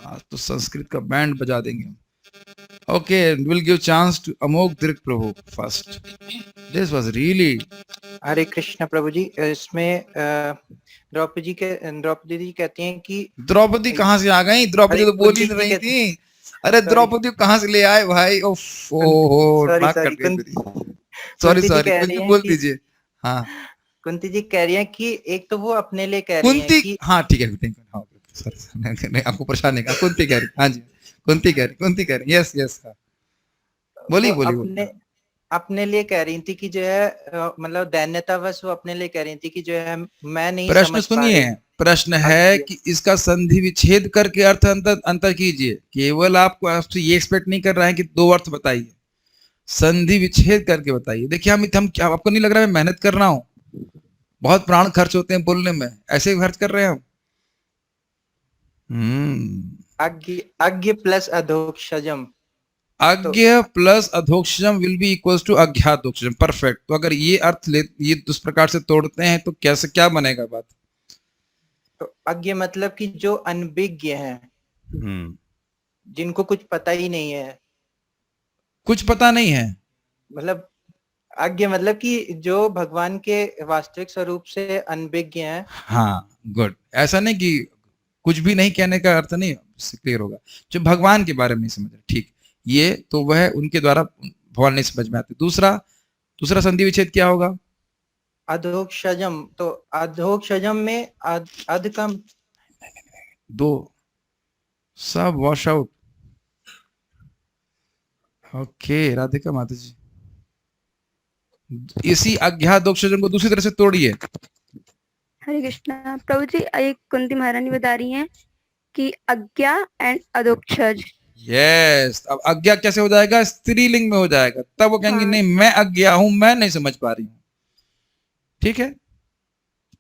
आज तो संस्कृत का बैंड बजा देंगे। Okay, will give chance to Amogh Dirgh Prabhu first. This was really. Hare Krishna Prabhu जी। इसमें द्रौपदी जी कहती हैं कि द्रौपदी कहाँ से आ गई? द्रौपदी तो बोल ही नहीं रही थी। अरे द्रौपदी कहाँ से ले आए भाई? नाक कट गई मेरी। सॉरी, कुछ बोल दीजिए। हाँ, कुंती जी कह रही हैं कि एक तो वो अपने लिए कह रही हैं कि हाँ ठीक है, सॉरी, नहीं आपको परेशान नहीं कहा। कुंती कह रही, हाँ जी, कुंती कह रही, यस यस, हाँ बोलिए। अपने लिए कह रही थी कि जो है मतलब दैन्यतावश वो अपने लिए कह रही थी कि जो है मैं नहीं प्रश्न सुनिए। प्रश्न है कि इसका संधि विच्छेद करके अर्थ अंतर कीजिए। केवल आपसे ये एक्सपेक्ट नहीं कर रहा है कि दो अर्थ बताइए, संधि विच्छेद करके बताइए। देखिए हम क्या, आपको नहीं लग रहा है मैं मेहनत कर रहा हूँ? बहुत प्राण खर्च होते हैं बोलने में, ऐसे ही खर्च कर रहे हैं हम। Agya plus adhokshajam, agya plus adhokshajam will be equals to agyadhokshajam. Perfect. तो अगर ये अर्थ ये उस प्रकार से तोड़ते हैं तो कैसे क्या बनेगा बात? तो अज्ञ मतलब कि जो अनभिज्ञ हैं, जिनको कुछ पता ही नहीं है। कुछ पता नहीं है मतलब अज्ञ मतलब कि जो भगवान के वास्तविक स्वरूप से अनभिज्ञ हैं। हाँ, गुड। ऐसा नहीं कि कुछ भी नहीं कहने का अर्थ नहीं, क्लियर होगा। जो भगवान के बारे में नहीं समझ रहे, ठीक, ये तो वह उनके द्वारा भगवान नहीं समझ में आते। दूसरा संधि विच्छेद क्या होगा? अधोक्षजम। तो अधोक्षजम में अध का दो सब wash out. Okay Radhika Mata जी, इसी अज्ञादोक्षजन को दूसरी तरह से तोड़िए। हरे कृष्णा प्रभु जी, एक कुंती महारानी बता रही हैं कि अज्ञा एंड अधोक्षज। यस, अब अज्ञा कैसे हो जाएगा? स्त्रीलिंग में हो जाएगा, तब वो कहेंगे हाँ। नहीं मैं अज्ञा हूं, मैं नहीं समझ पा रही हूं। ठीक है,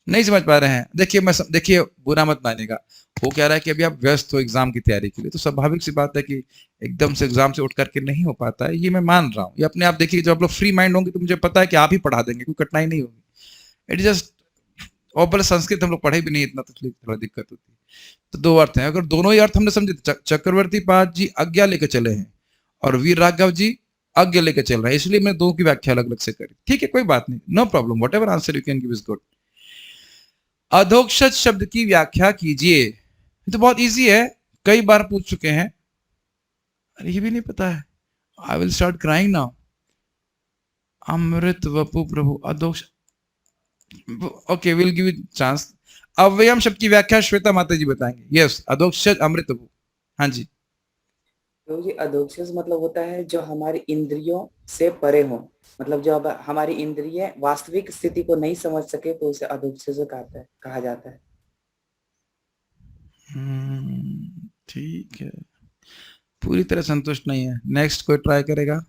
नहीं समझ पा रहे हैं। देखिए देखिए बुरा मत मानिएगा, वो कह रहा है कि अभी आप व्यस्त हो एग्जाम की तैयारी के लिए, तो स्वाभाविक सी बात है कि एकदम से एग्जाम से उठ करके नहीं हो पाता है, ये मैं मान रहा हूँ। ये अपने आप देखिए, जब आप लोग फ्री माइंड होंगे तो मुझे पता है कि आप ही पढ़ा देंगे, कोई कठिनाई नहीं होगी। इट जस्ट, और पहले संस्कृत हम लोग पढ़े भी नहीं इतना, तो थोड़ा दिक्कत होती है। तो दो अर्थ हैं, अगर दोनों ही अर्थ हमने समझे, चक्रवर्ती पाद जी आज्ञा लेके चले हैं और वीर राघव जी आज्ञा लेके चल रहे हैं, इसलिए मैं दो की व्याख्या अलग अलग से करी। ठीक है, कोई बात नहीं, no problem, whatever answer you can give is good. अधोक्षज शब्द की व्याख्या कीजिए। ये तो बहुत इजी है, कई बार पूछ चुके हैं। अरे ये भी नहीं पता है, I will start crying now. Amrit Vapu Prabhu Adhoksh, okay will give you chance. अव्ययम शब्द की व्याख्या श्वेता माता जी बताएंगे। यस, अधोक्षज अमृत वपु। हाँ जी। तो जी अधोक्षज मतलब होता है जो हमारी इंद्रियों से परे हो, मतलब जो अब हमारी इंद्रिय वास्तविक स्थिति को नहीं समझ सके तो उसे अधोक्षज कहा जाता है। ठीक है, पूरी तरह संतुष्ट नहीं है। नेक्स्ट कोई ट्राई करेगा?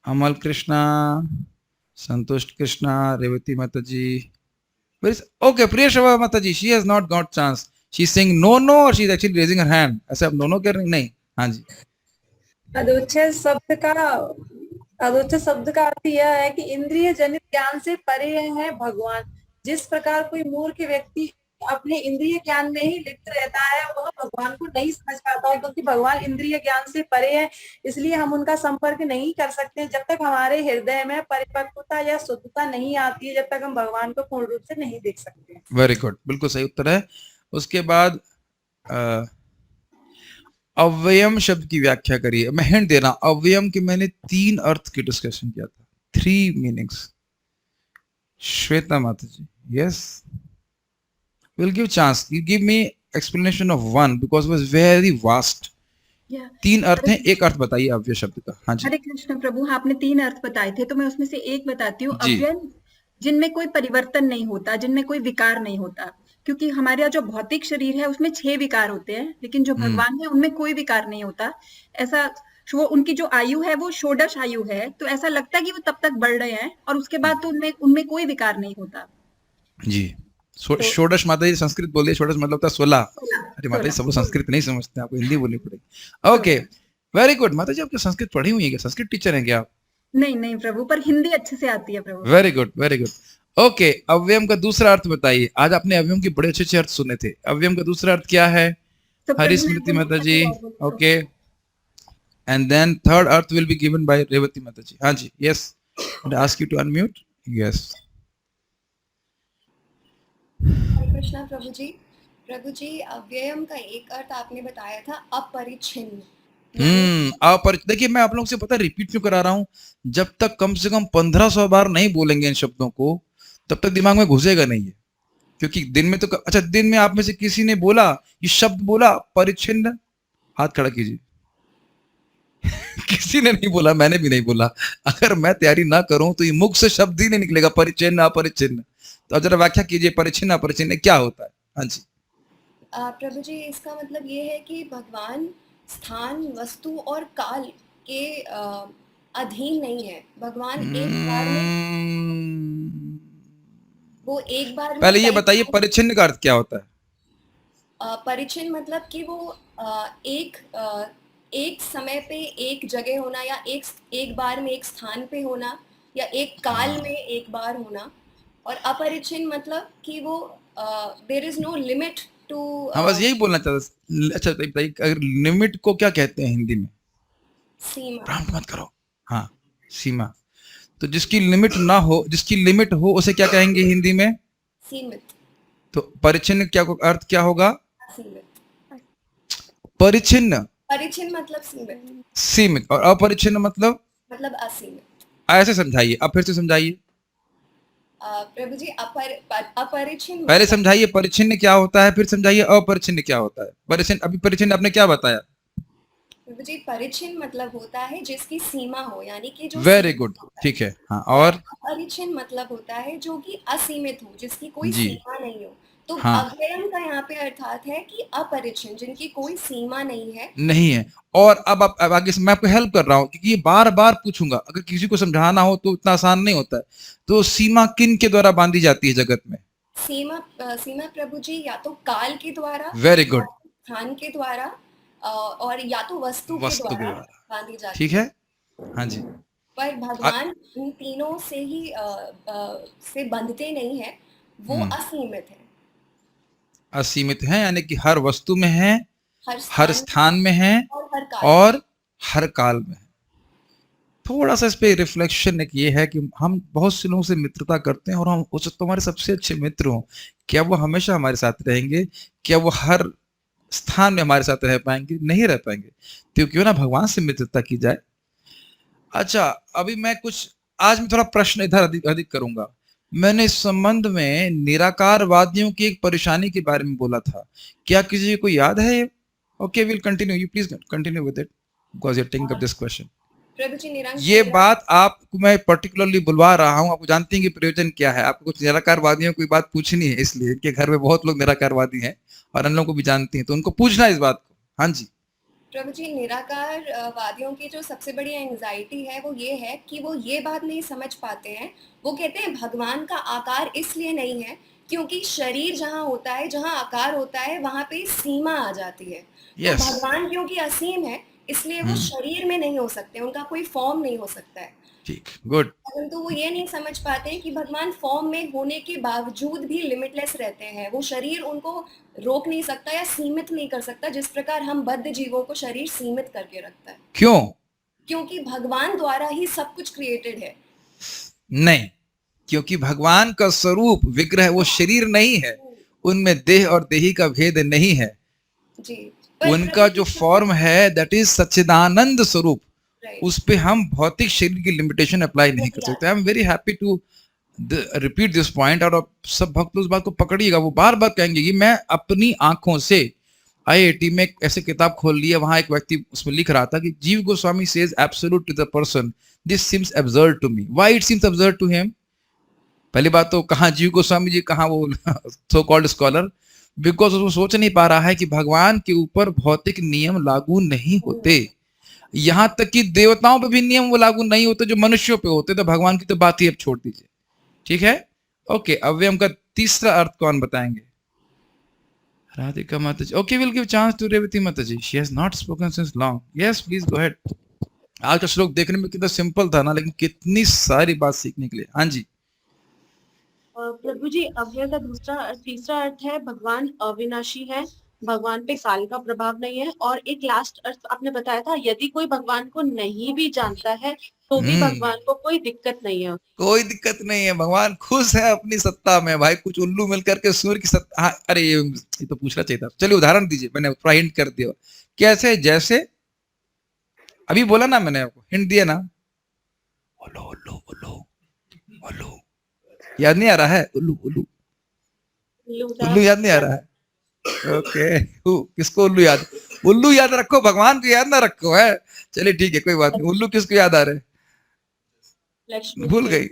अमल कृष्णा, संतुष्ट कृष्णा, रेवती माता जी। ओके, प्रिय Shobha Mata ji, she has not got chance, she is saying no no, और she is actually raising her hand. ऐसे आप नो नो कर रही नहीं? हाँ जी। अधोक्षज शब्द का अर्थ यह है कि इंद्रिय जनित ज्ञान से परे है भगवान। जिस प्रकार कोई मूर्ख व्यक्ति अपने इंद्रिय ज्ञान में ही लिप्त रहता है, वह भगवान को नहीं समझ पाता है, क्योंकि भगवान इंद्रिय ज्ञान से परे है, इसलिए हम उनका संपर्क नहीं कर सकते जब तक हमारे हृदय में परिपक्वता या शुद्धता नहीं आती है, जब तक हम भगवान को पूर्ण रूप से नहीं देख सकते। वेरी गुड, बिल्कुल सही उत्तर है। उसके बाद अव्ययम शब्द की व्याख्या करिए। मैं हिंट दे रहा हूं, अव्ययम के मैंने 3 अर्थ की डिस्कशन किया था, 3 meanings. Shweta Mata ji, yes, will give chance, you give me explanation of one because it was very vast. 3 अर्थ हैं, एक अर्थ बताइए अव्यय शब्द का। हाँ जी। हरे कृष्ण प्रभु, आपने 3 अर्थ बताए थे, तो मैं उसमें से एक बताती हूँ। जी। अव्यय जिनमें कोई परिवर्तन नहीं होता, जिनमें कोई विकार नहीं होता, क्योंकि हमारा जो भौतिक शरीर है उसमें 6 विकार होते हैं, लेकिन जो भगवान है उनमें कोई विकार नहीं होता। ऐसा वो उनकी जो आयु है वो षोडश आयु है, तो ऐसा लगता है कि वो तब तक बढ़ रहे हैं, और उसके बाद तो उनमें कोई विकार नहीं होता। जी, षोडश माता जी संस्कृत बोलिए, षोडश मतलब होता है 16। अरे माता जी सब लोग संस्कृत नहीं समझते, आपको हिंदी बोलनी पड़ेगी। Okay, very good. माता जी आप संस्कृत पढ़ी हुई है क्या? संस्कृत टीचर हैं क्या आप? नहीं नहीं प्रभु, पर हिंदी अच्छे से आती है प्रभु। Very good, very good. Okay, अव्ययम का दूसरा अर्थ बताइए। आज आपने अव्ययम के बड़े अच्छे अर्थ सुने थे। अव्ययम का दूसरा अर्थ क्या है? Hari Smriti Mata ji. Okay, and then third arth will be given by Revati Mata ji. हाँ जी, yes, I ask you to unmute. Yes. Hare Krishna Prabhu ji. प्रभु जी, अव्ययम का एक अर्थ आपने बताया था अपरिच्छिन्न। देखिए मैं आप लोगों से पता रिपीट क्यों करा रहा हूं, जब तक कम से कम 1500 बार नहीं बोलेंगे इन शब्दों को, तब तक दिमाग में घुसेगा नहीं है। क्योंकि दिन में तो अच्छा, दिन में आप में से किसी ने बोला ये शब्द बोला परिच्छिन्न? हाथ खड़ा कीजिए। किसी ने नहीं बोला, मैंने भी नहीं बोला। अगर मैं तैयारी ना करूं तो ये मुख से शब्द ही नहीं निकलेगा, परिच्छिन्न अपरिच्छिन्न। तो जरा व्याख्या कीजिए, परिच्छिन्न अपरिच्छिन्न क्या होता है? हाँ जी। प्रभु जी, इसका मतलब ये है कि भगवान स्थान, वस्तु और काल के अधीन नहीं है। भगवान एक बार में, वो एक बार में। पहले ये बताइए परिच्छिन्न का अर्थ क्या होता है? परिच्छिन्न मतलब कि वो एक समय पे एक जगह होना, या एक बार में एक स्थान पे होना, या एक काल में एक बार होना। और अपरिच्छिन्न मतलब कि वो there is no limit to. हाँ, बस यही बोलना चाहता। अच्छा बताइए, अगर लिमिट को क्या कहते हैं हिंदी में? सीमा। मत करो। हाँ, सीमा। तो जिसकी लिमिट ना हो, जिसकी लिमिट हो, उसे क्या कहेंगे हिंदी में? सीमित। तो परिच्छिन्न क्या अर्थ क्या होगा? सीमित। परिच्छिन्न, परिच्छिन्न मतलब सीमित। सीमित। और अपरिच्छिन्न मतलब असीमित। ऐसे समझाइए, अब फिर से समझाइए। प्रभु जी, अपरिच्छिन्न पहले समझाइए परिच्छिन्न क्या होता है, फिर समझाइए अपरिच्छिन्न क्या होता है। परिच्छिन्न, अभी परिच्छिन्न आपने क्या बताया? प्रभु जी परिच्छिन्न मतलब होता है जिसकी सीमा हो, यानी कि जो वेरी सीमित गुड, होता है। ठीक है। हाँ, और अपरिच्छिन्न मतलब होता है जो कि असीमित हो, जिसकी कोई जी, सीमा नहीं हो। तो हाँ, अव्ययम का यहाँ पे अर्थात है कि अपरिच्छिन्न, जिनकी कोई सीमा नहीं है। नहीं है। और अब आगे से मैं आपको हेल्प कर रहा हूँ, क्योंकि ये बार-बार पूछूँगा, अगर किसी को समझाना हो तो इतना आसान नहीं होता है। तो सीमा किन के द्वारा बाँधी जाती है जगत में? सीमा प्रभु जी या तो काल के द्वारा वेरी या गुड, तो स्थान के द्वारा और या तो वस्तु के वस्तु के द्वारा द्वारा, बांधी ठीक जाती है? है। हाँ जी। पर अ, भगवान इन तीनों से ही से बंधते नहीं है, वो हुँ, असीमित है। असीमित हैं, यानी कि हर वस्तु में हैं, हर हर स्थान में स्थान में हैं और हर काल में। और हर काल में हैं। थोड़ा-सा इस पे रिफ्लेक्शन एक ये है कि हम बहुत से लोगों से मित्रता करते हैं और हम हो सकता है हमारे सबसे अच्छे मित्र हों। क्या वो हमेशा हमारे साथ रहेंगे? क्या वो हर स्थान में हमारे साथ रह पाएँगे? नहीं रह पाएँगे। तो क्यों ना भगवान से मित्रता की जाए। अच्छा, अभी मैं कुछ आज मैं थोड़ा प्रश्न इधर अधिक अधिक करूँगा। मैंने इस संबंध में निराकारवादियों की एक परेशानी के बारे में बोला था। क्या किसी को याद है ये? Okay, will continue, you please continue with it because you are taking up this question. प्रभु जी ये निरंक बात आपको मैं पर्टिकुलरली बुलवा रहा हूँ, आप जानती हैं कि प्रयोजन क्या है। आपको कुछ निराकारवादियों को ये बात पूछनी है, इसलिए इनके घर में बहुत लोग निराकारवादी हैं और अन्य लोगों को भी जानती हैं, तो उनको पूछना है इस बात को। हाँ जी। प्रभु जी निराकार वादियों की जो सबसे बड़ी एंजाइटी है वो ये है कि वो ये बात नहीं समझ पाते हैं। वो कहते हैं भगवान का आकार इसलिए नहीं है क्योंकि शरीर जहाँ होता है, जहाँ आकार होता है, वहां पे सीमा आ जाती है। तो यस। भगवान क्योंकि असीम है, इसलिए वो हुँ, शरीर में नहीं हो सकते, उनका कोई फॉर्म नहीं हो सकता है। ठीक, गुड। परंतु वो ये नहीं समझ पाते हैं कि भगवान फॉर्म में होने के बावजूद भी लिमिटलेस रहते हैं। वो शरीर उनको रोक नहीं सकता या सीमित नहीं कर सकता, जिस प्रकार हम बद्ध जीवों को शरीर सीमित करके रखता है। क्यों? क्योंकि भगवान द्वारा ही सब कुछ क्रिएटेड है। नहीं, क्योंकि भगवान का स्वरूप विग्रह वो शरीर नहीं है। उनमें देह और देही का भेद नहीं है। जी, पर उनका जो फॉर्म है दैट इज सच्चिदानंद स्वरूप। राइट, उस पे हम भौतिक शरीर की लिमिटेशन अप्लाई नहीं कर सकते। I am very happy to repeat this point. और अब सब भक्त उस बात को पकड़िएगा, वो बार बार कहेंगे कि मैं अपनी आंखों से आईआईटी में एक ऐसे किताब खोल लिया, वहां एक व्यक्ति उसमें लिख रहा था कि Jiva Goswami says absolute to the person this seems absurd to me. Why it seems absurd to him? पहली बात तो कहाँ जीव गोस्वामी जी, कहाँ वो सो कॉल्ड स्कॉलर, बिकॉज वो सोच नहीं पा रहा है कि भगवान के ऊपर भौतिक नियम लागू नहीं होते। यहाँ तक कि देवताओं पे भी नियम वो लागू नहीं होते जो मनुष्यों पे होते। तो भगवान की तो बात ही अब छोड़ दीजिए, ठीक है? ओके, अव्ययम का तीसरा अर्थ कौन बताएंगे? Radhika Mata ji. Okay, will give chance to Revati Mata ji, she has not spoken since long. Yes, please go ahead. आज का श्लोक देखने में कितना सिंपल था ना, लेकिन कितनी सारी बात सीखने के लिए। हाँ जी। प्रभु जी अव्यय का तीसरा अर्थ है भगवान अविनाशी है, भगवान पे काल का प्रभाव नहीं है। और एक लास्ट अर्थ आपने बताया था यदि कोई भगवान को नहीं भी जानता है तो भी भगवान को कोई दिक्कत नहीं है। कोई दिक्कत नहीं है, भगवान खुश है अपनी सत्ता में। भाई कुछ उल्लू मिलकर के सूर्य की सत्ता। हाँ, अरे ये तो पूछना चाहिए था। चलिए उदाहरण दीजिए, मैंने थोड़ा हिंट कर दिया। कैसे? जैसे अभी बोला ना, मैंने आपको हिंट दिया ना। उल्लू उल्लू उल्लू उल्लू, याद नहीं आ रहा है? उल्लू उल्लू उल्लू याद नहीं आ रहा है? ओके, किसको उल्लू याद? उल्लू याद रखो, भगवान को याद ना रखो है। चलिए ठीक है, कोई बात नहीं। उल्लू किसको याद आ रहे? लक्ष्मी भूल जी। गई,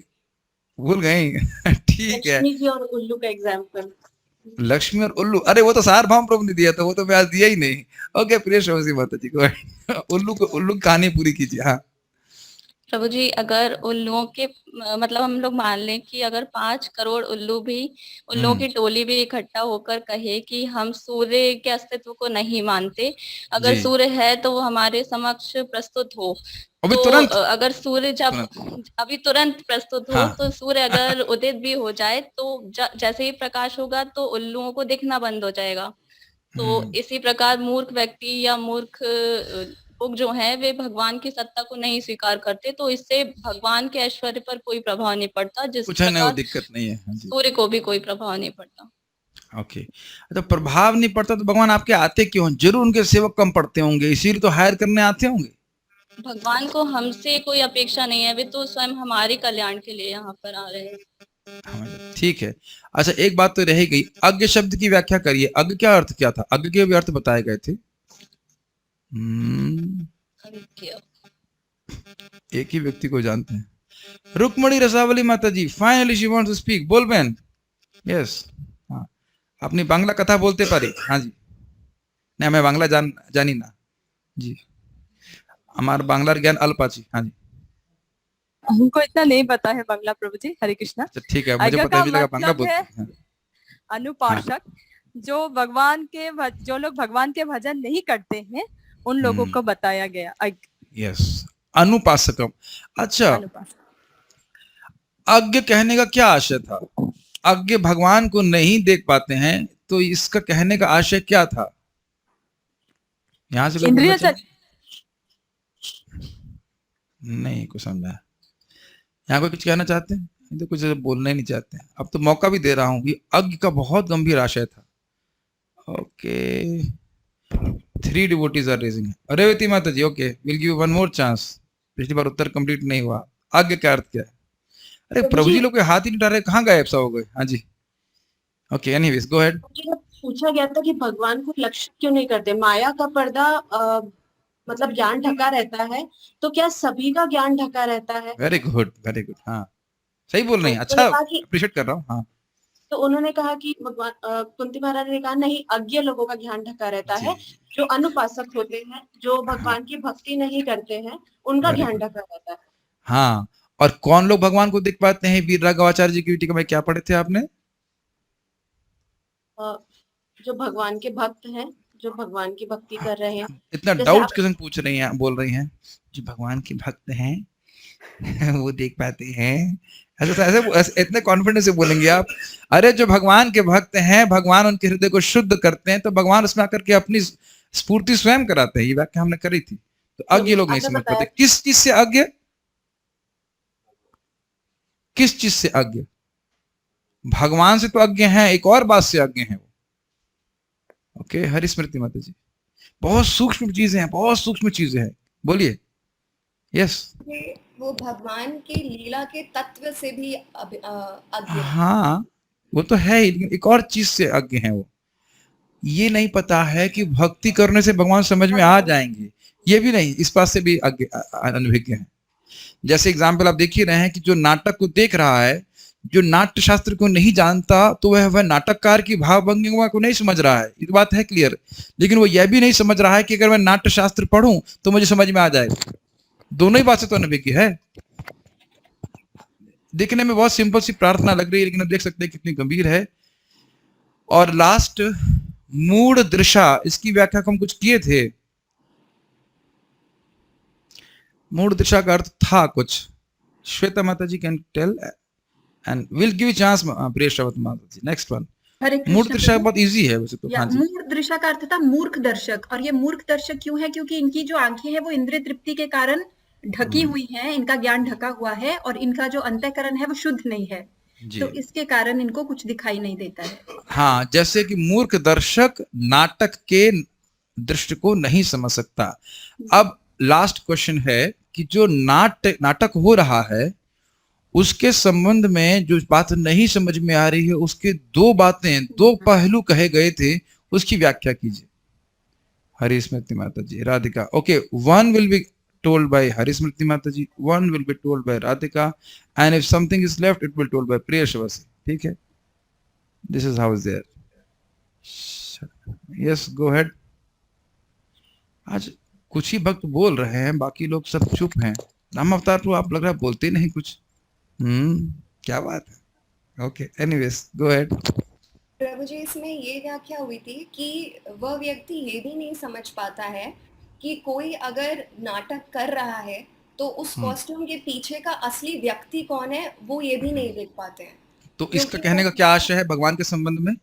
भूल गई। ठीक है, लक्ष्मी जी और उल्लू का एग्जाम्पल। लक्ष्मी और उल्लू। अरे वो तो सार्वभौम प्रभु ने दिया था, वो तो मैं आज दिया ही नहीं। ओके, प्रिय श्रोमसी माता जी को उल्लू को, उल्लू की कहानी पूरी कीजिए। हाँ, प्रभु जी अगर उल्लुओं के मतलब हम लोग मान लें कि अगर 5 करोड़ उल्लुओं की टोली भी इकट्ठा होकर कहे कि हम सूर्य के अस्तित्व को नहीं मानते, अगर जी। सूर्य है तो वो हमारे समक्ष प्रस्तुत हो, अभी तो तुरंत अगर सूर्य जब अभी तुरंत प्रस्तुत हो, हाँ। तो सूर्य अगर उदित भी हो जाए तो जैसे ही प्रकाश होगा तो उल्लुओं को दिखना बंद हो जाएगा। तो इसी प्रकार मूर्ख व्यक्ति या मूर्ख लोग जो हैं वे भगवान की सत्ता को नहीं स्वीकार करते, तो इससे भगवान के ऐश्वर्य पर कोई प्रभाव नहीं पड़ता, जिस कुछ है नहीं, वो प्रकार दिक्कत नहीं है। हाँ जी। सूर्य को भी कोई प्रभाव नहीं पड़ता। ओके, तो प्रभाव नहीं पड़ता तो भगवान आपके आते क्यों? जरूर उनके सेवक कम पड़ते होंगे, इसीलिए तो हायर करने आते होंगे। भगवान को हमसे कोई अपेक्षा नहीं है, वे तो स्वयं हमारे कल्याण के लिए यहाँ पर आ रहे हैं। ठीक है। अच्छा, एक बात तो रह गई, अज्ञ शब्द की व्याख्या करिए। अज्ञ क्या अर्थ क्या था? अज्ञ के भी अर्थ बताए गए थे। अज्ञा। एक ही व्यक्ति को जानते हैं। Rukmani Rasavali Mata ji, finally she wants to speak. बोलबेन, यस। हाँ, अपनी बांग्ला कथा बोलते पारी। हाँ जी, नहीं मैं बांग्ला जानी ना जी, हमारा बांग्लार ज्ञान अल्प अछि। हाँ जी, हमको इतना नहीं पता है बांग्ला प्रभु जी। हरे कृष्णा। अच्छा ठीक है, मुझे आज्ञा पता का है लगा बांग्ला मतलब बोलते है हैं। अनुपासक, जो भगवान के जो लोग भगवान के भजन नहीं करते हैं उन लोगों को बताया गया। यस, अनुपासकम। अच्छा, अनुपासक। अज्ञ कहने का क्या आशय था? अज्ञ भगवान को नहीं देख पाते हैं, तो इसका कहने का आशय क्या था? यहां से कोई बोलना इंद्रिय चाहे? नहीं कुछ समझा। यहाँ कोई कुछ कहना चाहते हैं? तो कुछ बोलना ही नहीं चाहते हैं। अब तो मौका भी दे रहा हूँ कि अज्ञ का बहुत गंभीर आशय था। Okay, 3 devotees are raising. Revati Mata ji, okay, will give one more chance. पिछली बार उत्तर कंप्लीट नहीं हुआ। अज्ञ का अर्थ क्या है? अरे प्रभु जी लोग हाथ ही नहीं उठा रहे, कहाँ गायब सा हो गए? हाँ जी, ओके, एनीवेज गो अहेड। पूछा गया था कि भगवान को लक्ष्य क्यों नहीं करते। माया का पर्दा मतलब ज्ञान ढका रहता है, तो क्या सभी का ज्ञान ढका रहता है? Very good, very good. हाँ, सही बोल रहे हैं। अच्छा, अप्रिशिएट कर रहा हूँ। हाँ, तो उन्होंने कहा कि भगवान कुंती महारानी ने कहा नहीं, अज्ञ लोगों का ज्ञान ढका रहता है, जो अनुपासक होते हैं, जो भगवान की भक्ति नहीं करते हैं, उनका ज्ञान ढका रहता है। हाँ, और कौन लोग भगवान को देख पाते हैं? वीर राघवाचार्य जी की टीका में क्या पढ़े थे आपने? जो भगवान के भक्त हैं, जो भगवान की भक्ति कर रहे हैं। इतना डाउट क्यों पूछ रही हैं, बोल रही हैं? जो भगवान के भक्त हैं वो देख पाते हैं, ऐसे इतने कॉन्फिडेंस से बोलेंगे आप? अरे जो भगवान के भक्त हैं, भगवान उनके हृदय को शुद्ध करते हैं, तो भगवान उसमें आकर के अपनी स्फूर्ति स्वयं कराते हैं। ये व्याख्या हमने करी थी। तो अज्ञ लोग नहीं समझ पाते। किस चीज से अज्ञ? किस चीज से अज्ञ? भगवान से तो अज्ञ हैं, एक और बात से अज्ञ हैं वो। ओके, हरिस्मृति माता जी, बहुत सूक्ष्म चीजें हैं, बहुत सूक्ष्म चीजें हैं। बोलिए। यस, वो भगवान के लीला के तत्व से भी अज्ञ। हाँ, वो तो है ही, लेकिन एक और चीज से अज्ञ है वो। ये नहीं पता है कि भक्ति करने से भगवान समझ में आ जाएंगे। ये भी नहीं, इस बात से भी अज्ञ, अनभिज्ञ है। जैसे एग्जाम्पल आप देख ही रहे हैं कि जो नाटक को देख रहा है, जो नाट्य शास्त्र को नहीं जानता, तो वह नाटककार की भाव भंगिमा को नहीं समझ रहा है। ये बात है क्लियर। लेकिन वो यह भी नहीं समझ रहा है कि अगर मैं नाट्य शास्त्र पढ़ूं तो मुझे समझ में आ जाएगा। दोनों ही बात से तो अनभिज्ञ है। देखने में बहुत सिंपल सी प्रार्थना लग रही है, लेकिन आप देख सकते हैं कितनी गंभीर है। और लास्ट, मूढ़ दृशा, इसकी व्याख्या हम कुछ किए थे। मूढ़ दृशा का अर्थ था कुछ। Shweta Mata ji can tell and will give chance प्रिय श्रवत माता जी। Next one. मूढ़ दृशा बहुत इजी है वैसे तो। हाँ जी, मूढ़ दृशा का अर्थ था मूर्ख दर्शक। और ये मूर्ख दर्शक क्यों है? क्योंकि इनकी जो आंखें हैं वो इंद्रिय तृप्ति के कारण ढकी हुई हैं, इनका ज्ञान ढका हुआ है, और इनका जो अंतःकरण है वो शुद्ध नहीं है, तो इसके कारण इनको कुछ दिखाई नहीं देता है। हाँ, जैसे कि मूर्ख दर्शक नाटक के दृश्य को नहीं समझ सकता। अब लास्ट क्वेश्चन है कि जो नाटक हो रहा है, उसके संबंध में जो बात नहीं समझ में आ रही है, उसके दो बातें, दो पहलू कहे गए थे, उसकी व्याख्या कीजिए। Harismriti Mata ji, Radhika. Okay, one will be told by Harismriti Mataji, one will be told by Radhika, and if something is left, it will be told by Priya Shavasi. ठीक है? This is how is there. Yes, go ahead. आज कुछ ही भक्त बोल रहे हैं, बाकी लोग सब चुप हैं। राम अवतार तो आप लग रहा है बोलते नहीं कुछ। क्या बात है? Okay, anyways go ahead. प्रभु जी, इसमें ये व्याख्या हुई थी कि वह व्यक्ति ये भी नहीं समझ पाता है कि कोई अगर नाटक कर रहा है तो उस कॉस्ट्यूम के पीछे का असली व्यक्ति कौन है, वो ये भी नहीं देख पाते हैं। तो इसका कहने का क्या आशय है भगवान के संबंध में?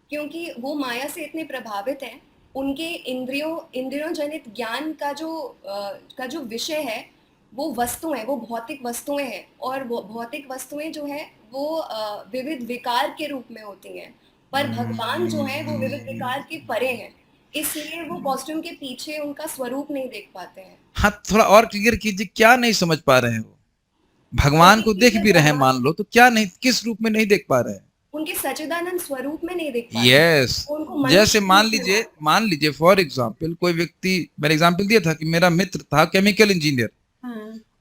क्योंकि वो माया से इतने प्रभावित हैं, उनके इंद्रियों जनित ज्ञान का जो विषय है वो वस्तु है, वो भौतिक वस्तुएं हैं, और वो भौतिक वस्तुएं जो है वो विविध विकार के रूप में होती हैं, पर भगवान जो है वो विविध विकार के परे हैं, इसलिए वो कॉस्ट्यूम के पीछे उनका स्वरूप नहीं देख पाते हैं। हाँ, थोड़ा और क्लियर कीजिए, क्या नहीं समझ पा रहे हैं वो? भगवान को देख भी रहे हैं मान लो, तो क्या नहीं, किस रूप में नहीं देख पा रहे हैं? उनके सच्चिदानंद स्वरूप में नहीं देख पाते। यस, वो उनको मनुष्य जैसे रूप मान लीजिए फॉर एग्जाम्पल कोई व्यक्ति, मैंने एग्जाम्पल दिया था कि मेरा मित्र था केमिकल इंजीनियर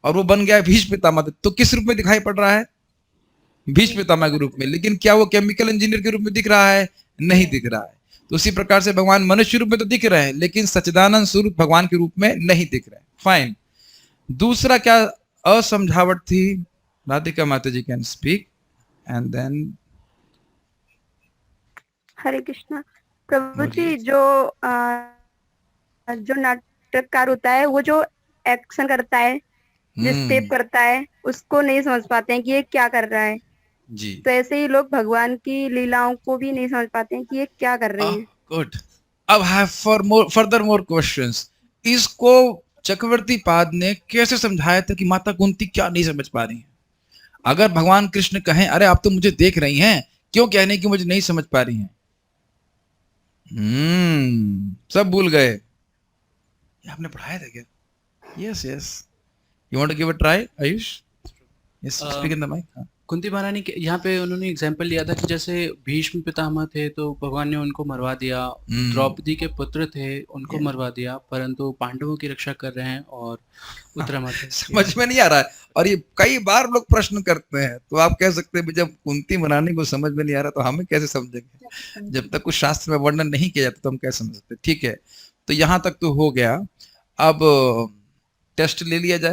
और वो बन गया भीष्म पितामह, तो किस रूप में दिखाई पड़ रहा है? भीष्म पितामह के रूप में। लेकिन क्या वो केमिकल इंजीनियर के रूप में दिख रहा है? नहीं दिख रहा है। तो उसी प्रकार से भगवान मनुष्य रूप में तो दिख रहे हैं, लेकिन सच्चिदानंद स्वरूप भगवान के रूप में नहीं दिख रहे। फाइन। दूसरा क्या असमझावट थी? Radhika Mata ji can speak and then. हरे कृष्णा प्रभु जी, जो नाटककार होता है वो जो एक्शन करता है, जो स्टेप करता है, उसको नहीं समझ पाते हैं कि ये क्या कर रहा है जी। तो ऐसे ही लोग भगवान की लीलाओं को भी नहीं समझ पाते हैं कि ये क्या कर रहे हैं। गुड। अब हैव फर्दर मोर क्वेश्चंस। इसको चक्रवर्ती पाद ने कैसे समझाया था कि माता कुंती क्या नहीं समझ पा रही हैं? अगर भगवान कृष्ण कहें अरे आप तो मुझे देख रही हैं, क्यों कहने कि मुझे नहीं समझ पा रही हैं? सब भूल गए। ये आपने पढ़ाया था क्या? Yes yes. You want to give a try Ayush? Yes, speak in the mic. Kunti महारानी के यहाँ पे उन्होंने एग्जाम्पल लिया था कि जैसे भीष्म पितामह थे तो भगवान ने उनको मरवा दिया, द्रौपदी के पुत्र थे उनको मरवा दिया, परंतु पांडवों की रक्षा कर रहे हैं और उत्तरामाता समझ में नहीं आ रहा है। और ये कई बार लोग प्रश्न करते हैं, तो आप कह सकते हैं जब कुंती महारानी को समझ में नहीं आ रहा तो हमें कैसे समझेंगे? जब तक कुछ शास्त्र में वर्णन नहीं किया जाता तो हम कैसे समझ सकते? ठीक है, तो यहाँ तक तो हो गया। अब टेस्ट ले लिया जाए।